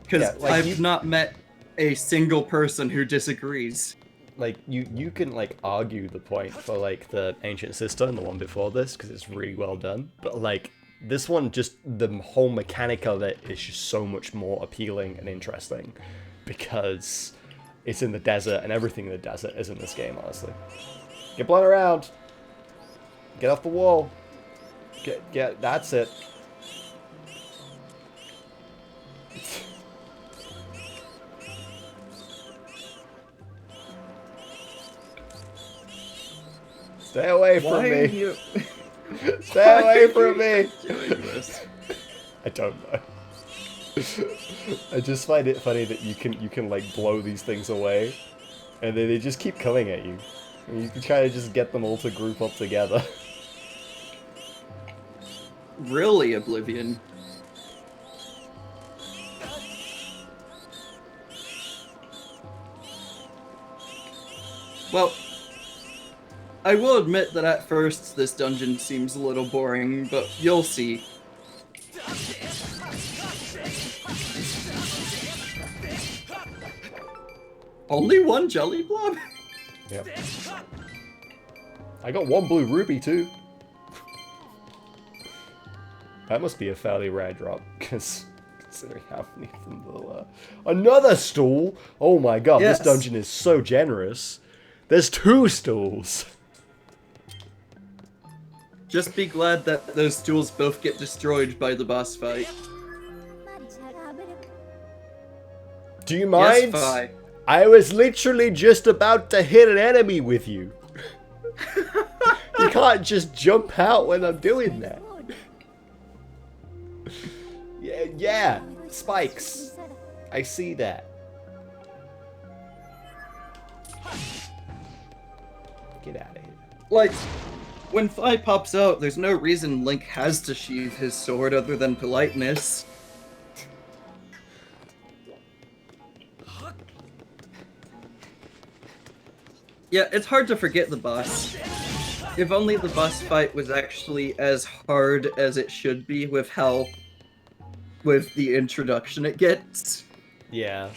Because Yeah, like I've not met a single person who disagrees. Like, you can, like, argue the point for, like, the Ancient Sister and the one before this, because it's really well done. But, like, this one, just, the whole mechanic of it is just so much more appealing and interesting. Because it's in the desert, and everything in the desert is in this game, honestly. Get blown around! Get off the wall! Get, that's it. Stay away from Why are me! you... Stay away from me! doing this? I don't know. I just find it funny that you can like blow these things away, and then they just keep coming at you. And you can try to just get them all to group up together. Really, Oblivion? Well, I will admit that at first this dungeon seems a little boring, but you'll see. Only one jelly blob? Yep. I got one blue ruby too. That must be a fairly rare drop, because considering how many of them there were. Another stool? Oh my god, Yes. this dungeon is so generous. There's 2 stools. Just be glad that those stools both get destroyed by the boss fight. Do you mind? Yes, Fi. I was literally just about to hit an enemy with you. You can't just jump out when I'm doing that. Yeah, spikes. I see that. Get out of here. Like, when Fi pops out, there's no reason Link has to sheathe his sword other than politeness. Yeah, it's hard to forget the boss. If only the boss fight was actually as hard as it should be with the introduction it gets. Yeah.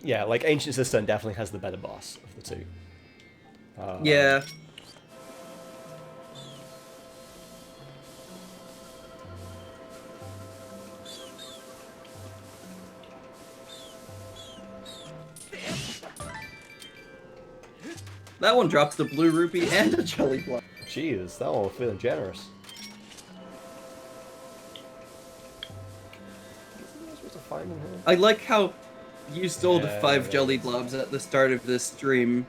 Yeah, like Ancient Cistern definitely has the better boss of the two. Yeah. That one drops the blue rupee and a jelly block. Jeez, that one was feeling generous. I like how you stole the Yeah, 5 yeah. jelly blobs at the start of this stream,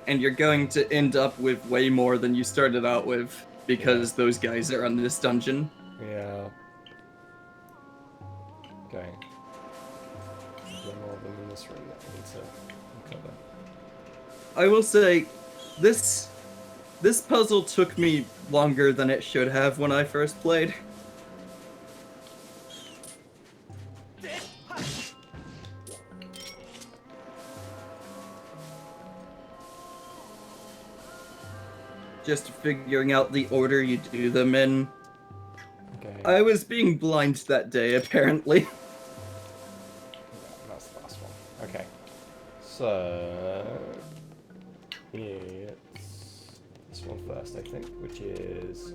and you're going to end up with way more than you started out with because those guys are on this dungeon. Yeah. Okay. There are more of them in this room that we need to cover. I will say, this puzzle took me longer than it should have when I first played. Just figuring out the order you do them in. Okay. I was being blind that day, apparently. Yeah, that's the last one. Okay. So it's this one first, I think, which is,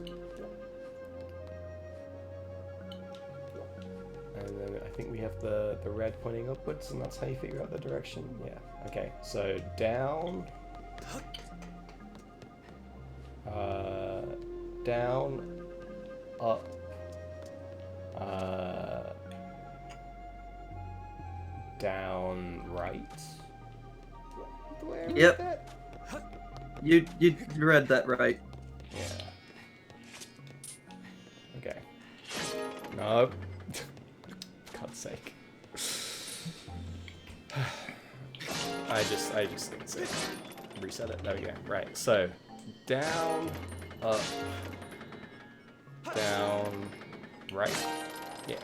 and then I think we have the red pointing upwards, and that's how you figure out the direction. Yeah. Okay. So down. Down, up, down, right. Where Yep. is that? You read that right. Yeah. Okay. No. God's sake. I just need to reset it. There we go. Right. So down, up, down, right. Yeah.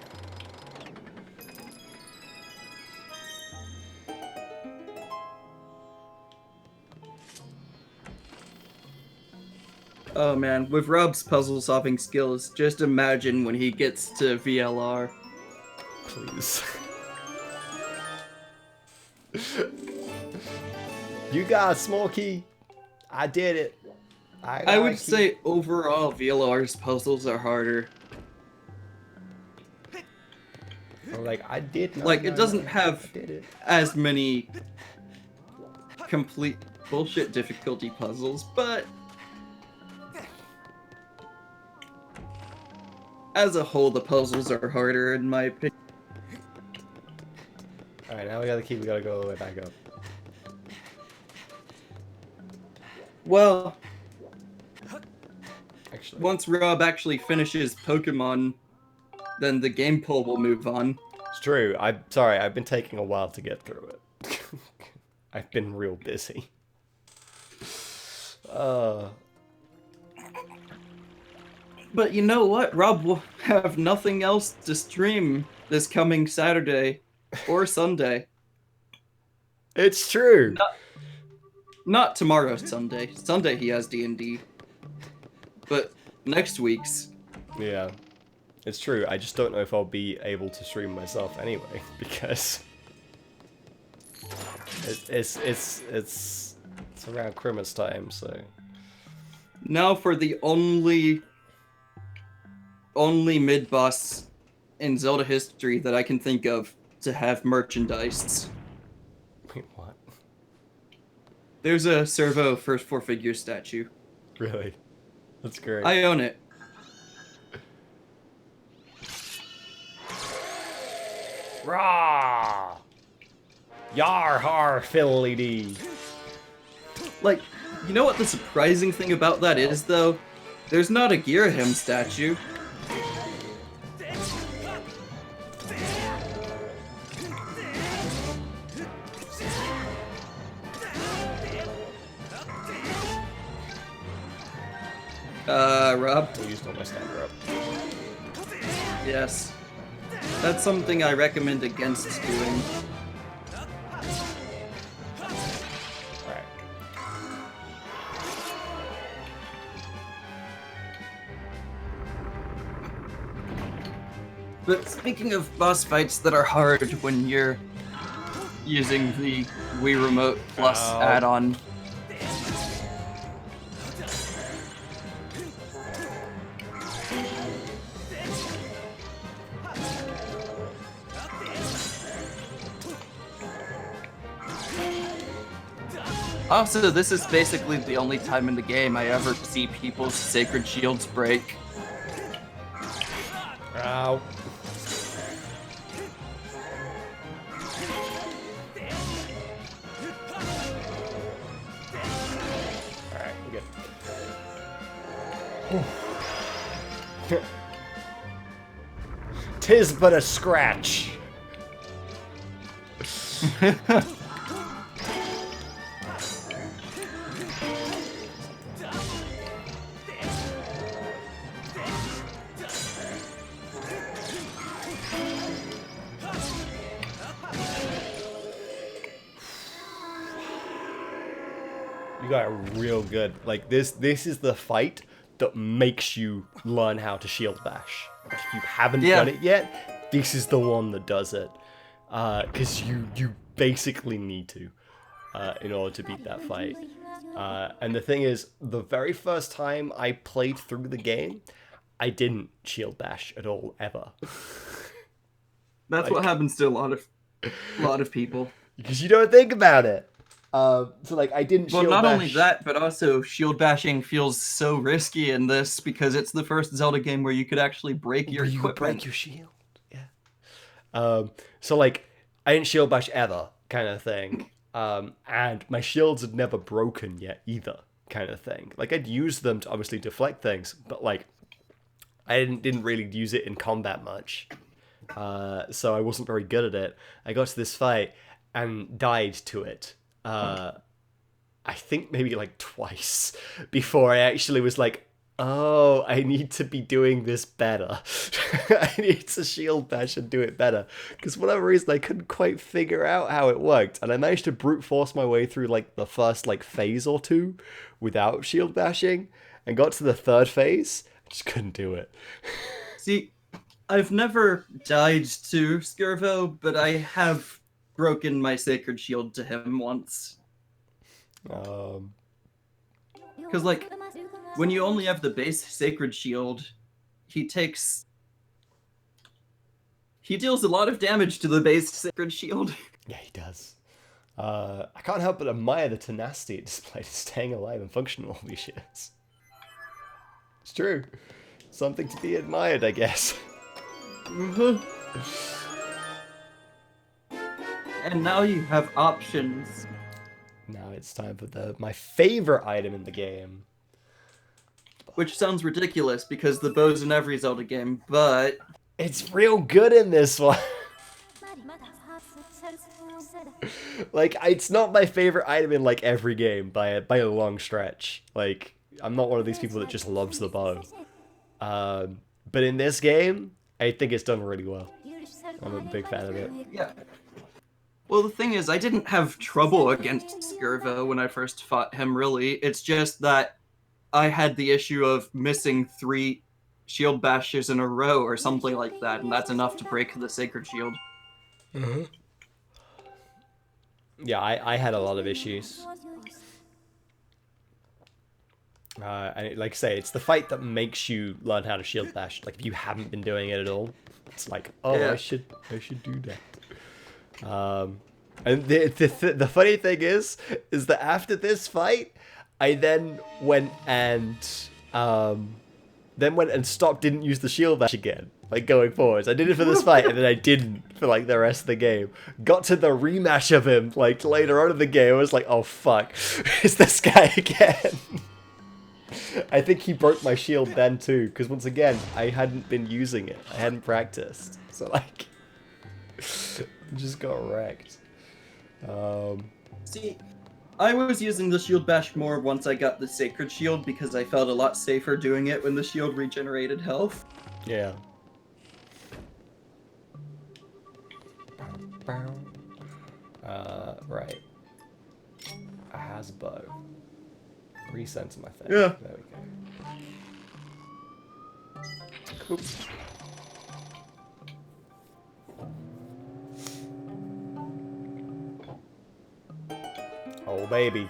Oh man, with Rob's puzzle solving skills, just imagine when he gets to VLR. Please. You got Smokey. I did it. I would say overall VLR's puzzles are harder. Like I did. Like it doesn't have I did it. as many complete bullshit difficulty puzzles, but as a whole the puzzles are harder in my opinion. Alright, now we got the key, we gotta go all the way back up. Well, Actually. once Rob actually finishes Pokemon, then the game poll will move on. It's true. I'm sorry, I've been taking a while to get through it. I've been real busy. But you know what? Rob will have nothing else to stream this coming Saturday or Sunday. It's true. Not tomorrow, Sunday. Sunday he has D&D. But next week's. Yeah. It's true. I just don't know if I'll be able to stream myself anyway, because it's around Christmas time, so. Now for the only mid-boss in Zelda history that I can think of to have merchandise. Wait, what? There's a Servo first 4-figure statue. Really? That's great. I own it. Rah! Yar har fiddly dee. Like, you know what the surprising thing about that is, though? There's not a Girahim statue. Rob? I used all my stamina up. Yes. That's something I recommend against doing. Alright. But speaking of boss fights that are hard when you're using the Wii Remote Plus add-on. Also, this is basically the only time in the game I ever see people's sacred shields break. Ow. Alright, we're good. 'Tis but a scratch. You got it real good. Like this is the fight that makes you learn how to shield bash. If you haven't done it yet, this is the one that does it. Because you basically need to in order to beat that fight. And the thing is, the very first time I played through the game, I didn't shield bash at all, ever. That's what happens to a lot of people. Because you don't think about it. So like I didn't shield bash. Well, not only that, but also shield bashing feels so risky in this because it's the first Zelda game where you could actually break your equipment. Could break your shield. Yeah. So like I didn't shield bash ever, kind of thing. And my shields had never broken yet either, kind of thing. Like I'd use them to obviously deflect things, but like I didn't really use it in combat much. So I wasn't very good at it. I got to this fight and died to it. I think maybe like twice before I actually was like, oh, I need to be doing this better. I need to shield bash and do it better. Because for whatever reason, I couldn't quite figure out how it worked. And I managed to brute force my way through like the first like phase or two without shield bashing. And got to the third phase, I just couldn't do it. See, I've never died to Skirvo, but I have broken my sacred shield to him once. Because, like, when you only have the base sacred shield, he deals a lot of damage to the base sacred shield. Yeah, he does. I can't help but admire the tenacity it displayed, staying alive and functional all these years. It's true. Something to be admired, I guess. Mm-hmm. And now you have options. Now it's time for my favorite item in the game. Which sounds ridiculous because the bow's in every Zelda game, but it's real good in this one. Like, it's not my favorite item in like every game by a long stretch. Like, I'm not one of these people that just loves the bow. But in this game, I think it's done really well. I'm a big fan of it. Yeah. Well, the thing is, I didn't have trouble against Skirvo when I first fought him, really. It's just that I had the issue of missing 3 shield bashes in a row or something like that, and that's enough to break the sacred shield. Mm-hmm. Yeah, I had a lot of issues. And like I say, it's the fight that makes you learn how to shield bash. Like, if you haven't been doing it at all, it's like, oh, yeah. I should do that. And the funny thing is that after this fight, I then went and didn't use the shield bash again, like going forwards. I did it for this fight, and then I didn't for like the rest of the game. Got to the rematch of him like later on in the game. I was like, oh fuck, it's this guy again. I think he broke my shield then too, because once again, I hadn't been using it. I hadn't practiced, so like, just got wrecked. See, I was using the shield bash more once I got the sacred shield because I felt a lot safer doing it when the shield regenerated health. Yeah. Right. A Hasbo. Recenter my thing. Yeah. There we go. Cool. Oh, baby.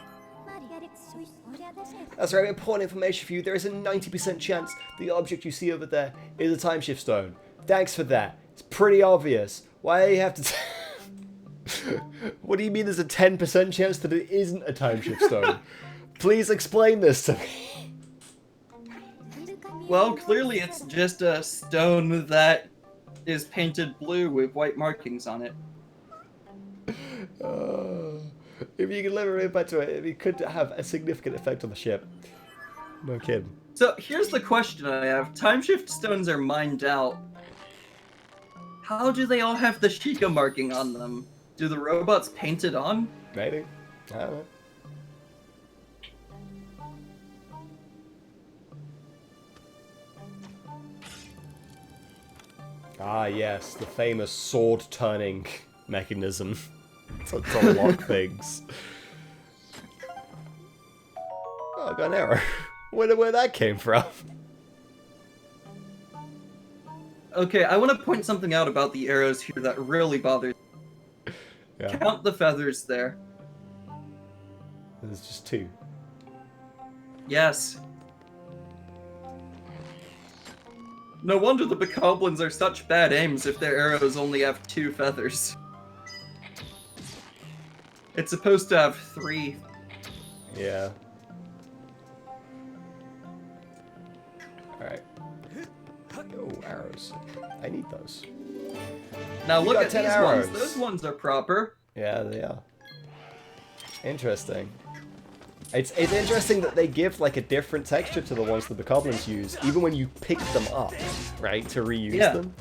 That's right, important information for you. There is a 90% chance the object you see over there is a time shift stone. Thanks for that. It's pretty obvious. Why do you have to... What do you mean there's a 10% chance that it isn't a time shift stone? Please explain this to me. Well, clearly it's just a stone that is painted blue with white markings on it. If you can lever it back to it, it could have a significant effect on the ship. No kidding. So here's the question I have. Time shift stones are mined out. How do they all have the Sheikah marking on them? Do the robots paint it on? Maybe. I don't know. Ah, yes, the famous sword-turning mechanism. To unlock things. Oh, I got an arrow. Wonder where that came from. Okay, I want to point something out about the arrows here that really bothers me. Yeah. Count the feathers there. There's just 2. Yes. No wonder the bokoblins are such bad aims if their arrows only have 2 feathers. It's supposed to have 3. Yeah. Alright. Oh, arrows. I need those. Now look at 10 these arrows. ones. Those ones are proper. Yeah, they are. Interesting. It's interesting that they give like a different texture to the ones that the goblins use, even when you pick them up, right, to reuse them.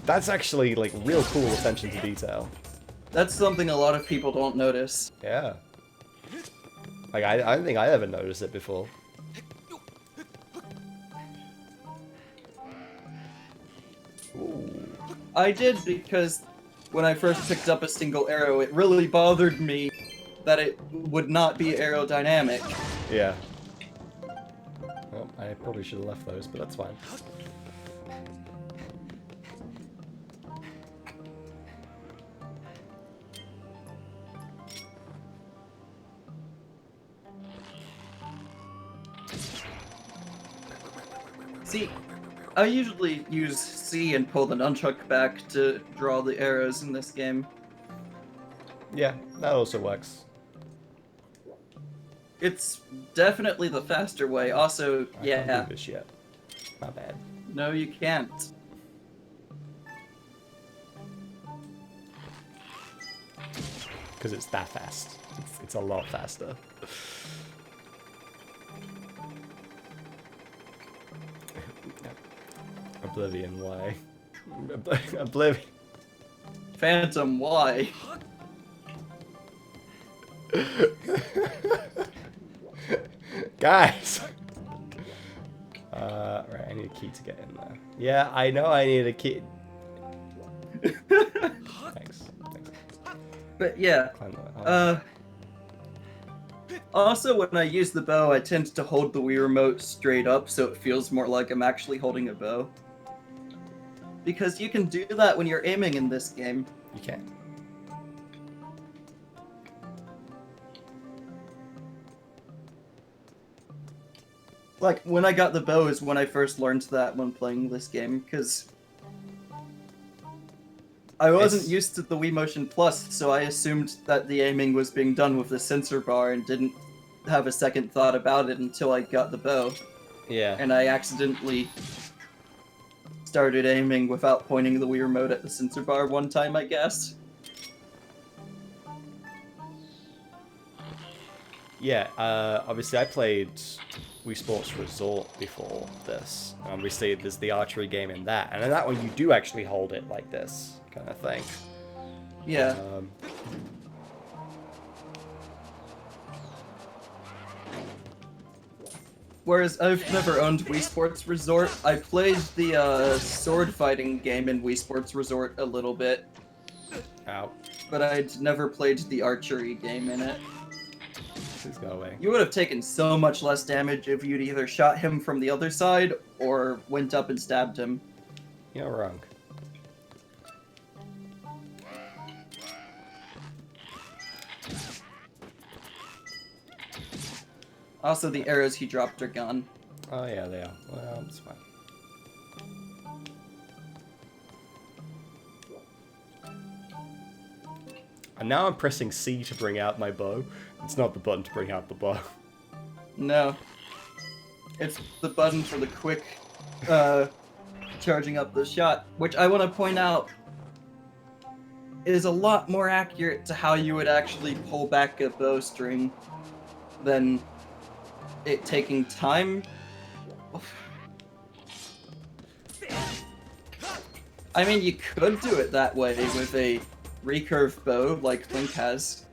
That's actually like real cool attention to detail. That's something a lot of people don't notice. Yeah. Like I don't think I ever noticed it before. Ooh. I did because when I first picked up a single arrow, it really bothered me that it would not be aerodynamic. Yeah. Well, I probably should have left those, but that's fine. See, I usually use C and pull the nunchuck back to draw the arrows in this game. Yeah, that also works. It's definitely the faster way. Also, I yeah. can't do this yet. My bad. No, you can't. Because it's that fast. It's a lot faster. Oblivion, why? Oblivion. Phantom, why? Guys! Right, I need a key to get in there. Yeah, I know I need a key. Thanks. But yeah, also when I use the bow, I tend to hold the Wii Remote straight up so it feels more like I'm actually holding a bow. Because you can do that when you're aiming in this game. You can. Like, when I got the bow is when I first learned that when playing this game, because I wasn't used to the Wii Motion Plus, so I assumed that the aiming was being done with the sensor bar and didn't have a second thought about it until I got the bow. Yeah. And I accidentally started aiming without pointing the Wii Remote at the sensor bar one time, I guess. Yeah, obviously I played Wii Sports Resort before this. Obviously there's the archery game in that, and in that one you do actually hold it like this kind of thing. Yeah. Whereas I've never owned Wii Sports Resort, I played the sword fighting game in Wii Sports Resort a little bit. Ow. But I'd never played the archery game in it. Please go away. You would have taken so much less damage if you'd either shot him from the other side or went up and stabbed him. You're not wrong. Also, the arrows he dropped are gone. Oh yeah, they are. Well, it's fine. And now I'm pressing C to bring out my bow. It's not the button to bring out the bow. No. It's the button for the quick charging up the shot, which I want to point out is a lot more accurate to how you would actually pull back a bowstring than it taking time. I mean, you could do it that way with a recurve bow like Link has.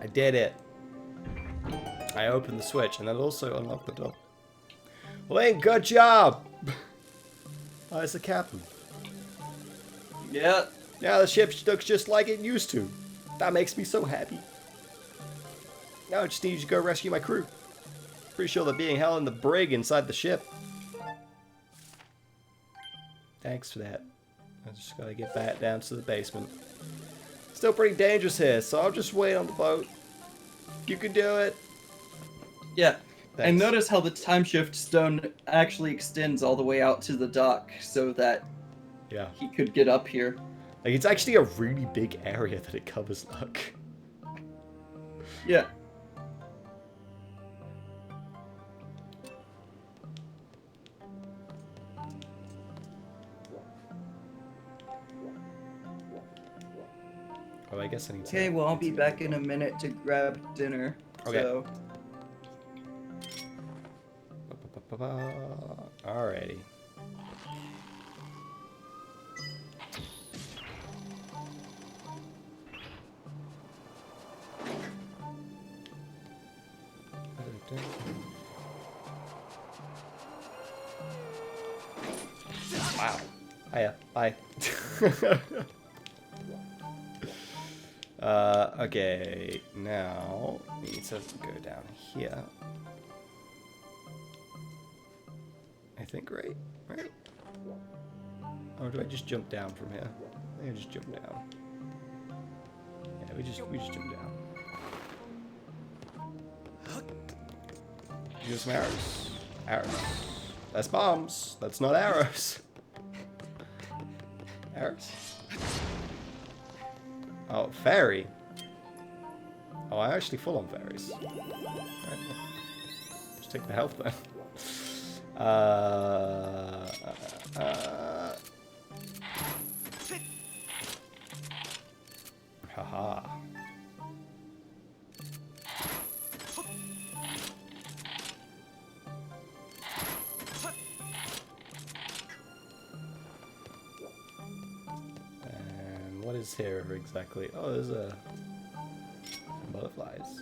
I did it. I opened the switch and that also unlocked the door. Link, good job! Oh, it's the captain. Yeah. Now the ship looks just like it used to. That makes me so happy. Now I just need you to go rescue my crew. Pretty sure they're being held in the brig inside the ship. Thanks for that. I just gotta get back down to the basement. Still pretty dangerous here, so I'll just wait on the boat. You can do it. Yeah. Thanks. And notice how the time shift stone actually extends all the way out to the dock so that he could get up here. Like, it's actually a really big area that it covers, look. Yeah. Oh, I guess I need to... Okay, well, I'll be back in a minute to grab dinner. Okay. So... Alrighty. Wow. Hiya. Bye. Okay. Now we need to go down here. I think, right? Right? Or do I just jump down from here? I think I just jump down. Yeah, we just jump down. Use some arrows. Arrows. That's bombs. That's not arrows. Arrows. Oh, fairy. Oh, I'm actually full on fairies. Alright, just take the health then. Haha. And what is here exactly? Oh, there's some butterflies.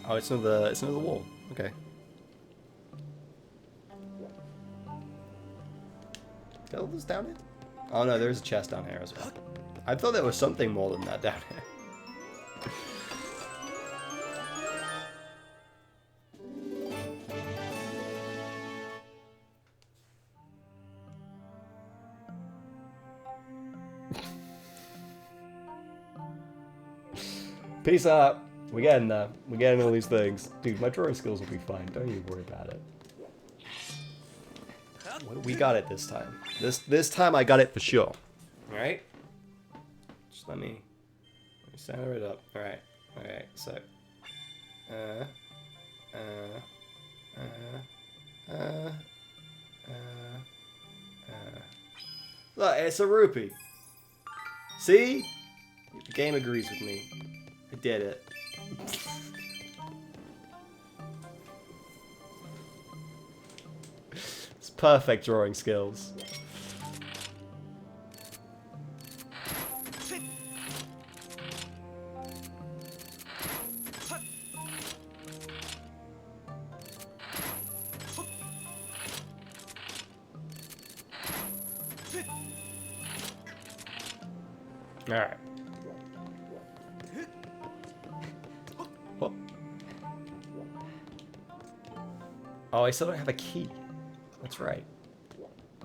Oh, it's another wall. Okay. Zelda's down here? Oh no, there's a chest down here as well. I thought there was something more than that down here. Peace out. We're getting there. We're getting all these things. Dude, my drawing skills will be fine. Don't you worry about it. We got it this time. This time I got it for sure. Alright? Just let me center it up. Alright. Alright, so. Look, it's a rupee. See? The game agrees with me. I did it. It's perfect drawing skills. All right. What? Oh, I still don't have a key. That's right.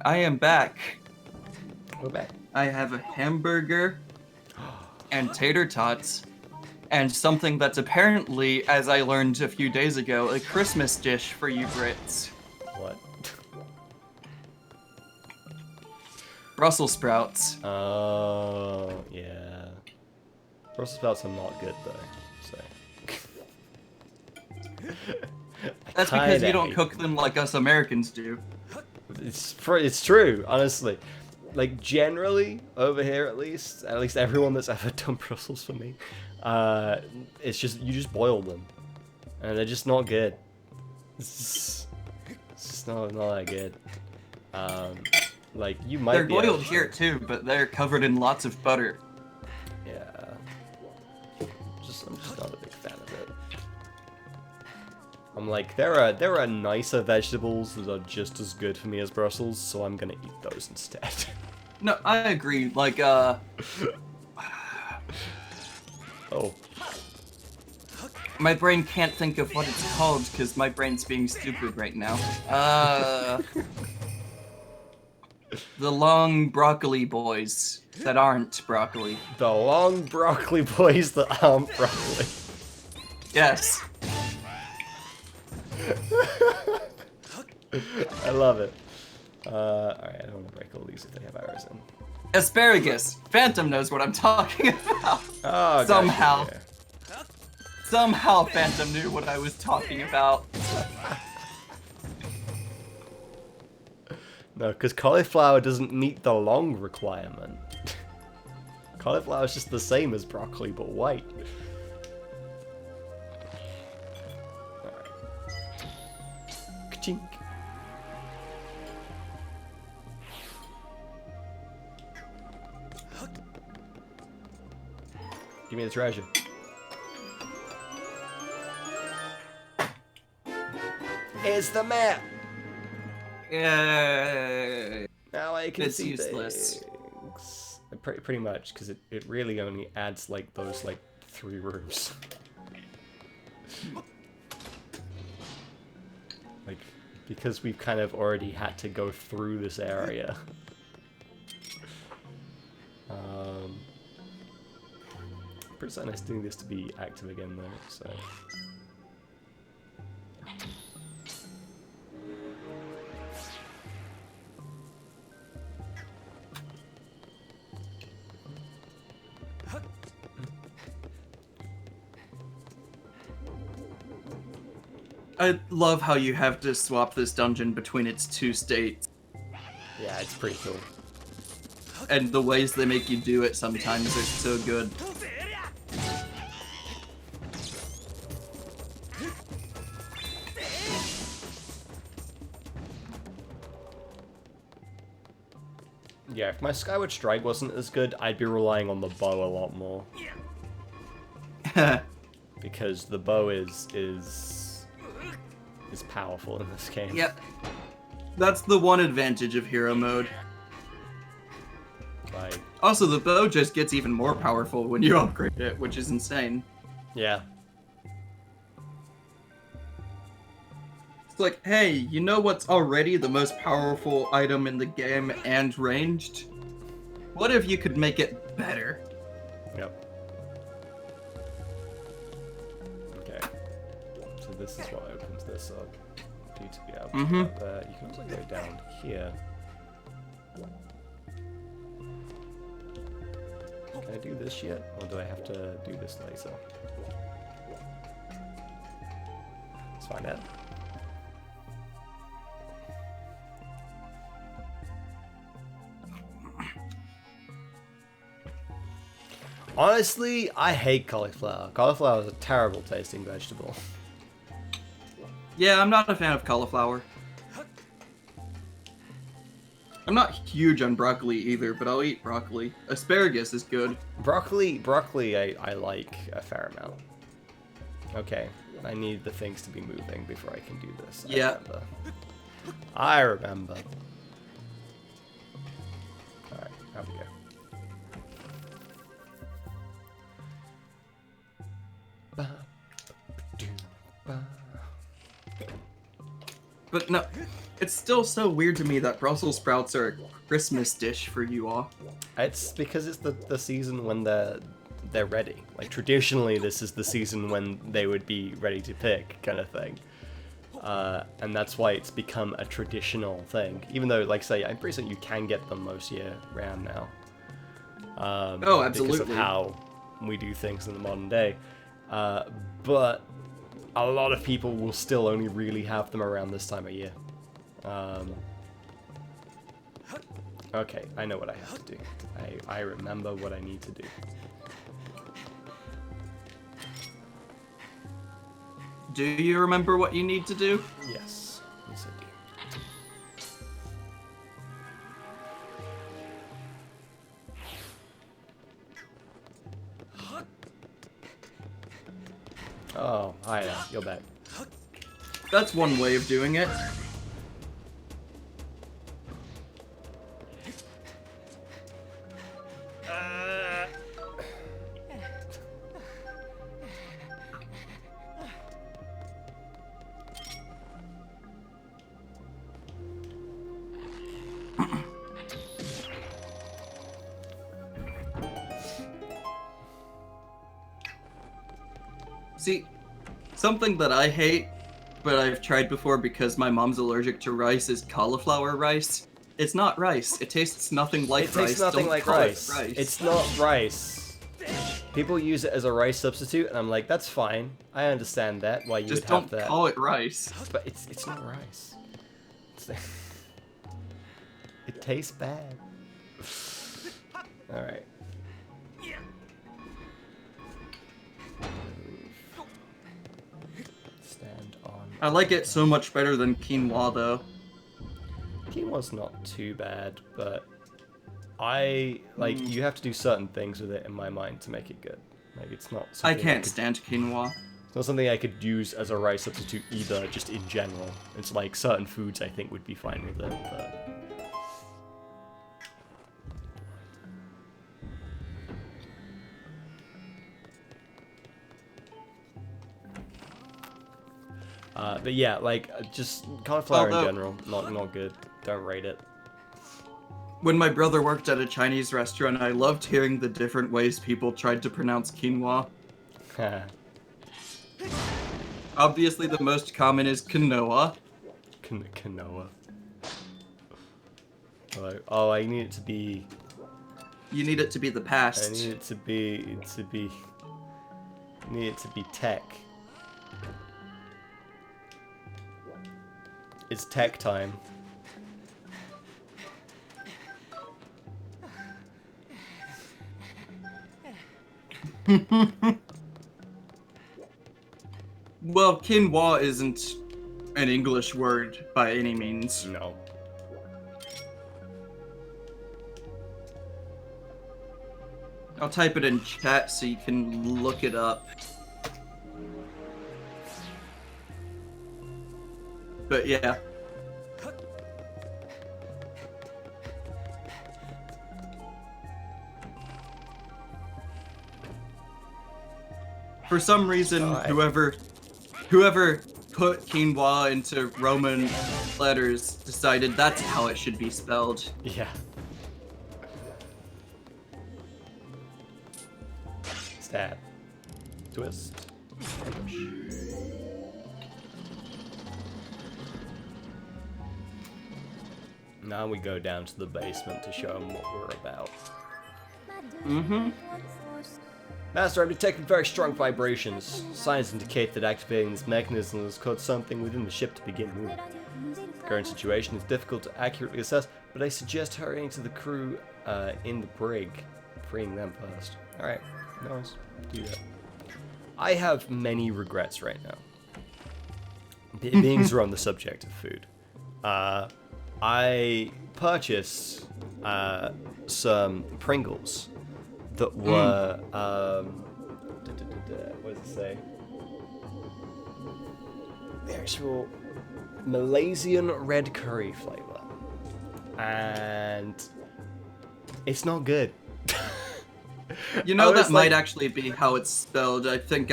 I am back. We're back. I have a hamburger and tater tots and something that's apparently, as I learned a few days ago, a Christmas dish for you Brits. What? Brussels sprouts. Oh, yeah. Brussels sprouts are not good though, so. That's because you don't cook them like us Americans do. It's true, honestly. Like, generally, over here at least everyone that's ever done Brussels for me, it's just, you just boil them. And they're just not good. It's just not that good. Like, you might They're be boiled here too, but they're covered in lots of butter. Yeah. I'm just not a big fan of it. I'm like, there are nicer vegetables that are just as good for me as Brussels, so I'm gonna eat those instead. No, I agree. Like, Oh. My brain can't think of what it's called because my brain's being stupid right now. The long broccoli boys that aren't broccoli. The long broccoli boys that aren't broccoli. Yes. I love it. Alright, I don't want to break all these if they have arrows in. Asparagus. Phantom knows what I'm talking about. Oh, Somehow. gotcha, yeah. Somehow Phantom knew what I was talking about. No, because cauliflower doesn't meet the long requirement. Cauliflower is just the same as broccoli, but white. Alright. Ka-chink. Give me the treasure. Here's the map! Yeah. Now I can It's see useless. things. Pretty much, because it really only adds like those like 3 rooms. Like, because we've kind of already had to go through this area. Pretty nice doing this to be active again though, so. I love how you have to swap this dungeon between its 2 states. Yeah, it's pretty cool. And the ways they make you do it sometimes are so good. Yeah, if my Skyward Strike wasn't as good, I'd be relying on the bow a lot more. Because the bow is powerful in this game. Yep. That's the one advantage of hero mode. Like, Also, the bow just gets even more powerful when you upgrade it, which is insane. yeah. It's like, hey, you know what's already the most powerful item in the game and ranged? What if you could make it better? Yep. Okay. So this is what opens this up. For you to be able to go there. You can also go down here. Can I do this yet? Or do I have to do this later? Let's find out. Honestly, I hate cauliflower. Cauliflower is a terrible tasting vegetable. Yeah, I'm not a fan of cauliflower. I'm not huge on broccoli either, but I'll eat broccoli. Asparagus is good. Broccoli I like a fair amount. Okay, I need the things to be moving before I can do this. Yeah. I remember. Alright, how we go. But no, it's still so weird to me that Brussels sprouts are a Christmas dish for you all. It's because it's the season when they're ready. Like, traditionally, this is the season when they would be ready to pick, kind of thing. And that's why it's become a traditional thing. Even though, like, say, I'm pretty certain you can get them most year round now. Oh, absolutely. Because of how we do things in the modern day. But a lot of people will still only really have them around this time of year. Okay, I know what I have to do. I remember what I need to do. Do you remember what you need to do? Yes. One second. Oh, hi, you're back. That's one way of doing it. See, something that I hate, but I've tried before because my mom's allergic to rice, is cauliflower rice. It's not rice. It tastes nothing like rice. It tastes nothing Don't like call rice. it rice. It's not rice. People use it as a rice substitute, and I'm like, that's fine. I understand that. Why you Just would have don't that. call it rice. But it's not rice. It tastes bad. All right. Stand on. I like it so much better than quinoa, though. Quinoa's not too bad, but you have to do certain things with it in my mind to make it good. Like, it's not I something can't stand quinoa. It's not something I could use as a rice substitute either, just in general. It's like certain foods I think would be fine with it, but... but yeah, like, just cauliflower in general, not good. Don't rate it. When my brother worked at a Chinese restaurant, I loved hearing the different ways people tried to pronounce quinoa. Obviously, the most common is quinoa. Quinoa. Oh, I need it to be... You need it to be the past. I need it to be... I need it to be tech. It's tech time. Well, quinoa isn't an English word by any means. No. I'll type it in chat so you can look it up. But yeah. For some reason, whoever put quinoa into Roman letters decided that's how it should be spelled. Yeah. Stab. Twist. And push. Now we go down to the basement to show them what we're about. Mm-hmm. Master, I'm detecting very strong vibrations. Signs indicate that activating this mechanism has caused something within the ship to begin moving. The current situation is difficult to accurately assess, but I suggest hurrying to the crew in the brig, freeing them first. Alright, nice. Do that. I have many regrets right now. Being we're on the subject of food. I purchased some Pringles that were, what does it say? The actual Malaysian red curry flavor. And it's not good. You know, that might actually be how it's spelled. I think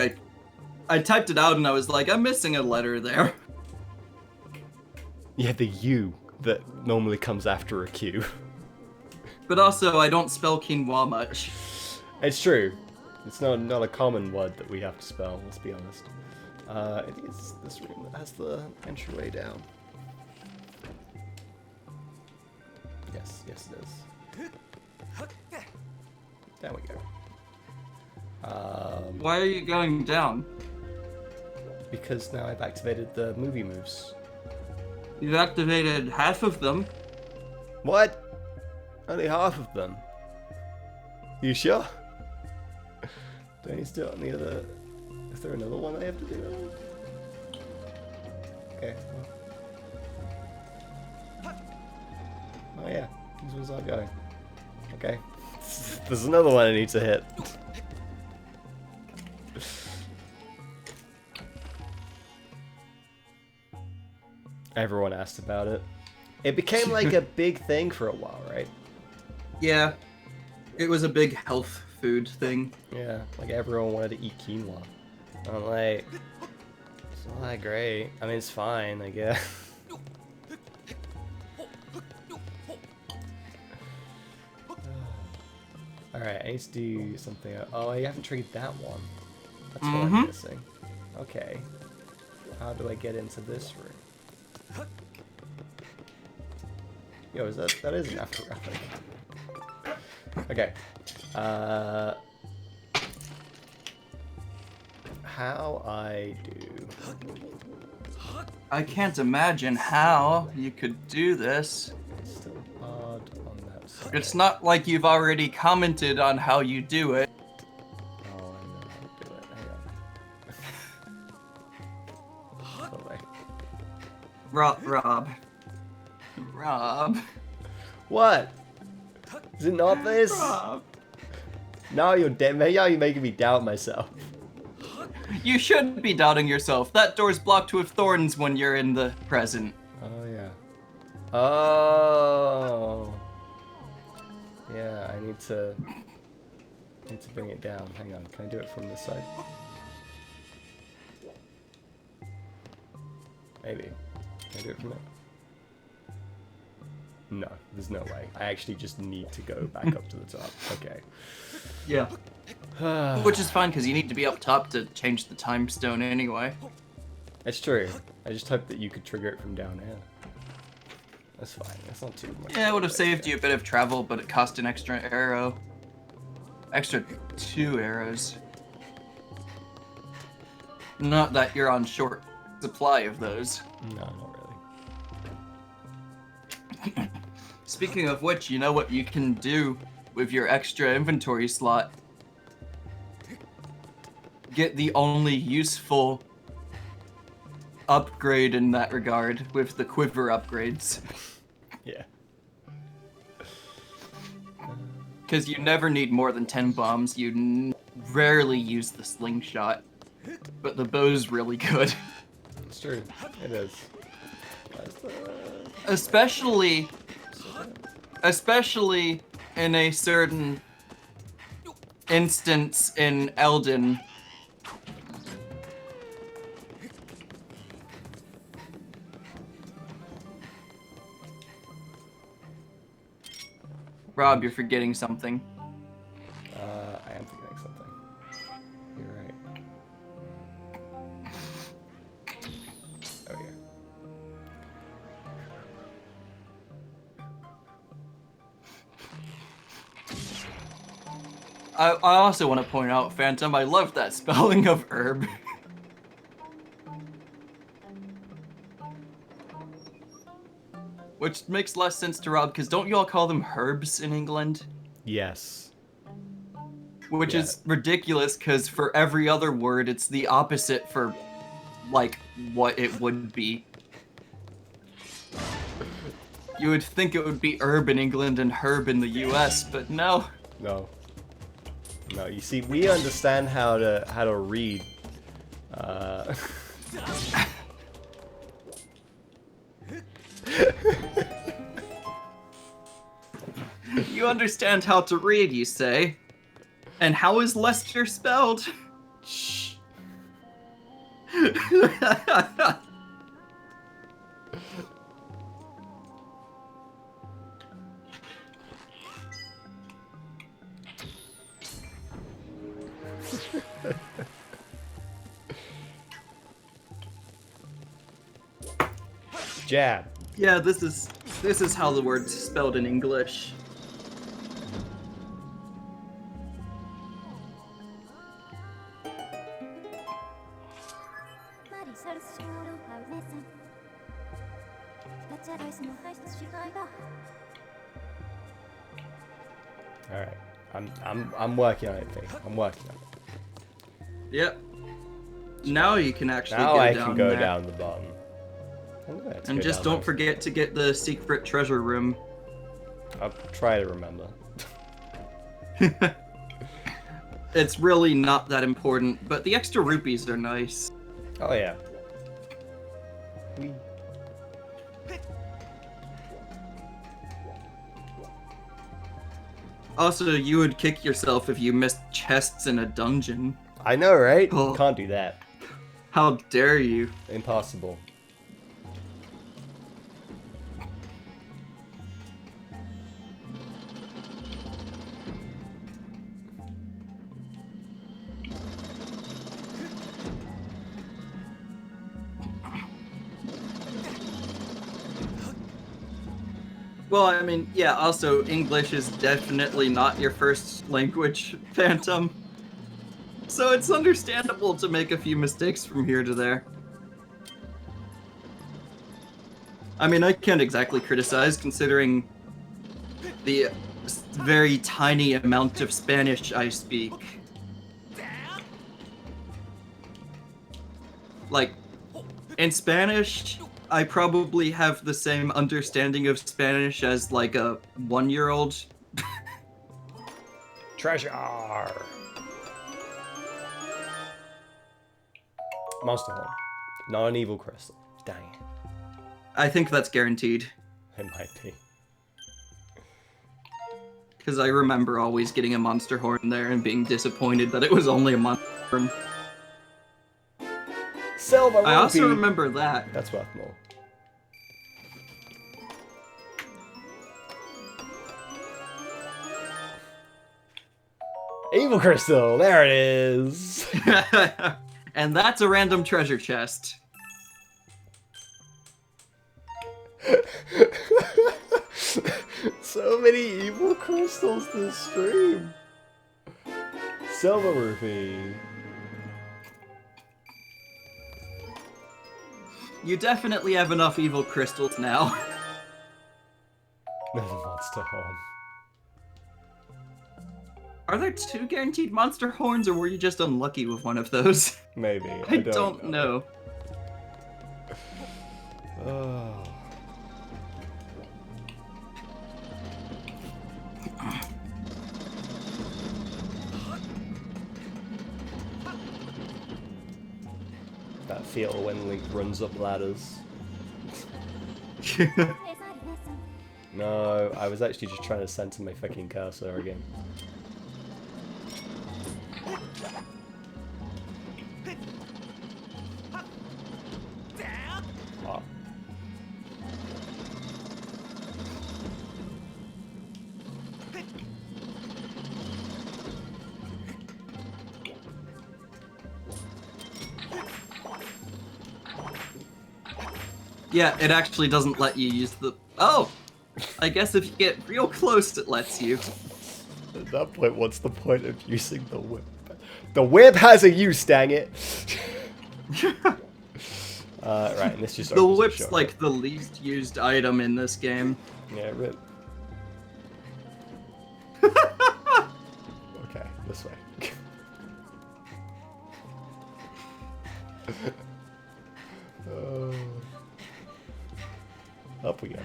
I typed it out and I was like, I'm missing a letter there. Yeah, the U that normally comes after a Q. But also, I don't spell quinoa much. It's true. It's not a common word that we have to spell, let's be honest. It is this room that has the entryway down. Yes, it is. There we go. Why are you going down? Because now I've activated the movie moves. You've activated half of them. What? Only half of them. You sure? Do I need to do it on the other... Is there another one I have to do? Okay. Oh yeah, these ones aren't going. Okay. There's another one I need to hit. Everyone asked about it. It became like a big thing for a while, right? Yeah. It was a big health food thing. Yeah, like everyone wanted to eat quinoa. I'm like, it's not that great. I mean, it's fine, I guess. Alright, I need to do something. Oh, I haven't triggered that one. That's what I'm missing. Okay. How do I get into this room? Yo, is that is an apparatus. Okay. How I do... I can't imagine how you could do this. It's still hard on that side. It's not like you've already commented on how you do it. Oh, I know how to do it. Hang on. Away. Rob. What? Is it not this? Rob. Now you're dead. Now you're making me doubt myself. You shouldn't be doubting yourself. That door's blocked with thorns when you're in the present. Oh yeah. Oh. Yeah, I need to bring it down. Hang on. Can I do it from this side? Maybe. Can I do it from there? No, there's no way. I actually just need to go back up to the top. Okay. Yeah. Which is fine, because you need to be up top to change the time stone anyway. It's true. I just hope that you could trigger it from down here. That's fine. That's not too much. Yeah, it would have saved you a bit of travel, but it cost an extra arrow. Extra 2 arrows. Not that you're on short supply of those. No, not really. Speaking of which, you know what you can do with your extra inventory slot? Get the only useful upgrade in that regard with the quiver upgrades. Yeah. Because you never need more than 10 bombs. You rarely use the slingshot. But the bow's really good. It's true. It is. Especially in a certain instance in Elden. Rob, you're forgetting something. I am forgetting something. You're right. Oh yeah. I also want to point out, Phantom, I love that spelling of herb. Which makes less sense to Rob, because don't you all call them herbs in England? Yes. Which Yeah. is ridiculous, because for every other word, it's the opposite for, like, what it would be. You would think it would be herb in England and herb in the US, but no. No. No. You see, we understand how to read. You understand how to read, you say? And how is Lester spelled? Shh. jab. Yeah, this is how the word's spelled in English. All right, I'm working on it, P. I'm working on it. Yep. Now you can actually Now go I down can go there. down the bottom. And just don't forget to get the secret treasure room. I'll try to remember. It's really not that important, but the extra rupees are nice. Oh yeah. Whee. Also, you would kick yourself if you missed chests in a dungeon. I know, right? Oh. Can't do that. How dare you? Impossible. Well, I mean, yeah, also, English is definitely not your first language, Phantom. So it's understandable to make a few mistakes from here to there. I mean, I can't exactly criticize, considering the very tiny amount of Spanish I speak. Like, in Spanish, I probably have the same understanding of Spanish as, like, a 1-year-old. Treasure! Monster Horn. Not an evil crystal. Dang it. I think that's guaranteed. It might be. Because I remember always getting a monster horn there and being disappointed that it was only a monster horn. Silver I also rupee. remember that. That's worth more. Evil crystal, there it is. And that's a random treasure chest. So many evil crystals this stream. Silver rupee. You definitely have enough evil crystals now. Another monster horn. Are there 2 guaranteed monster horns, or were you just unlucky with one of those? Maybe. I don't know. Oh. That feel when Link runs up ladders. No, I was actually just trying to center my fucking cursor again. Oh. Yeah, it actually doesn't let you use the... Oh! I guess if you get real close, it lets you. At that point, what's the point of using the whip? The whip has a use, dang it! Right, and this just The opens whip's shop. like the least used item in this game. Yeah, rip. Okay, this way. Oh. Up we go.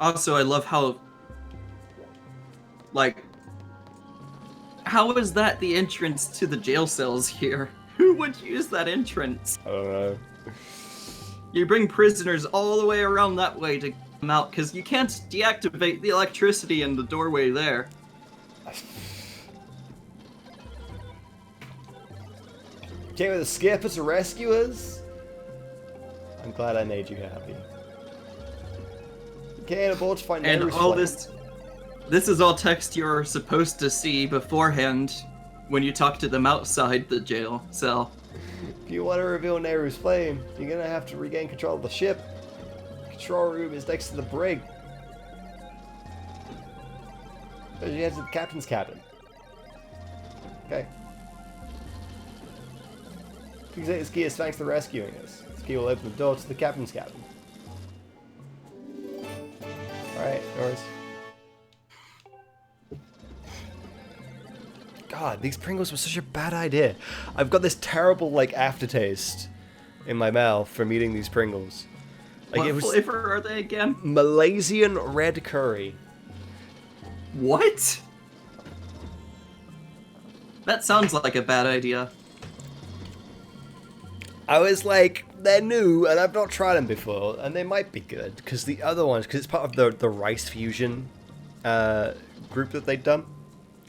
Also, I love how... Like... How is that the entrance to the jail cells here? Who would use that entrance? I don't know. You bring prisoners all the way around that way to come out, because you can't deactivate the electricity in the doorway there. Came with a skipper to rescue us? I'm glad I made you happy. Okay, aboard to find And Neru's all flame. this... This is all text you're supposed to see beforehand when you talk to them outside the jail cell. If you want to reveal Nehru's flame, you're gonna have to regain control of the ship. The control room is next to the brig. So you head to the captain's cabin. Okay. Please hit this key as thanks for rescuing us. This key will open the door to the captain's cabin. Alright, Norris. God, these Pringles were such a bad idea. I've got this terrible, like, aftertaste in my mouth from eating these Pringles. Like, What it was flavor are they again? Malaysian red curry. What? That sounds like a bad idea. I was like, they're new, and I've not tried them before, and they might be good, because the other ones, because it's part of the rice fusion group that they've done,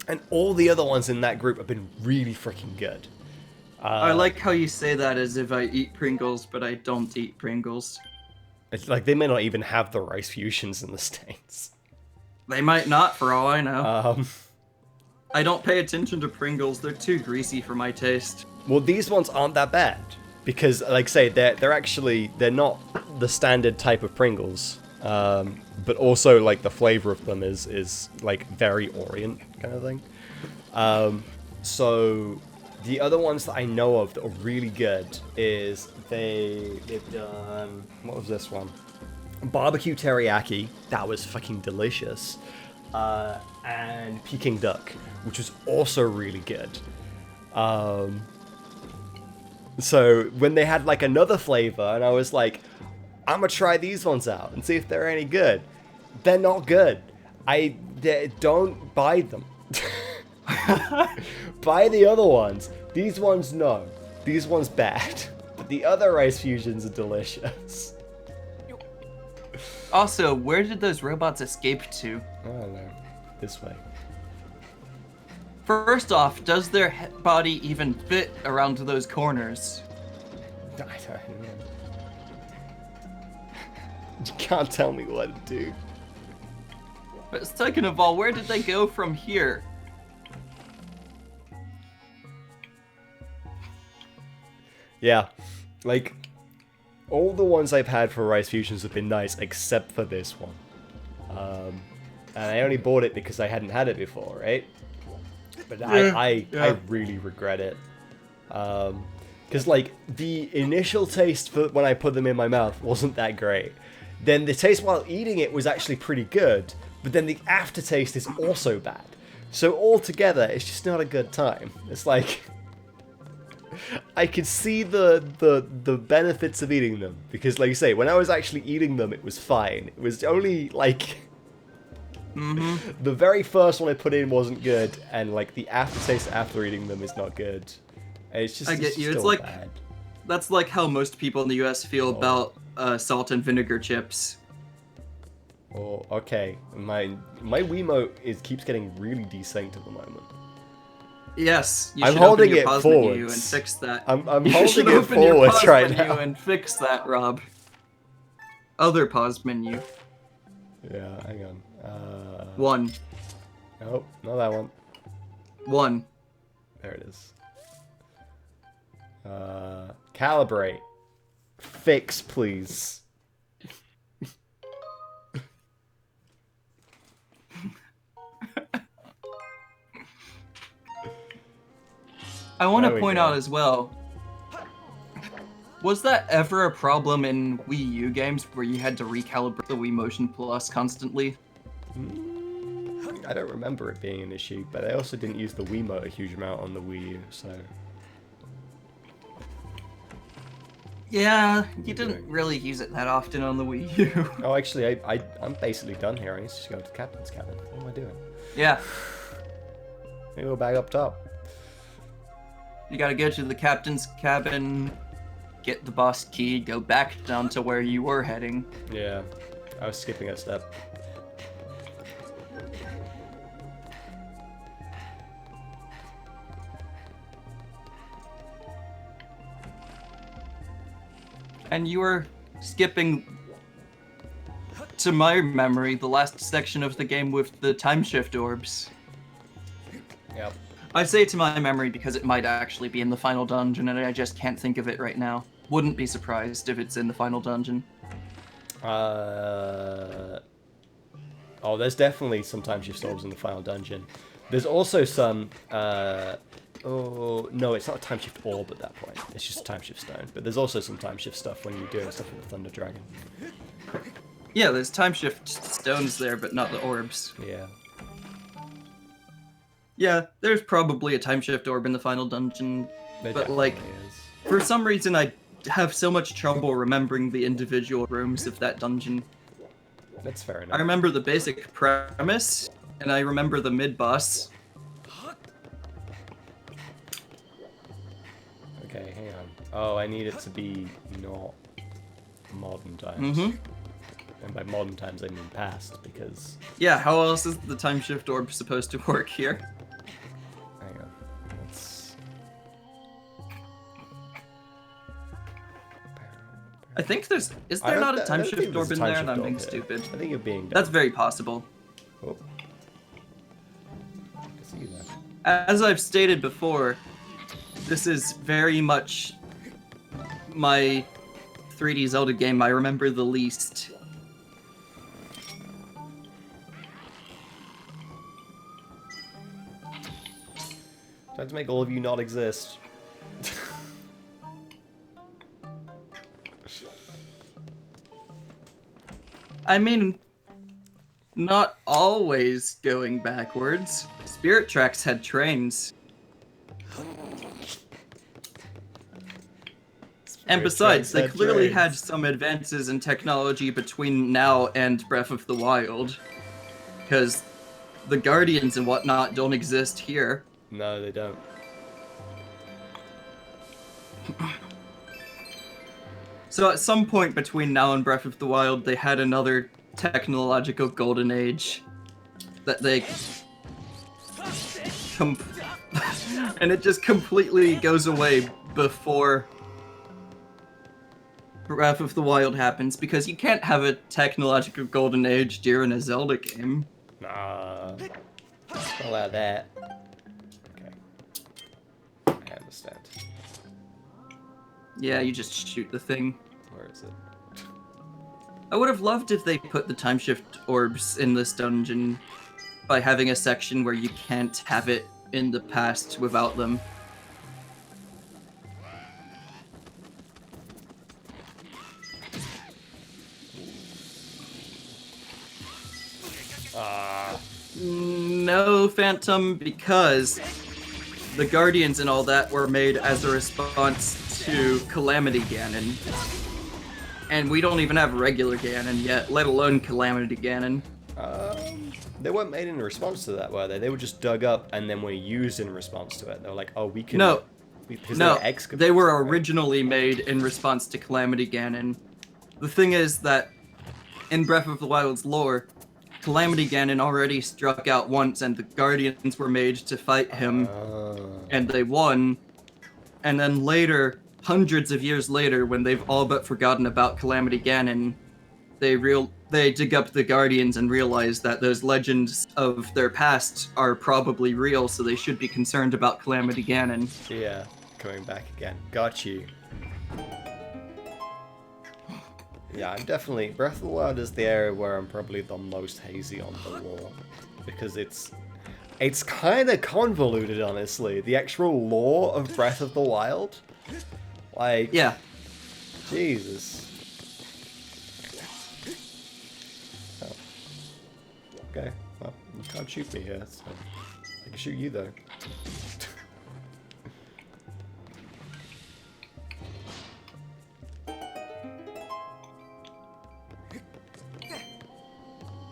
and all the other ones in that group have been really freaking good. I like how you say that as if I eat Pringles, but I don't eat Pringles. It's like they may not even have the rice fusions in the States. They might not, for all I know. Um, I don't pay attention to Pringles. They're too greasy for my taste. well, these ones aren't that bad, because, like I say, they're not the standard type of Pringles. But also, like, the flavor of them is like very Orient kind of thing. So the other ones that I know of that are really good is they've done, what was this one? Barbecue teriyaki, that was fucking delicious. And Peking duck, which was also really good. So when they had like another flavor, and I was like, I'm gonna try these ones out and see if they're any good. They're not good. Don't buy them. Buy the other ones. These ones, no. These ones bad. But the other rice fusions are delicious. Also, where did those robots escape to? I don't know. This way. First off, does their body even fit around to those corners? I don't know. You can't tell me what to do. But second of all, where did they go from here? Yeah, like, all the ones I've had for rice fusions have been nice, except for this one. And I only bought it because I hadn't had it before, right? But I really regret it. Because, like, the initial taste for when I put them in my mouth wasn't that great. Then the taste while eating it was actually pretty good, but then the aftertaste is also bad. So altogether, it's just not a good time. It's like, I could see the benefits of eating them, because like you say, when I was actually eating them, it was fine. It was only like, the very first one I put in wasn't good, and like the aftertaste after eating them is not good. And it's just, I get you. It's still like bad. that's like how most people in the U.S. feel about salt and vinegar chips. Oh, okay. My Wiimote keeps getting really desynced at the moment. Yes, you I'm should holding open your it pause menu and forwards. fix that. I'm You should holding it open your forwards pause right menu now. and fix that, Rob. Other pause menu. Yeah, hang on. One. Nope, not that one. One. There it is. Calibrate. Fix, please. I want There to we point go. out as well, was that ever a problem in Wii U games where you had to recalibrate the Wii Motion Plus constantly? I don't remember it being an issue, but I also didn't use the Wiimote a huge amount on the Wii U, so... Yeah, you doing? didn't really use it that often on the Wii U. Oh, actually, I'm basically done here. I need to just go to the captain's cabin. What am I doing? Yeah, Maybe we'll back up top. you gotta go to the captain's cabin, get the boss key, go back down to where you were heading. Yeah, I was skipping a step. And you were skipping to my memory, the last section of the game with the time shift orbs. Yep. I say to my memory because it might actually be in the final dungeon, and I just can't think of it right now. Wouldn't be surprised if it's in the final dungeon. Oh, there's definitely some time shift orbs in the final dungeon. There's also some, oh, no, it's not a time shift orb at that point. It's just a time shift stone. But there's also some time shift stuff when you're doing stuff with the Thunder Dragon. Yeah, there's time shift stones there, but not the orbs. Yeah. Yeah, there's probably a time shift orb in the final dungeon, There but definitely like, is. for some reason I have so much trouble remembering the individual rooms of that dungeon. That's fair I enough. remember the basic premise, and I remember the mid-boss. Okay, hang on. Oh, I need it to be not modern times. Mm-hmm. And by modern times, I mean past, because... Yeah, how else is the time shift orb supposed to work here? Hang on. Let's... I think there's... Is there not a time shift orb in there and I'm being here. stupid? I think you're being dumb. That's very possible. Oh. I can see that. As I've stated before, this is very much my 3D Zelda game I remember the least. Trying to make all of you not exist. I mean, not always going backwards. Spirit Tracks had trains. And besides, they clearly had some advances in technology between now and Breath of the Wild. Because the Guardians and whatnot don't exist here. No, they don't. So at some point between now and Breath of the Wild, they had another technological golden age that they... and it just completely goes away before Breath of the Wild happens, because you can't have a technological golden age during a Zelda game. Nah. Not allow that. Okay. I understand. Yeah, you just shoot the thing. Where is it? I would have loved if they put the time shift orbs in this dungeon by having a section where you can't have it in the past without them. No, Phantom, because the Guardians and all that were made as a response to Calamity Ganon. And we don't even have regular Ganon yet, let alone Calamity Ganon. They weren't made in response to that, were they? They were just dug up and then were used in response to it. They were like, oh, we can... No, they were right? originally made in response to Calamity Ganon. The thing is that in Breath of the Wild's lore, Calamity Ganon already struck out once and the Guardians were made to fight him, and they won. And then later, hundreds of years later, when they've all but forgotten about Calamity Ganon, they dig up the Guardians and realize that those legends of their past are probably real, so they should be concerned about Calamity Ganon. Yeah, coming back again. Got you. Yeah, I'm definitely... Breath of the Wild is the area where I'm probably the most hazy on the lore. Because it's kind of convoluted, honestly. The actual lore of Breath of the Wild. Like... Yeah. Jesus. Oh. Okay, well, you can't shoot me here, so... I can shoot you, though.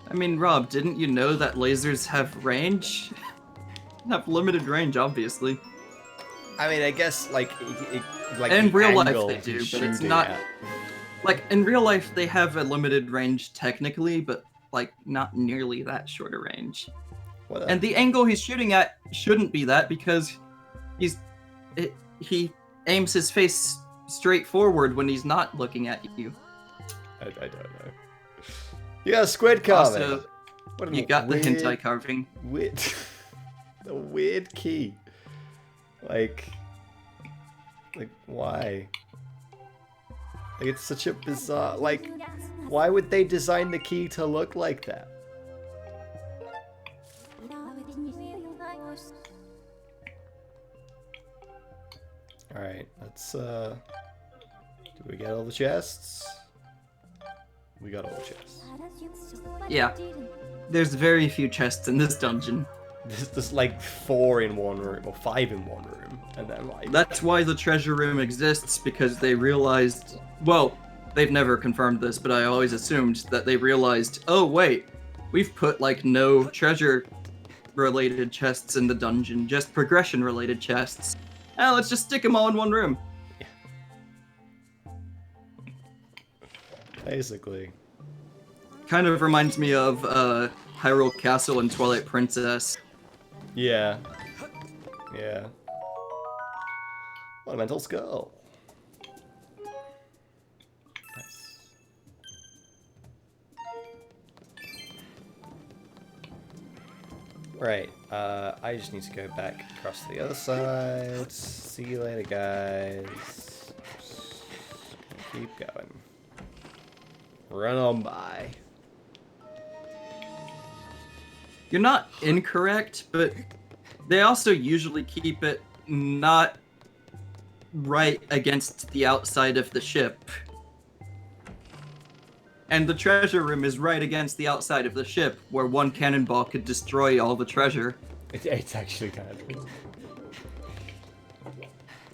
I mean, Rob, didn't you know that lasers have range? Have limited range, obviously. I mean, I guess, like in the real life angle they do, he's but it's shooting not... at. Like, in real life they have a limited range technically, but, like, not nearly that short a range. What And the angle he's shooting at shouldn't be that, because he aims his face straight forward when he's not looking at you. I don't know. Yeah, squid carving. Also, What a you got the weird, hentai carving. Weird, a weird key. Like why? Like, it's such a bizarre. Like, why would they design the key to look like that? All right, let's. Do we get all the chests? We got all the chests. Yeah. There's very few chests in this dungeon. There's like 4 in one room, or 5 in one room, and then like... That's why the treasure room exists, because they realized... Well, they've never confirmed this, but I always assumed that they realized, oh wait, we've put like no treasure-related chests in the dungeon, just progression-related chests. Let's just stick them all in one room. Yeah. Basically. Kind of reminds me of Hyrule Castle and Twilight Princess. Yeah. Yeah. Ornamental skull. Nice. Right, I just need to go back across the other side. See you later, guys. Keep going. Run on by. You're not incorrect, but they also usually keep it not right against the outside of the ship. And the treasure room is right against the outside of the ship, where one cannonball could destroy all the treasure. It's actually kind of...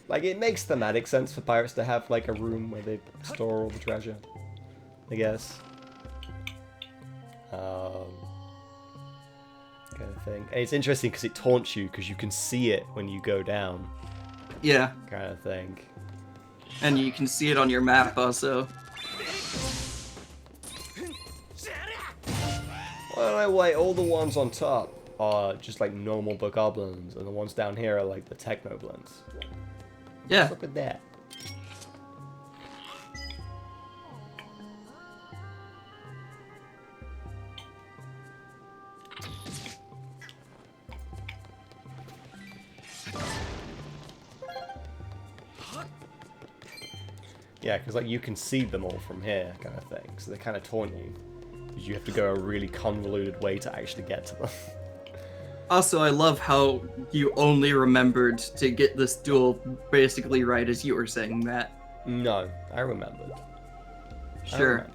Like, it makes thematic sense for pirates to have, like, a room where they store all the treasure, I guess. Kind of thing. And it's interesting because it taunts you because you can see it when you go down. Yeah. Kind of thing. And you can see it on your map also. Well, like, all the ones on top are just like normal bokoblins, and the ones down here are like the technoblins. Yeah. What's up with that? Yeah, because like you can see them all from here, kind of thing. So they kind of taunt you. Because you have to go a really convoluted way to actually get to them. Also, I love how you only remembered to get this duel basically right as you were saying that. No, I remembered. Sure.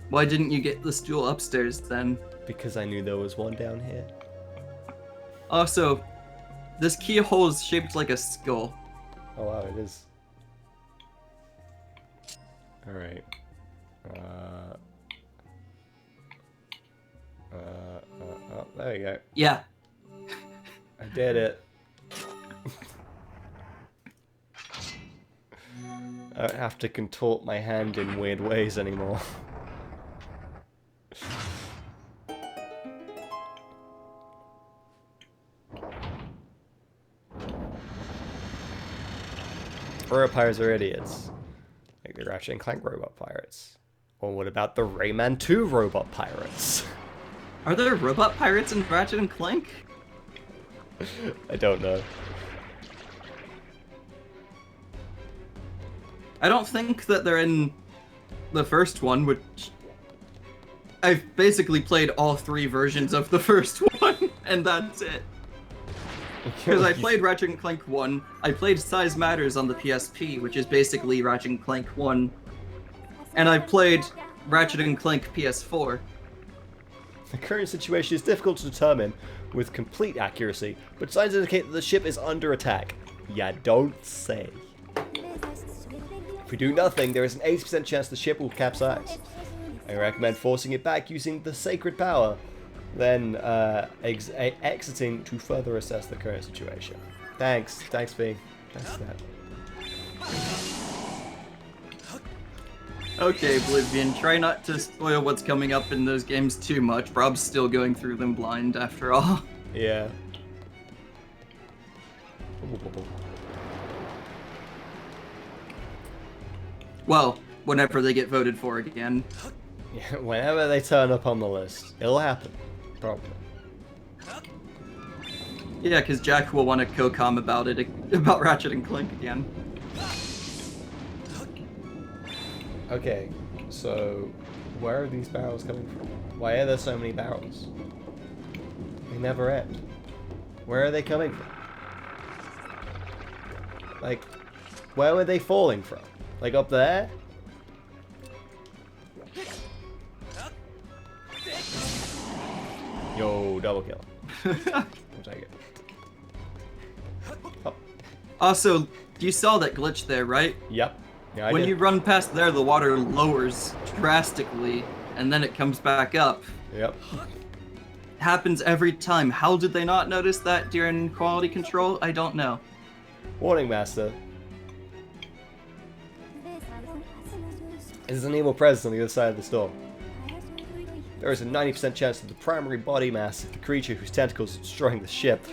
Why didn't you get this duel upstairs then? Because I knew there was one down here. Also, this keyhole is shaped like a skull. Oh wow, it is. Alright. Oh, there we go. Yeah. I did it. I don't have to contort my hand in weird ways anymore. Robo pirates are idiots. Like the Ratchet and Clank robot pirates. Or what about the Rayman 2 robot pirates? Are there robot pirates in Ratchet and Clank? I don't know. I don't think that they're in the first one, which... I've basically played all 3 versions of the first one, and that's it. Because I played Ratchet and Clank 1, I played Size Matters on the PSP, which is basically Ratchet and Clank 1, and I played Ratchet and Clank PS4. The current situation is difficult to determine with complete accuracy, but signs indicate that the ship is under attack. Ya don't say. If we do nothing, there is an 80% chance the ship will capsize. I recommend forcing it back using the sacred power, then exiting to further assess the current situation. Thanks. Thanks, V. Thanks for that. Okay, Oblivion, try not to spoil what's coming up in those games too much. Rob's still going through them blind, after all. Yeah. Well, whenever they get voted for again. Yeah, whenever they turn up on the list, it'll happen. Probably. Yeah, because Jack will want to co-com about it, about Ratchet and Clank again. Okay, so where are these barrels coming from? Why are there so many barrels? They never end. Where are they coming from? Like, where were they falling from? Like up there? Yo, double kill. I'll take it. Oh. Also, you saw that glitch there, right? Yep. Yeah, when you run past there, the water lowers drastically, and then it comes back up. Yep. Happens every time. How did they not notice that during quality control? I don't know. Warning, Master. There's an evil presence on the other side of the storm. There is a 90% chance that the primary body mass of the creature whose tentacles are destroying the ship.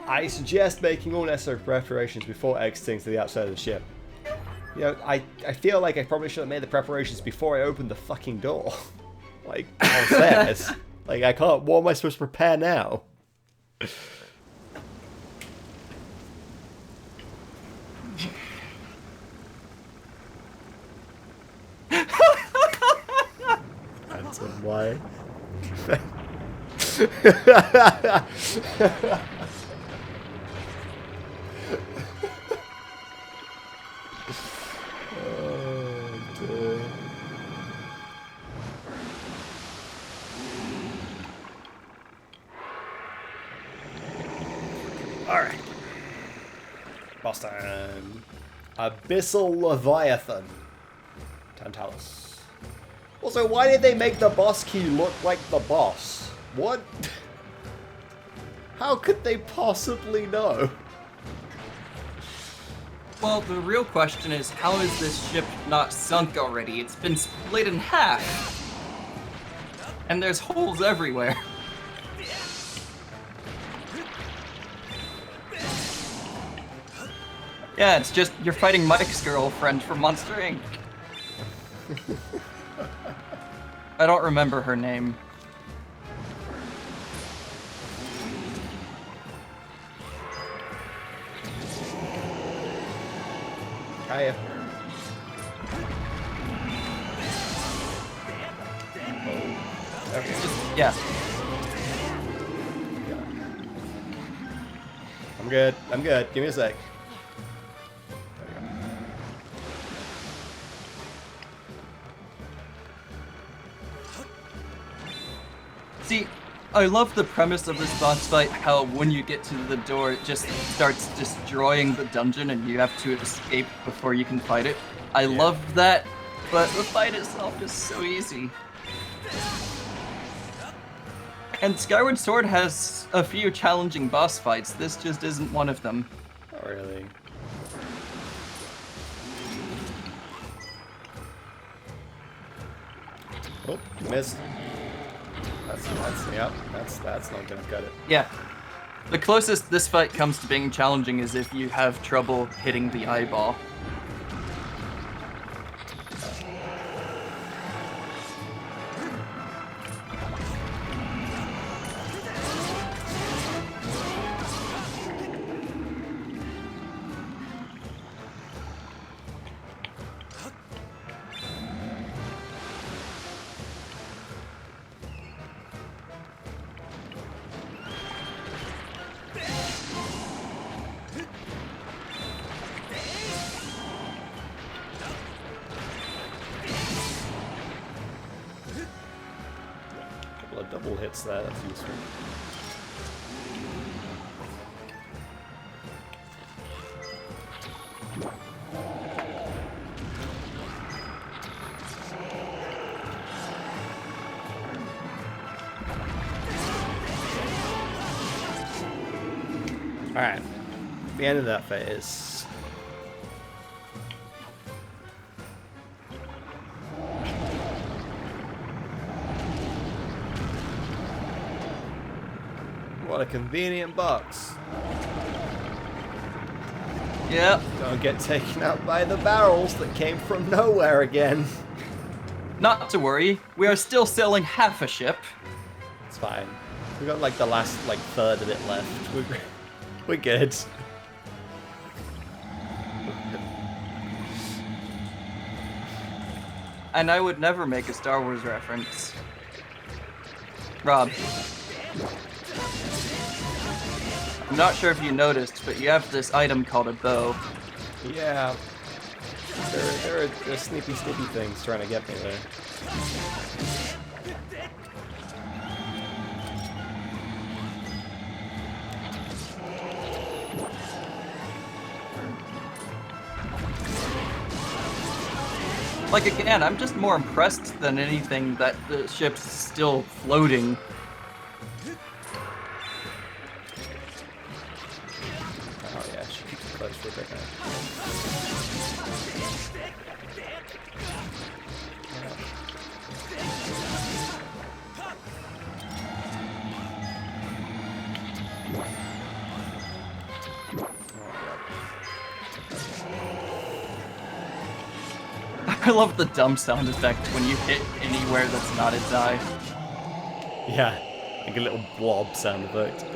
I suggest making all necessary preparations before exiting to the outside of the ship. You know, I feel like I probably should have made the preparations before I opened the fucking door. Like, downstairs. Like, I can't. What am I supposed to prepare now? Answer why? Oh dear. Alright. Boss time. Abyssal Leviathan. Tantalus. Also, why did they make the boss key look like the boss? What? How could they possibly know? Well, the real question is, how is this ship not sunk already? It's been split in half. And there's holes everywhere. Yeah, it's just you're fighting Mike's girlfriend from Monster Inc. I don't remember her name. Hiya. Okay. Yeah. I'm good. I'm good. Give me a sec. See, I love the premise of this boss fight, how when you get to the door, it just starts destroying the dungeon and you have to escape before you can fight it. I love that, but the fight itself is so easy. And Skyward Sword has a few challenging boss fights. This just isn't one of them. Not really. Oh, missed. That's not gonna cut it. Yeah. The closest this fight comes to being challenging is if you have trouble hitting the eyeball. Double hits there, that's useful. Alright, the end of that phase. What a convenient box. Yep. Don't get taken out by the barrels that came from nowhere again. Not to worry, we are still sailing half a ship. It's fine. We got like the last like third of it left. We're good. And I would never make a Star Wars reference. Rob. I'm not sure if you noticed, but you have this item called a bow. Yeah. There are snippy things trying to get me there. Like, again, I'm just more impressed than anything that the ship's still floating. Oh yeah, she keeps it close for a bit now. I love the dumb sound effect when you hit anywhere that's not its eye. Yeah, like a little blob sound effect.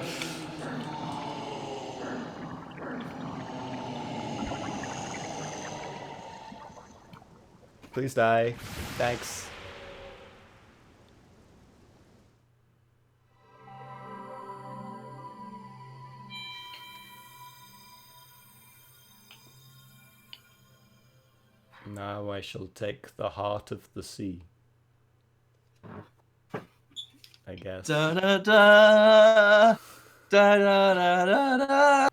Please die. Thanks. Now I shall take the heart of the sea. I guess. Da da da da da da da da.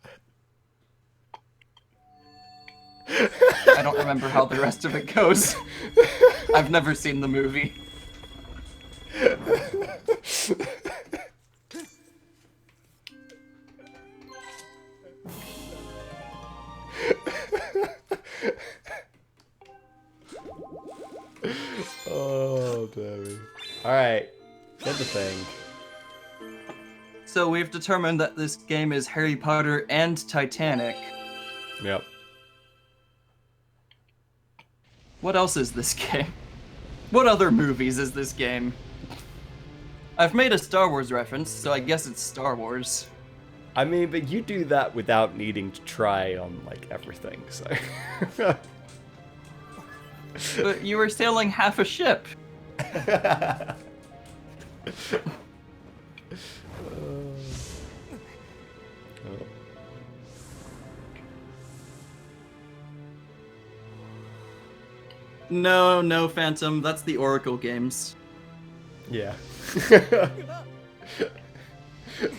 I don't remember how the rest of it goes. I've never seen the movie. Oh, Derry. Alright, get the thing. So we've determined that this game is Harry Potter and Titanic. Yep. What else is this game? What other movies is this game? I've made a Star Wars reference, so I guess it's Star Wars. I mean, but you do that without needing to try on, like, everything, so... But you were sailing half a ship. No, Phantom. That's the Oracle games. Yeah.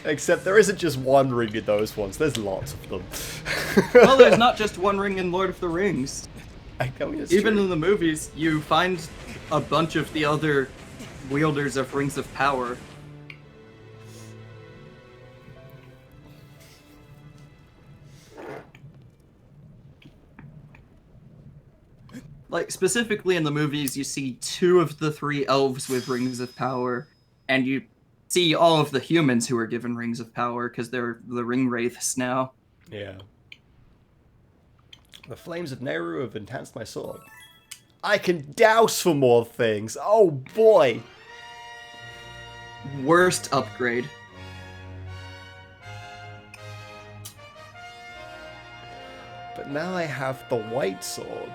Except there isn't just one ring in those ones. There's lots of them. Well, there's not just one ring in Lord of the Rings. I know it's Even true. in the movies, you find a bunch of the other wielders of rings of power. Like, specifically in the movies, you see 2 of the 3 elves with rings of power, and you see all of the humans who are given rings of power, because they're the ring wraiths now. Yeah. The flames of Nehru have enhanced my sword. I can douse for more things. Oh boy. Worst upgrade. But now I have the white sword.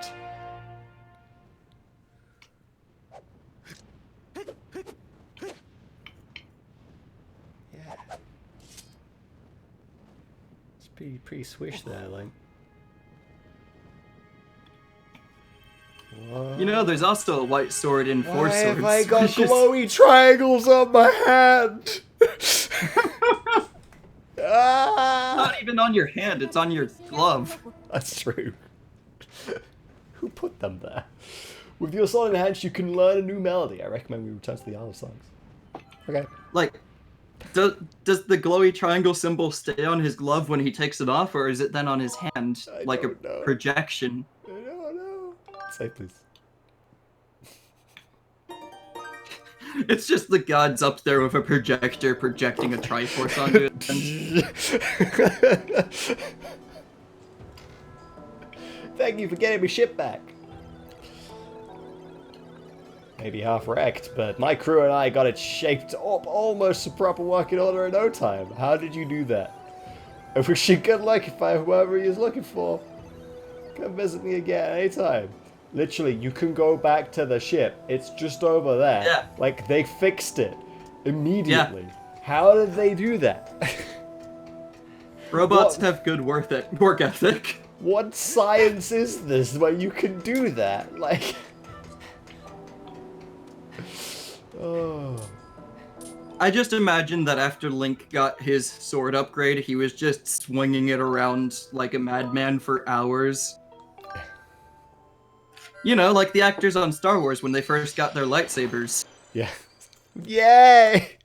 Yeah. It's pretty swish there, like. What? You know, there's also a white sword in Four Why Swords. have I got which is- glowy triangles on my hand? Ah! Not even on your hand, it's on your glove. That's true. Who put them there? With your sword in hand, you can learn a new melody. I recommend we return to the Isle of Songs. Okay. Like, does the glowy triangle symbol stay on his glove when he takes it off, or is it then on his hand, I like a don't know. projection? I don't know. Say please. It's just the gods up there with a projector projecting a Triforce onto it. Thank you for getting my ship back. maybe half wrecked, but my crew and I got it shaped up almost to proper working order in no time. How did you do that? I wish you good luck if I whoever you're looking for. Come visit me again anytime. Literally, you can go back to the ship. It's just over there. Yeah. Like, they fixed it immediately. Yeah. How did they do that? Robots have good work ethic. What science is this where you can do that? Like... Oh... I just imagine that after Link got his sword upgrade, he was just swinging it around like a madman for hours. You know, like the actors on Star Wars when they first got their lightsabers. Yeah. Yay!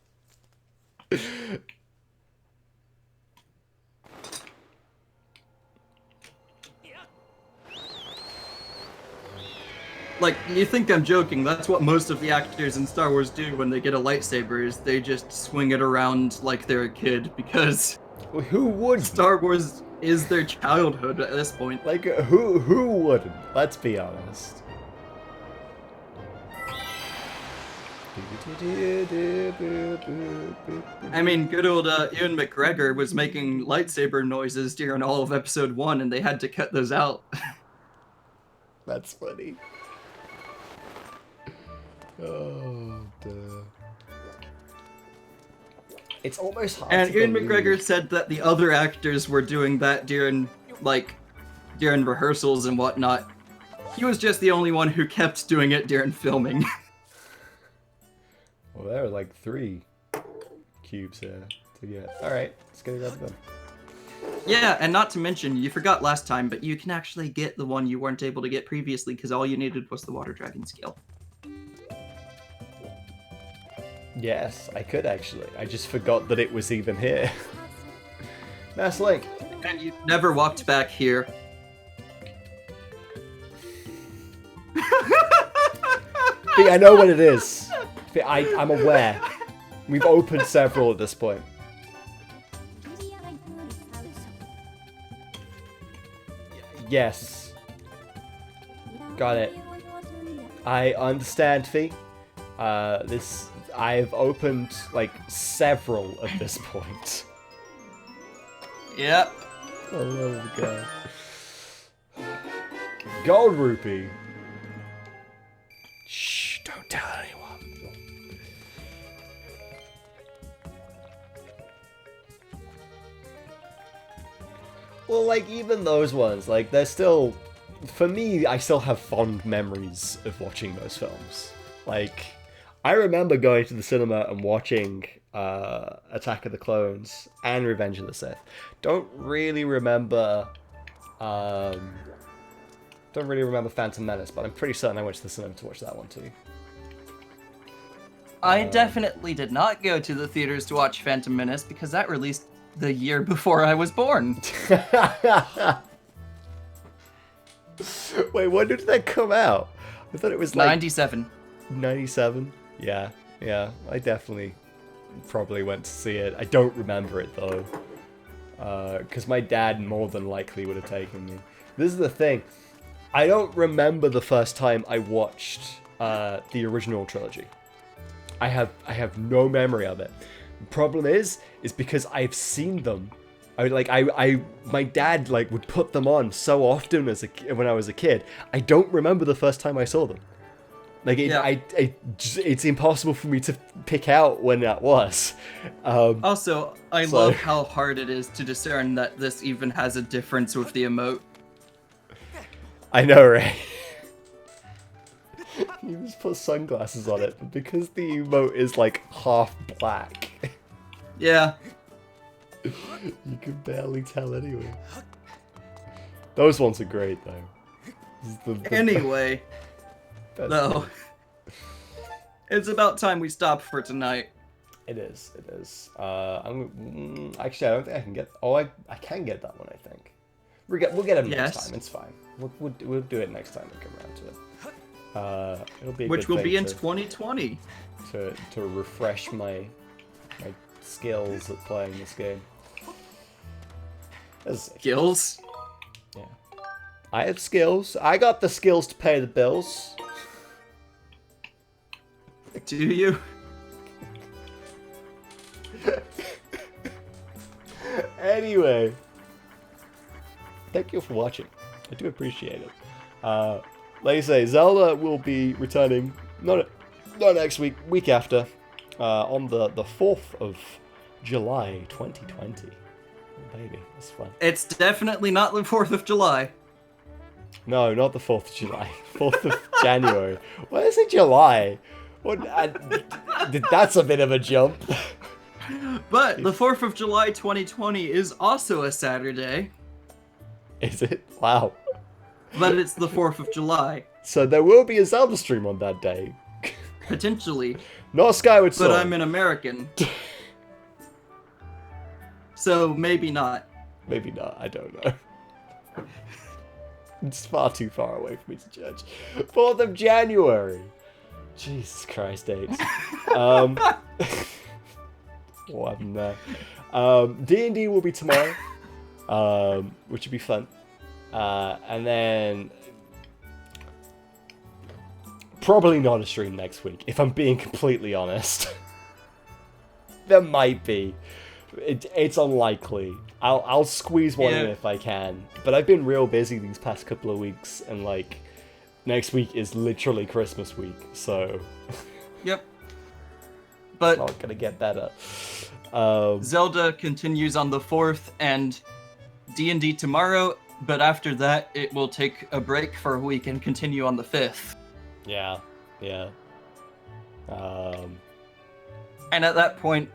Like, you think I'm joking, that's what most of the actors in Star Wars do when they get a lightsaber, is they just swing it around like they're a kid, because... Well, who would? Star Wars is their childhood at this point. Like, who wouldn't? Let's be honest. I mean, good old Ewan McGregor was making lightsaber noises during all of Episode 1, and they had to cut those out. That's funny. Oh, duh. It's almost hard and to Ewan believe. McGregor said that the other actors were doing that during rehearsals and whatnot. He was just the only one who kept doing it during filming. Well, there are like 3 cubes here to get. Alright, let's get it done. Yeah, and not to mention, you forgot last time, but you can actually get the one you weren't able to get previously because all you needed was the Water Dragon skill. Yes, I could actually. I just forgot that it was even here. Mass Link. And you never walked back here. I know what it is. I'm aware. We've opened several at this point. Yes. Got it. I understand, Fee. I've opened, like, several at this point. Yep. Oh my god. Gold rupee. Shh, don't tell anyone. Well, like, even those ones, like, they're still... For me, I still have fond memories of watching those films. Like, I remember going to the cinema and watching Attack of the Clones and Revenge of the Sith. Don't really remember Phantom Menace, but I'm pretty certain I went to the cinema to watch that one too. I definitely did not go to the theaters to watch Phantom Menace because that released the year before I was born. Wait, when did that come out? I thought it was like 97. 97? Yeah, I definitely probably went to see it. I don't remember it though. Because my dad more than likely would have taken me. This is the thing. I don't remember the first time I watched the original trilogy. I have no memory of it. The problem is because I've seen them. My dad like would put them on so often when I was a kid. I don't remember the first time I saw them. Like it's impossible for me to pick out when that was. Also, I love how hard it is to discern that this even has a difference with the emote. I know, right? You just put sunglasses on it, but because the emote is like half black. Yeah. You can barely tell anyway. Those ones are great though. Anyway, though, it's about time we stop for tonight. It is. Actually, I don't think I can get. Oh, I can get that one. I think we'll get it next time. It's fine. We'll do it next time we come around to it. It'll be a which good will be in thing 2020 to refresh my skills at playing this game. Skills? Yeah. I have skills. I got the skills to pay the bills. Do you? Anyway, thank you for watching. I do appreciate it. Like I say, Zelda will be returning not next week, week after, on the 4th of July 2020. Oh, baby, that's fun. It's definitely not the 4th of July. No, not the 4th of July. 4th of January. Why is it July? What? That's a bit of a jump. But the 4th of July 2020 is also a Saturday. Is it? Wow. But it's the 4th of July. So there will be a Zelda stream on that day. Potentially. Not Skyward Sword. But I'm an American. So maybe not. Maybe not, I don't know. It's far too far away for me to judge. 4th of January. Jesus Christ, dates. What happened there? D&D will be tomorrow, which would be fun. And then probably not a stream next week, if I'm being completely honest. There might be. It's unlikely. I'll squeeze one in if I can. But I've been real busy these past couple of weeks, and like next week is literally Christmas week, so Yep. But it's not gonna get better. Zelda continues on the 4th and D&D tomorrow, but after that it will take a break for a week and continue on the 5th. Yeah. And at that point,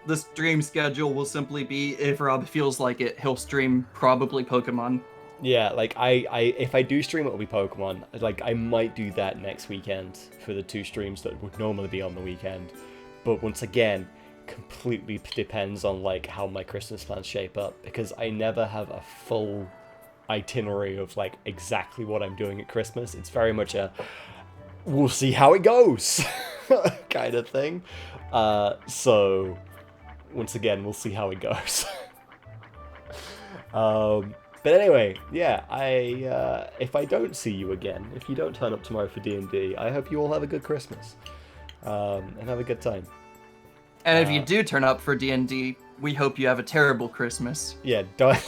the stream schedule will simply be, if Rob feels like it, he'll stream probably Pokemon. Yeah, like if I do stream, it'll be Pokemon. Like I might do that next weekend for the 2 streams that would normally be on the weekend. But once again, completely depends on like how my Christmas plans shape up, because I never have a full itinerary of like exactly what I'm doing at Christmas. It's very much a we'll see how it goes kind of thing. So once again, we'll see how it goes. But anyway, yeah, if I don't see you again, if you don't turn up tomorrow for D&D, I hope you all have a good Christmas, and have a good time. And if you do turn up for D&D, we hope you have a terrible Christmas. Yeah, don't...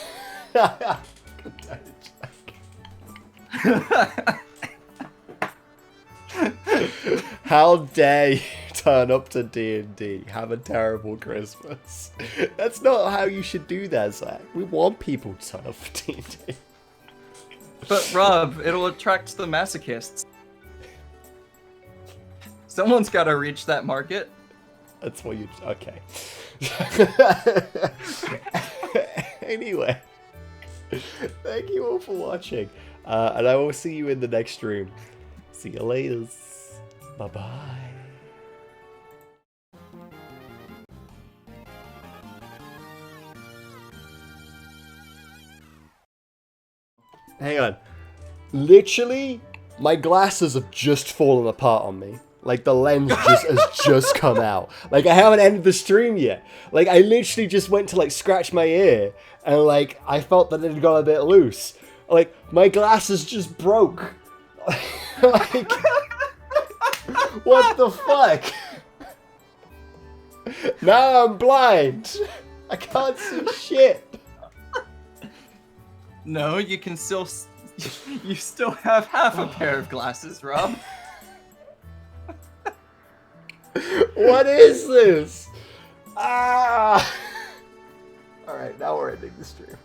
How dare you turn up to D&D, have a terrible Christmas. That's not how you should do that, Zach. We want people to turn up for D&D. But Rob, it'll attract the masochists. Someone's got to reach that market. That's what you... Okay. Anyway. Thank you all for watching. And I will see you in the next stream. See you later. Bye-bye. Hang on. Literally, my glasses have just fallen apart on me. Like, the lens has just come out. Like, I haven't ended the stream yet. Like, I literally just went to, like, scratch my ear. And, like, I felt that it had got a bit loose. Like, my glasses just broke. Like, what the fuck? Now I'm blind. I can't see shit. No, you can still... You still have half a pair of glasses, Rob. What is this? Ah! Alright, now we're ending the stream.